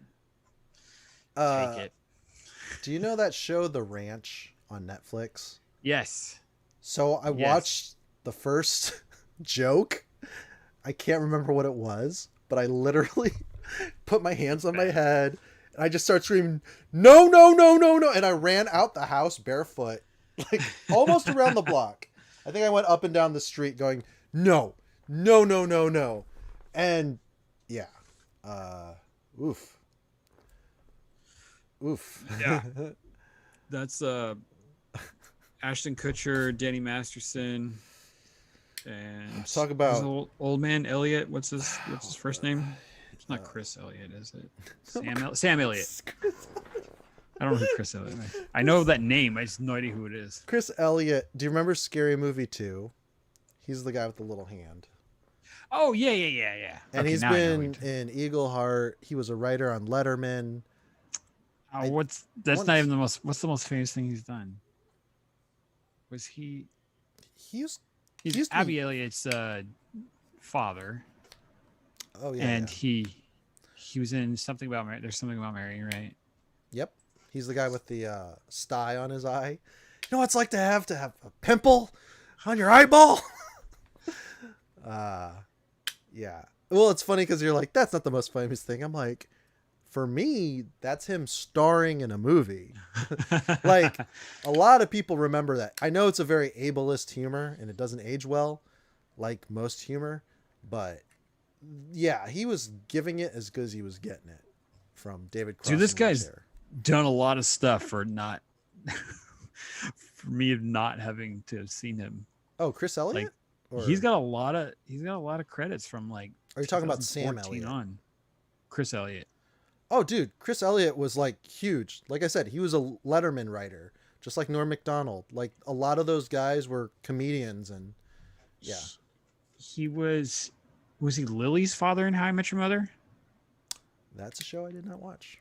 take it. Do you know that show The Ranch on Netflix? Yes. So I watched the first joke. I can't remember what it was, but I literally put my hands on my head and I just start screaming, "No, no, no, no, no." And I ran out the house barefoot, like almost around the block. I think I went up and down the street going, "No, no, no, no, no." And yeah. Oof. Yeah. That's Ashton Kutcher, Danny Masterson, and Talk about old man Elliot. What's his first name? It's not Chris Elliott, is it? Sam Elliott. I don't know who Chris Elliott is. I know that name. I just have no idea who it is. Chris Elliott. Do you remember Scary Movie 2? He's the guy with the little hand. Oh yeah. And Okay, he's now I know been in Eagle Heart. He was a writer on Letterman. What's the most famous thing he's done? Was he? He's Abby Elliott's father. Oh yeah. And yeah. he was in something about Mary. There's something about Mary, right? Yep. He's the guy with the sty on his eye. You know what it's like to have a pimple on your eyeball? Yeah. Well, it's funny because you're like, that's not the most famous thing. I'm like, for me, that's him starring in a movie. Like, a lot of people remember that. I know it's a very ableist humor and it doesn't age well, like most humor, but yeah, he was giving it as good as he was getting it from David Cross. Dude, this guy's done a lot of stuff for not for me not having to have seen him. Oh, Chris Elliott? Like, he's got a lot of credits from like. Are you talking about Sam Elliott? On Chris Elliott. Oh, dude, Chris Elliott was like huge. Like I said, he was a Letterman writer, just like Norm Macdonald. Like a lot of those guys were comedians, and yeah. He was he Lily's father in How I Met Your Mother? That's a show I did not watch.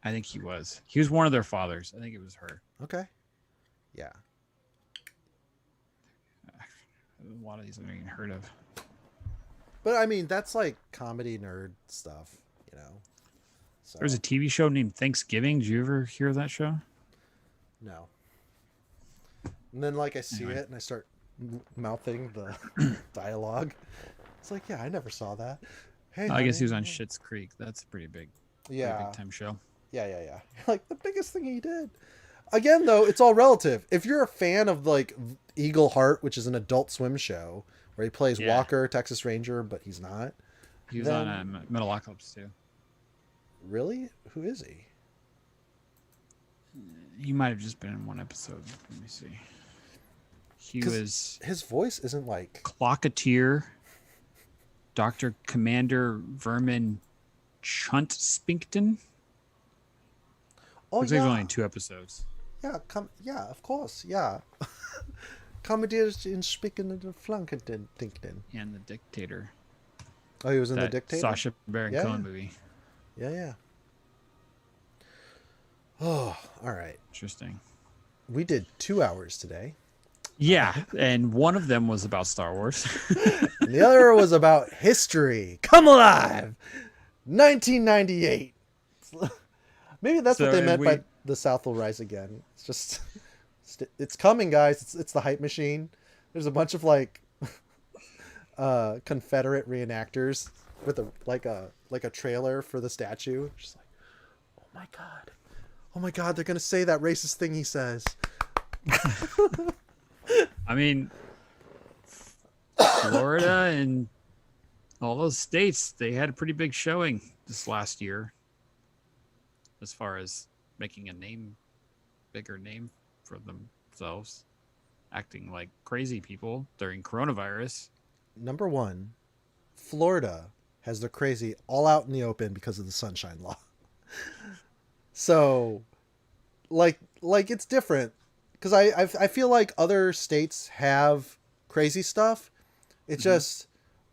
I think he was. He was one of their fathers. I think it was her. Okay. Yeah. A lot of these I've never even heard of. But I mean, that's like comedy nerd stuff, you know. So, There was a TV show named Thanksgiving. Did you ever hear of that show? no. And then like I see Anyway. it and I start mouthing the dialogue. It's like, yeah, I never saw that. Hey, I guess he was honey. on Schitt's Creek. That's a pretty big time show. Yeah. Like the biggest thing he did. Again, though, it's all relative. If you're a fan of like Eagle Heart, which is an Adult Swim show where he plays Walker, Texas Ranger, but he's not. He was on Metalocalypse too. Really? Who is he? He might have just been in one episode. Let me see. He was His voice isn't like Clocketeer, Dr. Commander Vermin Chunt Spinkton. Oh Looks like yeah. he's only in 2 episodes. Yeah, of course, yeah. Comedies in speaking of the Flunkenden. And The Dictator. Oh, he was in The That Dictator? Sacha Baron Yeah. Cohen movie. Yeah. Oh, all right. Interesting. We did 2 hours today. Yeah, and one of them was about Star Wars. And the other was about history. Come alive! 1998. Maybe that's what So, they and meant by The South Will Rise Again. It's just, it's coming, guys. It's the hype machine. There's a bunch of like Confederate reenactors with a trailer for the statue. Just like, oh my god, Oh my God, they're gonna say that racist thing he says. I mean, Florida and all those states, they had a pretty big showing this last year as far as making a bigger name for themselves, acting like crazy people during coronavirus. Number one, Florida has their crazy all out in the open because of the Sunshine Law. So, like it's different because I feel like other states have crazy stuff. It's just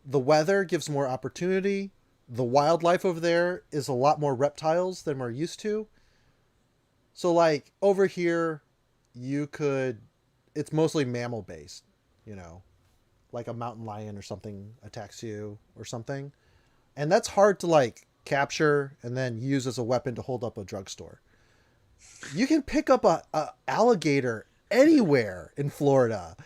the weather gives more opportunity. The wildlife over there is a lot more reptiles than we're used to. So like over here, it's mostly mammal based, you know, like a mountain lion or something attacks you or something. And that's hard to like capture and then use as a weapon to hold up a drugstore. You can pick up a alligator anywhere in Florida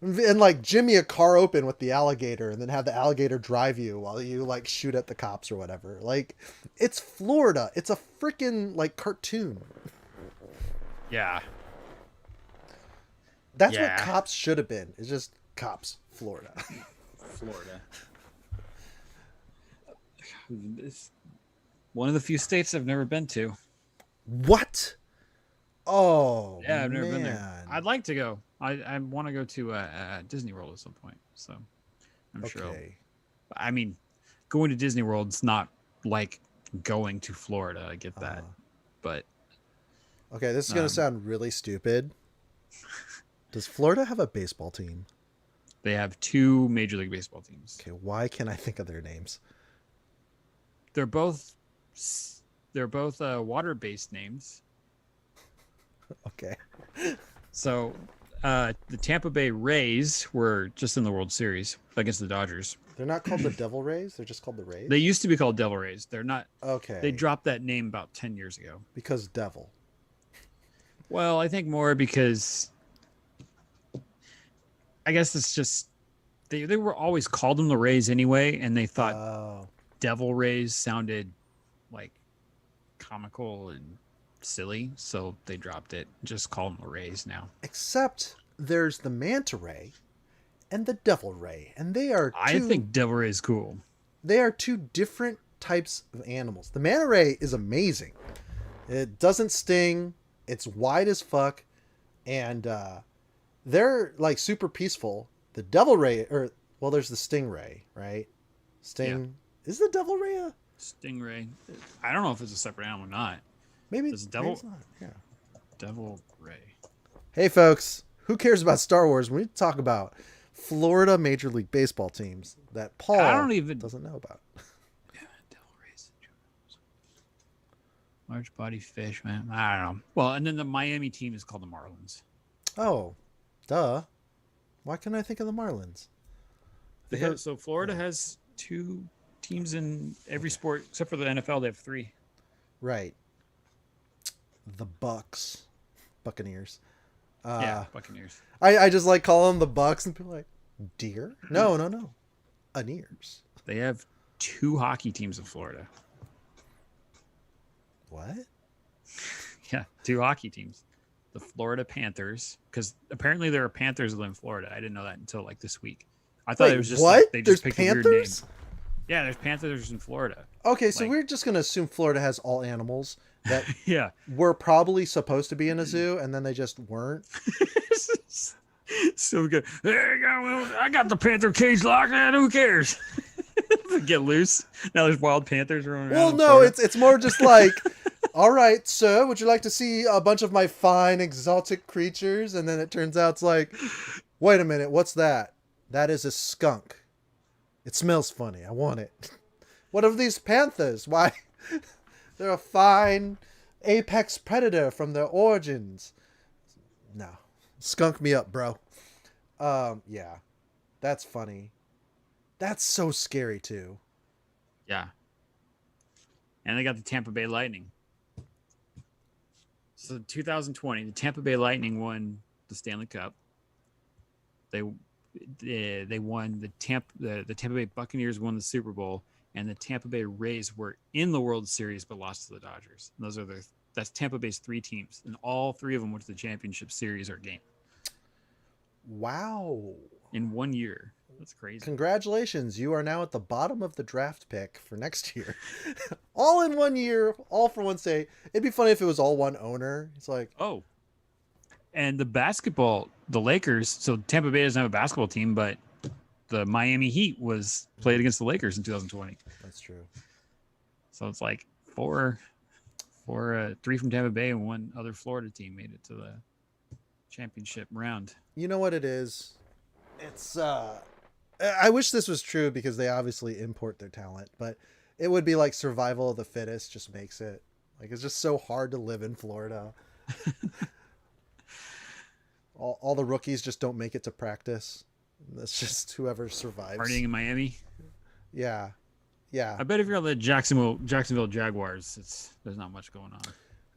and like jimmy a car open with the alligator and then have the alligator drive you while you like shoot at the cops or whatever. Like, it's Florida. It's a freaking like cartoon. Yeah. That's what Cops should have been. It's just Cops, Florida. Florida. It's one of the few states I've never been to. What? Oh, Yeah, I've never been there. I'd like to go. I want to go to Disney World at some point. So I'm sure. I mean, going to Disney World is not like going to Florida. I get that, but okay, this is gonna sound really stupid. Does Florida have a baseball team? They have 2 Major League Baseball teams. Okay, why can't I think of their names? They're both water-based names. Okay. So the Tampa Bay Rays were just in the World Series against the Dodgers. They're not called the Devil Rays. They're just called the Rays. They used to be called Devil Rays. They're not. Okay. They dropped that name about 10 years ago. Because devil. Well, I think more because I guess it's just they were always called them the Rays anyway, and they thought Devil Rays sounded like comical and silly, so they dropped it. Just call them the Rays now. Except there's the Manta Ray and the Devil Ray, and they are I think Devil Ray is cool. They are 2 different types of animals. The Manta Ray is amazing. It doesn't sting. It's wide as fuck, and they're like super peaceful. The Devil Ray, there's the Stingray, right? Is the Devil Ray a Stingray? I don't know if it's a separate animal or not. Maybe it's Devil. Maybe it's not. Yeah. Devil Ray. Hey folks, who cares about Star Wars? We need to talk about Florida Major League Baseball teams that Paul doesn't know about. Yeah, Devil Rays. Large body fish, man. I don't know. Well, and then the Miami team is called the Marlins. Oh, duh. Why can't I think of the Marlins? So Florida has 2 teams in every sport except for the NFL. They have 3. Right. The Buccaneers. Buccaneers. I just like calling them the Bucks, and people are like, deer? No. Aneers. They have 2 hockey teams in Florida. What? Yeah, 2 hockey teams. The Florida Panthers, because apparently there are Panthers in Florida. I didn't know that until like this week. I thought it was just what? Like, they just There's picked Panthers? a weird name. Yeah, there's Panthers in Florida. Okay, so we're just gonna assume Florida has all animals that yeah were probably supposed to be in a zoo, and then they just weren't. So good. There you go. I got the panther cage locked, man. Who cares? Get loose. Now there's wild panthers running around. Well, no, it's more just like, all right, sir, would you like to see a bunch of my fine exotic creatures? And then it turns out it's like, wait a minute, what's that? That is a skunk. It smells funny. I want it. What of these panthers? Why, they're a fine apex predator from their origins. No. Skunk me up, bro. Yeah. That's funny. That's so scary, too. Yeah. And they got the Tampa Bay Lightning. So 2020, the Tampa Bay Lightning won the Stanley Cup. They won the Tampa Bay Buccaneers won the Super Bowl, and the Tampa Bay Rays were in the World Series but lost to the Dodgers. And those are the that's Tampa Bay's 3 teams, and all 3 of them went to the championship series or game Wow. in 1 year. That's crazy. Congratulations. You are now at the bottom of the draft pick for next year. All in 1 year, all for one state. It'd be funny if it was all one owner. It's like, Oh, and the basketball, the Lakers. So Tampa Bay doesn't have a basketball team, but the Miami Heat was played against the Lakers in 2020. that's true. So it's like 3 from Tampa Bay and 1 other Florida team made it to the championship round. You know what it is? It's I wish this was true because they obviously import their talent, but it would be like survival of the fittest just makes it. Like it's just so hard to live in Florida. all the rookies just don't make it to practice. That's just whoever survives. Partying in Miami. Yeah. Yeah. I bet if you're on the Jacksonville Jaguars, there's not much going on.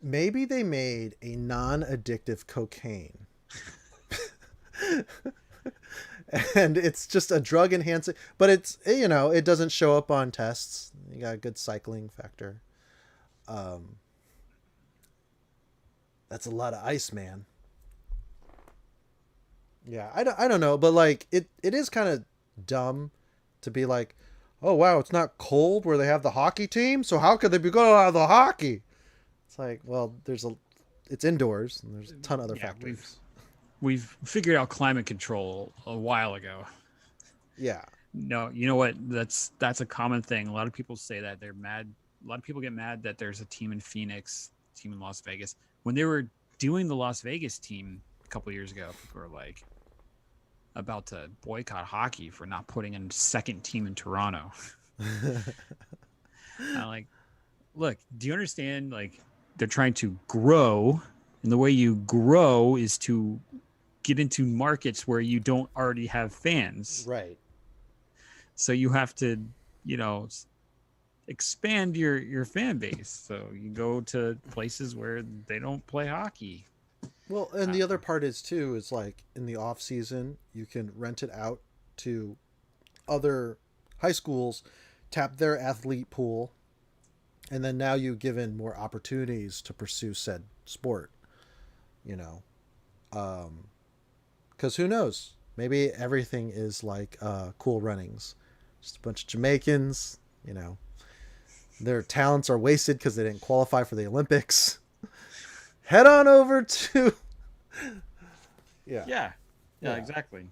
Maybe they made a non-addictive cocaine. And it's just a drug enhancing, but it's, you know, it doesn't show up on tests. You got a good cycling factor. That's a lot of ice, man. Yeah, I don't know, but like it is kind of dumb to be like, oh wow, it's not cold where they have the hockey team, so how could they be going out of the hockey? It's like, well, it's indoors and there's a ton of other factors. We've figured out climate control a while ago. Yeah. No, you know what? That's a common thing. A lot of people say that they're mad. A lot of people get mad that there's a team in Phoenix, team in Las Vegas. When they were doing the Las Vegas team a couple years ago, people were like about to boycott hockey for not putting in second team in Toronto. I'm like, look, do you understand? Like, they're trying to grow, and the way you grow is to get into markets where you don't already have fans. Right. So you have to, you know, expand your fan base. So you go to places where they don't play hockey. Well, and the other part is too, is like in the off season, you can rent it out to other high schools, tap their athlete pool, and then now you've given more opportunities to pursue said sport, you know. Because who knows? Maybe everything is like Cool Runnings. Just a bunch of Jamaicans, you know. Their talents are wasted because they didn't qualify for the Olympics. Head on over to... Yeah, exactly.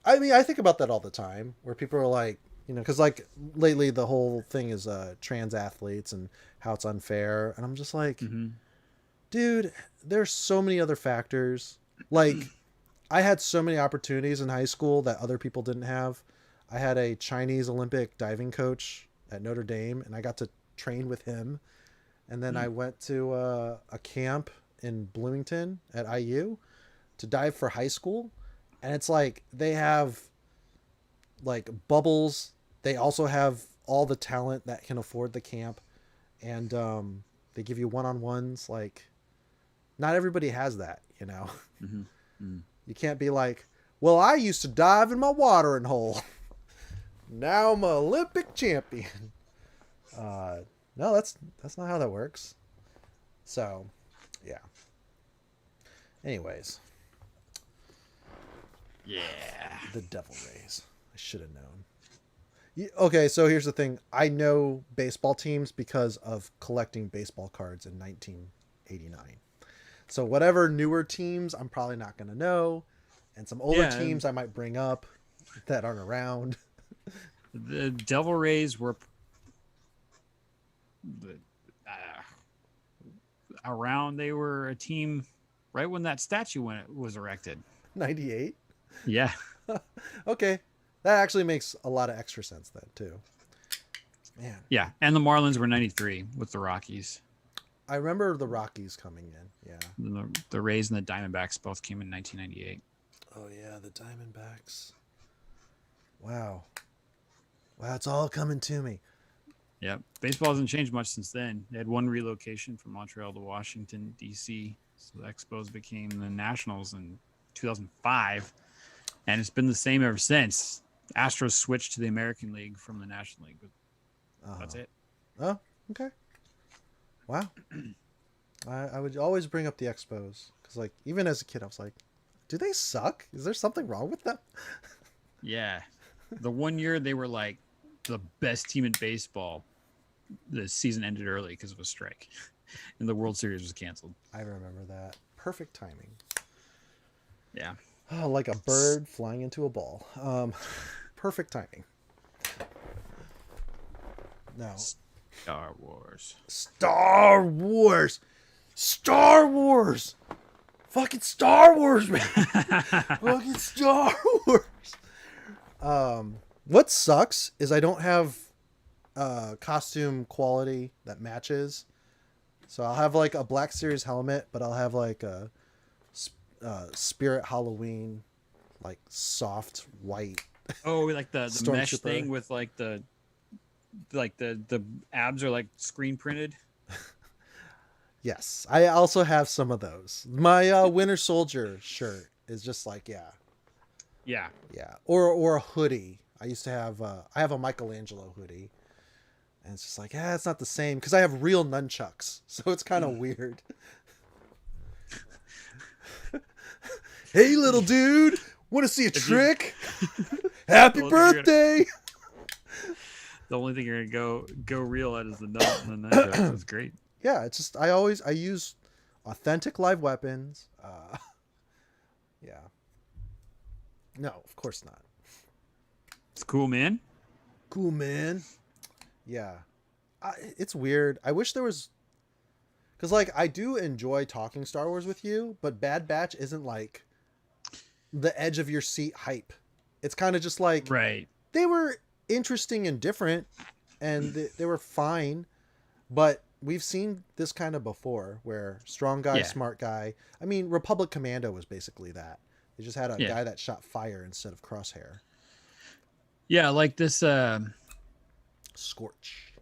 I mean, I think about that all the time, where people are like, you know, because like lately the whole thing is trans athletes and how it's unfair. And I'm just like, dude, there's so many other factors. Like, I had so many opportunities in high school that other people didn't have. I had a Chinese Olympic diving coach at Notre Dame, and I got to train with him. And then I went to a camp in Bloomington at IU to dive for high school. And it's like they have like bubbles. They also have all the talent that can afford the camp. And they give you one-on-ones. Like, not everybody has that, you know. You can't be like, well, I used to dive in my watering hole. Now I'm an Olympic champion. No, that's not how that works. So, yeah. Anyways. Yeah. The Devil Rays. I should have known. Okay, so here's the thing. I know baseball teams because of collecting baseball cards in 1989. So whatever newer teams, I'm probably not going to know. And some older teams I might bring up that aren't around. The Devil Rays were around. They were a team right when that statue was erected. 98? Yeah. Okay. That actually makes a lot of extra sense then, too. Man. Yeah, and the Marlins were 93 with the Rockies. I remember the Rockies coming in, yeah. The Rays and the Diamondbacks both came in 1998. Oh, yeah, the Diamondbacks. Wow. Wow, it's all coming to me. Yep. Baseball hasn't changed much since then. They had one relocation from Montreal to Washington, D.C. So the Expos became the Nationals in 2005. And it's been the same ever since. Astros switched to the American League from the National League. But that's it. Oh, okay. Wow. I would always bring up the Expos because, like, even as a kid, I was like, do they suck? Is there something wrong with them? Yeah. The one year they were like the best team in baseball, the season ended early because of a strike, and the World Series was canceled. I remember that. Perfect timing. Yeah. Oh, like a bird flying into a ball. Perfect timing. No. Star Wars. Star Wars. Star Wars. Fucking Star Wars, man. Fucking Star Wars. What sucks is I don't have costume quality that matches. So I'll have like a Black Series helmet, but I'll have like a Spirit Halloween, like soft white. Oh, like the mesh Stormtrooper. thing with like the abs are like screen printed. Yes, I also have some of those. My Winter Soldier shirt is just like Yeah. yeah, or a hoodie. I used to have I have a Michelangelo hoodie, and it's just like it's not the same because I have real nunchucks, so it's kind of weird. Hey, little dude, want to see a trick? Happy Well, you're birthday! The only thing you're gonna go real at is the nunchucks. That's great. Yeah, it's just I use authentic live weapons. Yeah. No, of course not. It's cool, man. Cool, man. Yeah. It's weird. I wish there was... Because, like, I do enjoy talking Star Wars with you, but Bad Batch isn't, like, the edge of your seat hype. It's kind of just like... Right. They were interesting and different, and they were fine, but we've seen this kind of before, where strong guy, smart guy... I mean, Republic Commando was basically that. They just had a guy that shot fire instead of crosshair. Yeah, like this... Scorch.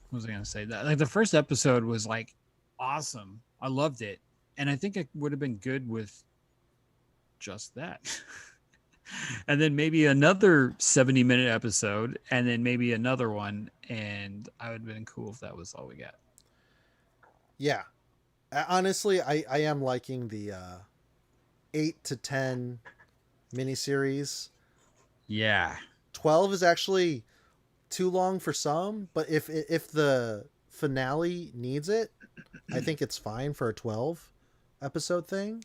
What was I gonna say? That like the first episode was like awesome. I loved it, and I think it would have been good with just that. And then maybe another 70-minute episode, and then maybe another one, and I would have been cool if that was all we got. Yeah, honestly, I am liking the 8 to 10 miniseries. Yeah, 12 is actually too long for some, but if the finale needs it, I think it's fine for a 12 episode thing,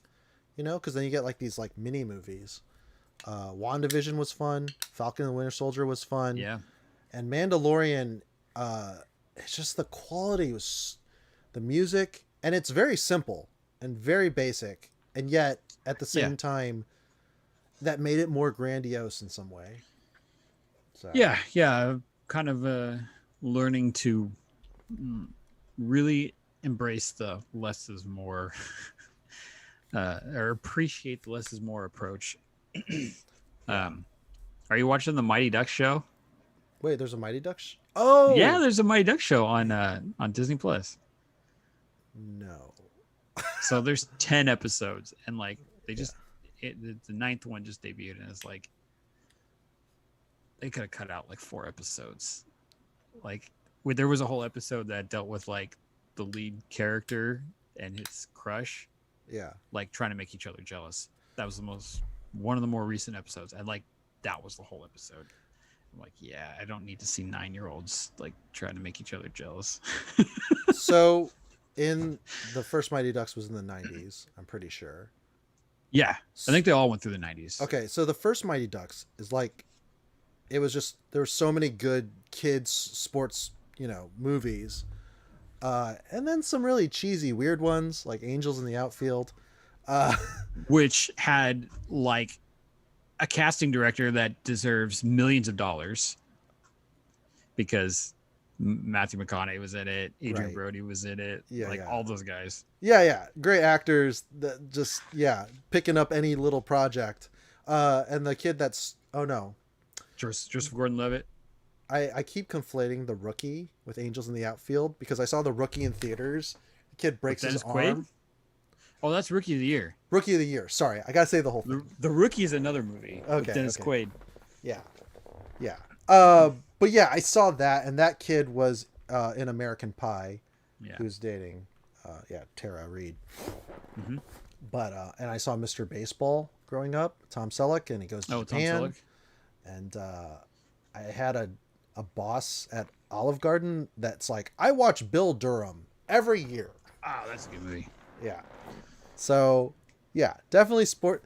you know, because then you get like these like mini movies. WandaVision was fun. Falcon and the Winter Soldier was fun. yeah, And Mandalorian, it's just the quality was, the music, and it's very simple and very basic, and yet at the same time, that made it more grandiose in some way. So. yeah. Kind of learning to really embrace the less is more, or appreciate the less is more approach. Are you watching the Mighty Ducks show? Wait, there's a Mighty Ducks? Oh, Yeah, there's a Mighty Ducks show on Disney Plus. No. So there's 10 episodes, and like they just the ninth one just debuted, and it's like they could have cut out like 4 episodes. Like there was a whole episode that dealt with like the lead character and his crush, Yeah. like trying to make each other jealous. That was one of the more recent episodes, and like that was the whole episode. I'm like, yeah, I don't need to see 9-year-olds like trying to make each other jealous. So, in the first Mighty Ducks was in the 90s, I'm pretty sure. Yeah, I think they all went through the 90s. Okay, so the first Mighty Ducks is like, it was just, there were so many good kids sports, you know, movies. And then some really cheesy, weird ones like Angels in the Outfield. Which had like a casting director that deserves millions of dollars because Matthew McConaughey was in it, Adrian Right. Brody was in it, Yeah. all those guys. Yeah. Great actors that just, picking up any little project. And the kid that's, oh no. Joseph Gordon-Levitt. I keep conflating The Rookie with Angels in the Outfield because I saw The Rookie in theaters. The kid breaks his Dennis Quaid? arm. Oh, that's Rookie of the Year. Rookie of the Year. Sorry, I gotta say the whole thing. The Rookie is another movie with Okay, Dennis okay. Quaid. Yeah. But yeah, I saw that, and that kid was in American Pie, Yeah. who's dating Yeah, Tara Reid. Mhm. But and I saw Mr. Baseball growing up, Tom Selleck, and he goes to Oh, Tom Japan. Selleck. And I had a boss at Olive Garden that's like, I watch Bill Durham every year. Ah, that's a good movie. Yeah. So yeah, definitely sport.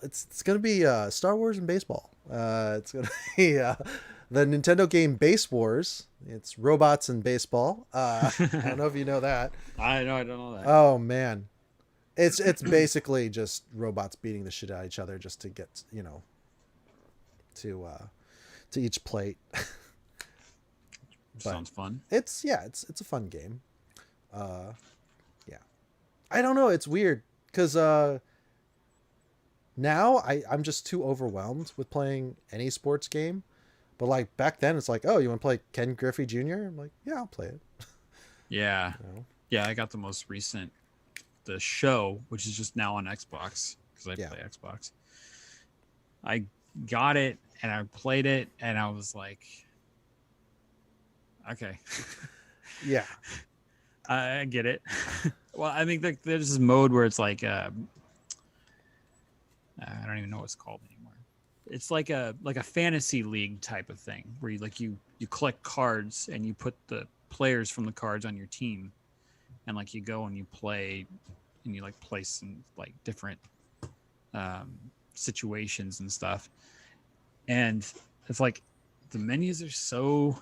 It's gonna be Star Wars and baseball. It's gonna be the Nintendo game Base Wars. It's robots and baseball. I don't know if you know that. I don't know that. Oh man, it's basically just robots beating the shit out of each other just to get to each plate. Sounds fun. It's a fun game. Yeah, I don't know. It's weird because now I'm just too overwhelmed with playing any sports game. But like back then, it's like, oh, you want to play Ken Griffey Jr.? I'm like, yeah, I'll play it. Yeah. You know? Yeah, I got the most recent, the show, which is just now on Xbox because I play Xbox. I got it and I played it and I was like, okay. Yeah. I get it. Well, I think there's this mode where it's like, I don't even know what it's called anymore. It's like a fantasy league type of thing where you collect cards and you put the players from the cards on your team, and like you go and you play, and you like place in like different situations and stuff. And it's like the menus are so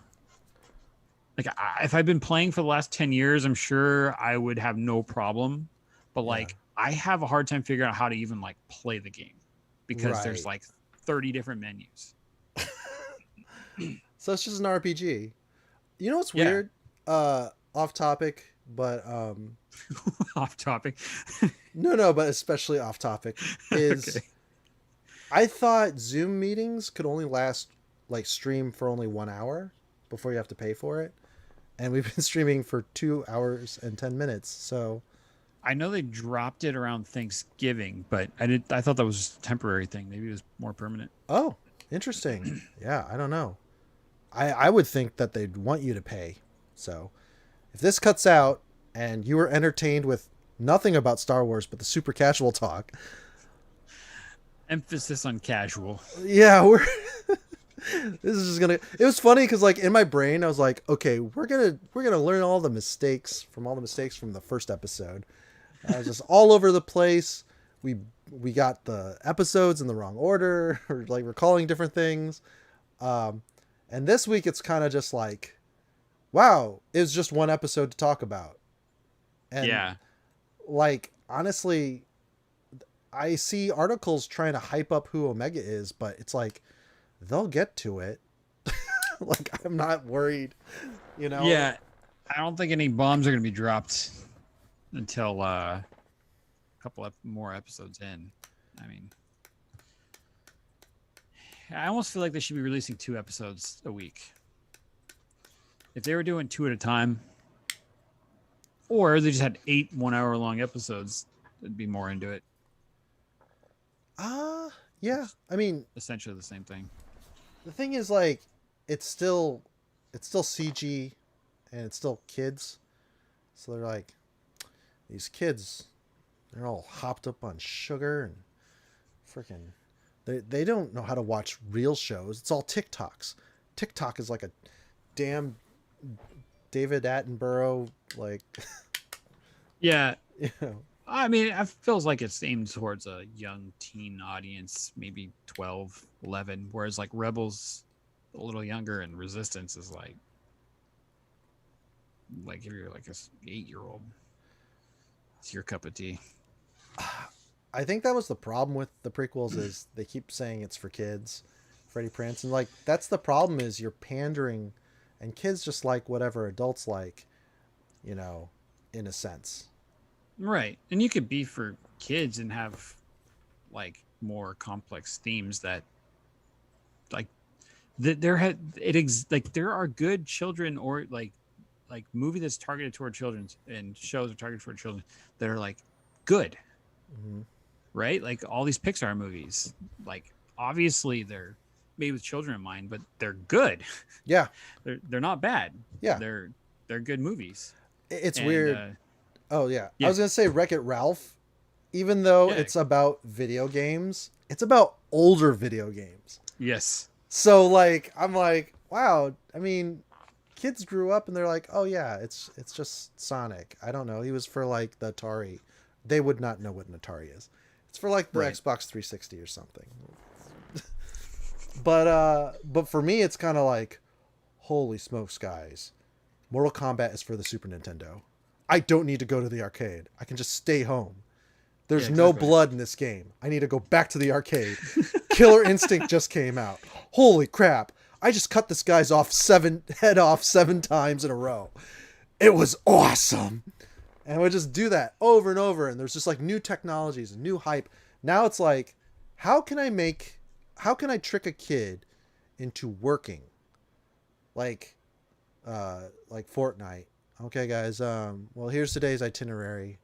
like if I'd been playing for the last 10 years, I'm sure I would have no problem. But like I have a hard time figuring out how to even like play the game because there's like 30 different menus. So it's just an RPG. You know what's weird? Off topic, but off topic. no, but especially off topic is Okay. I thought Zoom meetings could only last like stream for only 1 hour before you have to pay for it. And we've been streaming for 2 hours and 10 minutes. So I know they dropped it around Thanksgiving, but I thought that was just a temporary thing. Maybe it was more permanent. oh, interesting. Yeah, I don't know. I would think that they'd want you to pay. So if this cuts out and you were entertained with nothing about Star Wars but the super casual talk, Emphasis on casual. yeah, we're this is just gonna. It was funny because like in my brain I was like, okay, we're gonna learn all the mistakes from the first episode. I was just all over the place. We got the episodes in the wrong order, or like recalling different things. And this week it's kind of just like, wow, it was just one episode to talk about. And Yeah. like honestly, I see articles trying to hype up who Omega is, but it's like they'll get to it. Like I'm not worried, you know. Yeah. I don't think any bombs are going to be dropped until a couple more episodes in. I mean, I almost feel like they should be releasing 2 episodes a week. If they were doing 2 at a time, or they just had 8 1-hour-long episodes, I'd be more into it. Yeah. I mean, Essentially the same thing. the thing is like it's still CG and it's still kids. So they're like these kids, they're all hopped up on sugar and freaking they don't know how to watch real shows. It's all TikToks. TikTok is like a damn David Attenborough like Yeah. you know. I mean, it feels like it's aimed towards a young teen audience, maybe 12, 11, whereas like Rebels a little younger and Resistance is like if you're like a 8-year-old, it's your cup of tea. I think that was the problem with the prequels is they keep saying it's for kids. Freddie Prinze, and like that's the problem is you're pandering and kids just like whatever adults like, you know, in a sense. Right. And you could be for kids and have like more complex themes that like there are good children or like movie that's targeted toward children and shows are targeted toward children that are like good. Mm-hmm. Right? Like all these Pixar movies, like obviously they're made with children in mind, but they're good. Yeah. They're not bad. Yeah. They're good movies. It's And, weird. Oh yeah. Yeah. I was gonna say Wreck-It Ralph, even though Yeah. it's about video games, it's about older video games. Yes. So like I'm like, wow, I mean, kids grew up and they're like, oh yeah, it's just Sonic. I don't know. He was for like the Atari. They would not know what an Atari is. It's for like the Right. Xbox 360 or something. But for me it's kind of like, holy smokes, guys. Mortal Kombat is for the Super Nintendo. I don't need to go to the arcade. I can just stay home. There's Yeah, no exactly. blood in this game. I need to go back to the arcade. Killer Instinct just came out. Holy crap. I just cut this guy's head off 7 times in a row. It was awesome. And I would just do that over and over. And there's just like new technologies and new hype. Now it's like, how can I trick a kid into working? Like Fortnite. Okay, guys. Well, here's today's itinerary.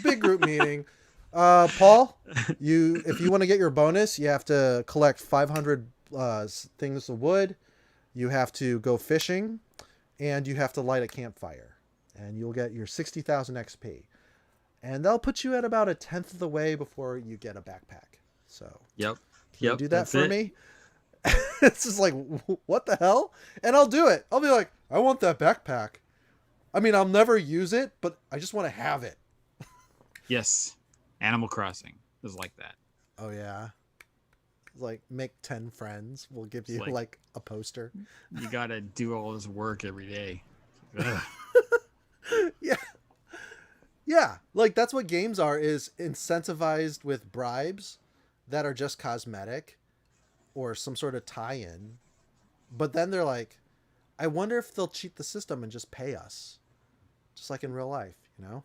Big group meeting. Paul, if you want to get your bonus, you have to collect 500 things of wood. You have to go fishing, and you have to light a campfire, and you'll get your 60,000 XP. And they'll put you at about 1/10 of the way before you get a backpack. So Yep. can you do that that's for it. me? It's just like, what the hell? And I'll do it. I'll be like, I want that backpack. I mean, I'll never use it, but I just want to have it. Yes. Animal Crossing is like that. Oh yeah. Like make 10 friends. We'll give you like- like a poster. You gotta do all this work every day. Ugh. Yeah. Yeah. Like that's what games are, is incentivized with bribes that are just cosmetic or some sort of tie-in. But then they're like, I wonder if they'll cheat the system and just pay us. Just like in real life, you know?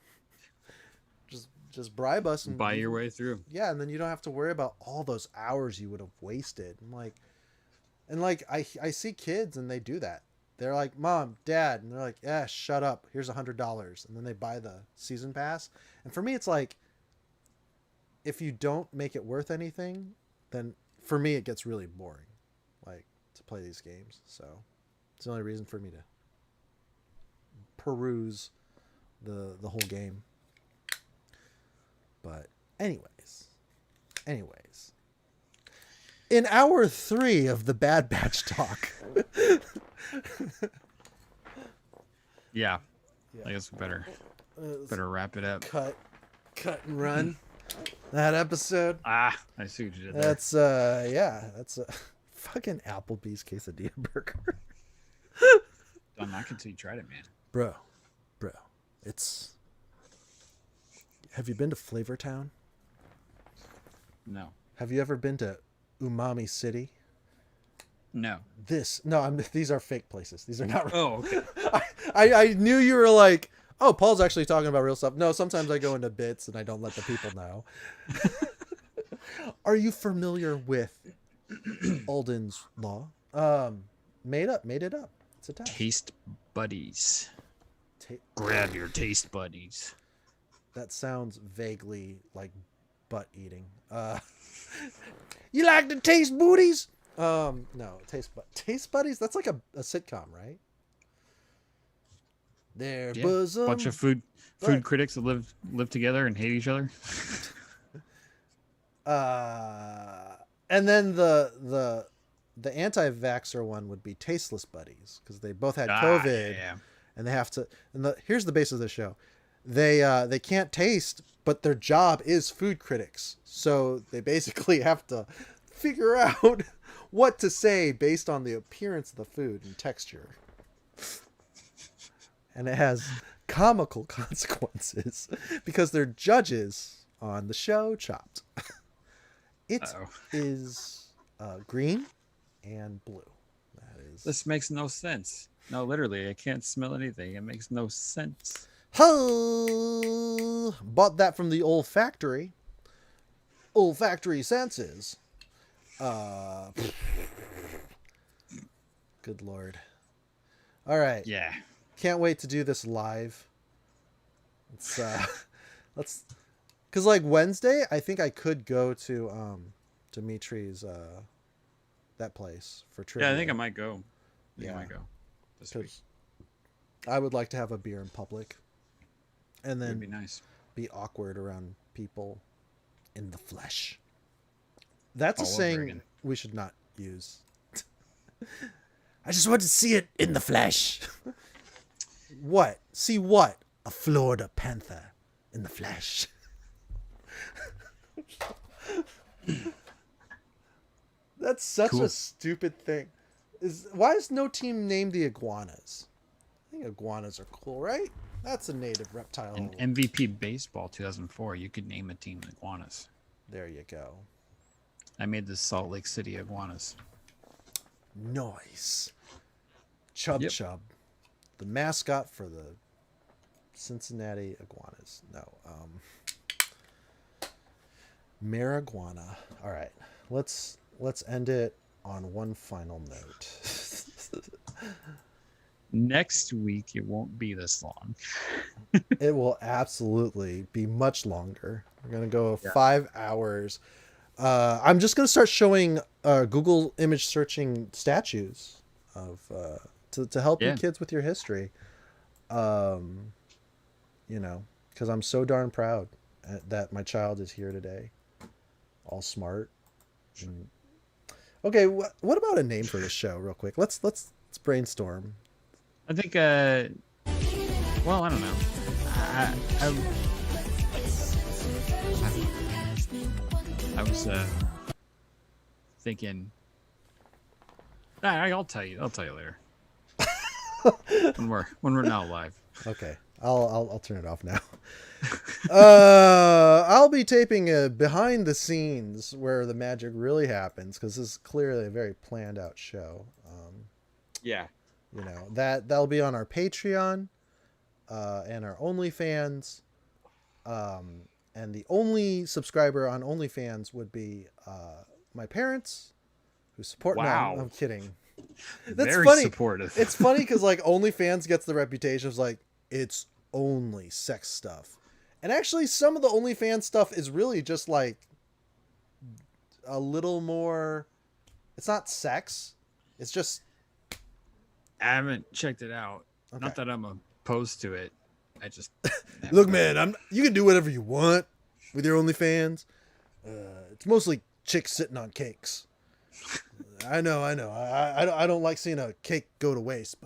Just bribe us and Buy your way through. Yeah, and then you don't have to worry about all those hours you would have wasted. And I see kids and they do that. They're like, Mom, Dad, and they're like, yeah, shut up. Here's $100, and then they buy the season pass. And for me, it's like, if you don't make it worth anything, then for me it gets really boring, like to play these games. So it's the only reason for me to peruse the whole game. But anyways, in hour 3 of the Bad Batch talk, Yeah. I guess we better wrap it up. cut and run that episode. Ah, I see what you did there. That's that's a fucking Applebee's quesadilla burger. Don't knock until you tried it, man. bro, it's. Have you been to Flavortown? No. Have you ever been to Umami City? No. These are fake places. These are not. Oh, okay. I knew you were like, oh, Paul's actually talking about real stuff. No, sometimes I go into bits and I don't let the people know. Are you familiar with Alden's Law? Made it up. It's a test. Taste buddies. Ta- Grab your taste buddies. that sounds vaguely like butt eating. You like to taste booties? No, taste buddies. That's like a sitcom, right? Their Yeah. bosom. Bunch of food Right. critics that live together and hate each other. And then the anti-vaxxer one would be tasteless buddies because they both had COVID, Yeah. and they have to. And here's the base of the show: they can't taste, but their job is food critics, so they basically have to figure out what to say based on the appearance of the food and texture. And it has comical consequences because they're judges on the show Chopped. It Uh-oh. is green and blue. That is. This makes no sense. No, literally, I can't smell anything. It makes no sense. Ho! Bought that from the olfactory. Olfactory senses. Good lord. All right. Yeah. Can't wait to do this live. Let's because like Wednesday, I think I could go to Dimitri's that place for trivia. Yeah, I think I might go. I Yeah. might go this week. Because I would like to have a beer in public. and That'd then be nice. be awkward around people in the flesh. That's a All over saying again. we should not use. I just want to see it in the flesh. What? See what? A Florida panther in the flesh. That's such Cool. a stupid thing. Why is no team named the iguanas? I think iguanas are cool, right? That's a native reptile. In MVP Baseball 2004, you could name a team Iguanas. There you go. I made the Salt Lake City Iguanas. Nice. Chub Yep. Chub, the mascot for the Cincinnati Iguanas. No, marijuana. All right, let's end it on one final note. Next week, it won't be this long. It will absolutely be much longer. We're gonna go Yeah. 5 hours. I'm just gonna start showing Google image searching statues of to help you Yeah. kids with your history. You know, because I'm so darn proud that my child is here today, all smart. And... Okay, what about a name for this show, real quick? Let's brainstorm. I think, well, I don't know. I was thinking. I'll tell you. I'll tell you later. when we're not live. Okay, I'll turn it off now. I'll be taping a behind the scenes where the magic really happens, because this is clearly a very planned out show. Yeah. You know, that'll be on our Patreon and our OnlyFans. And the only subscriber on OnlyFans would be my parents, who support. Wow. No, I'm kidding. That's Very funny. supportive. It's funny because like OnlyFans gets the reputation of like it's only sex stuff, and actually some of the OnlyFans stuff is really just like a little more. It's not sex. It's just. I haven't checked it out. Okay. Not that I'm opposed to it. I just Look, man, you can do whatever you want with your OnlyFans. It's mostly chicks sitting on cakes. I know. I don't like seeing a cake go to waste, but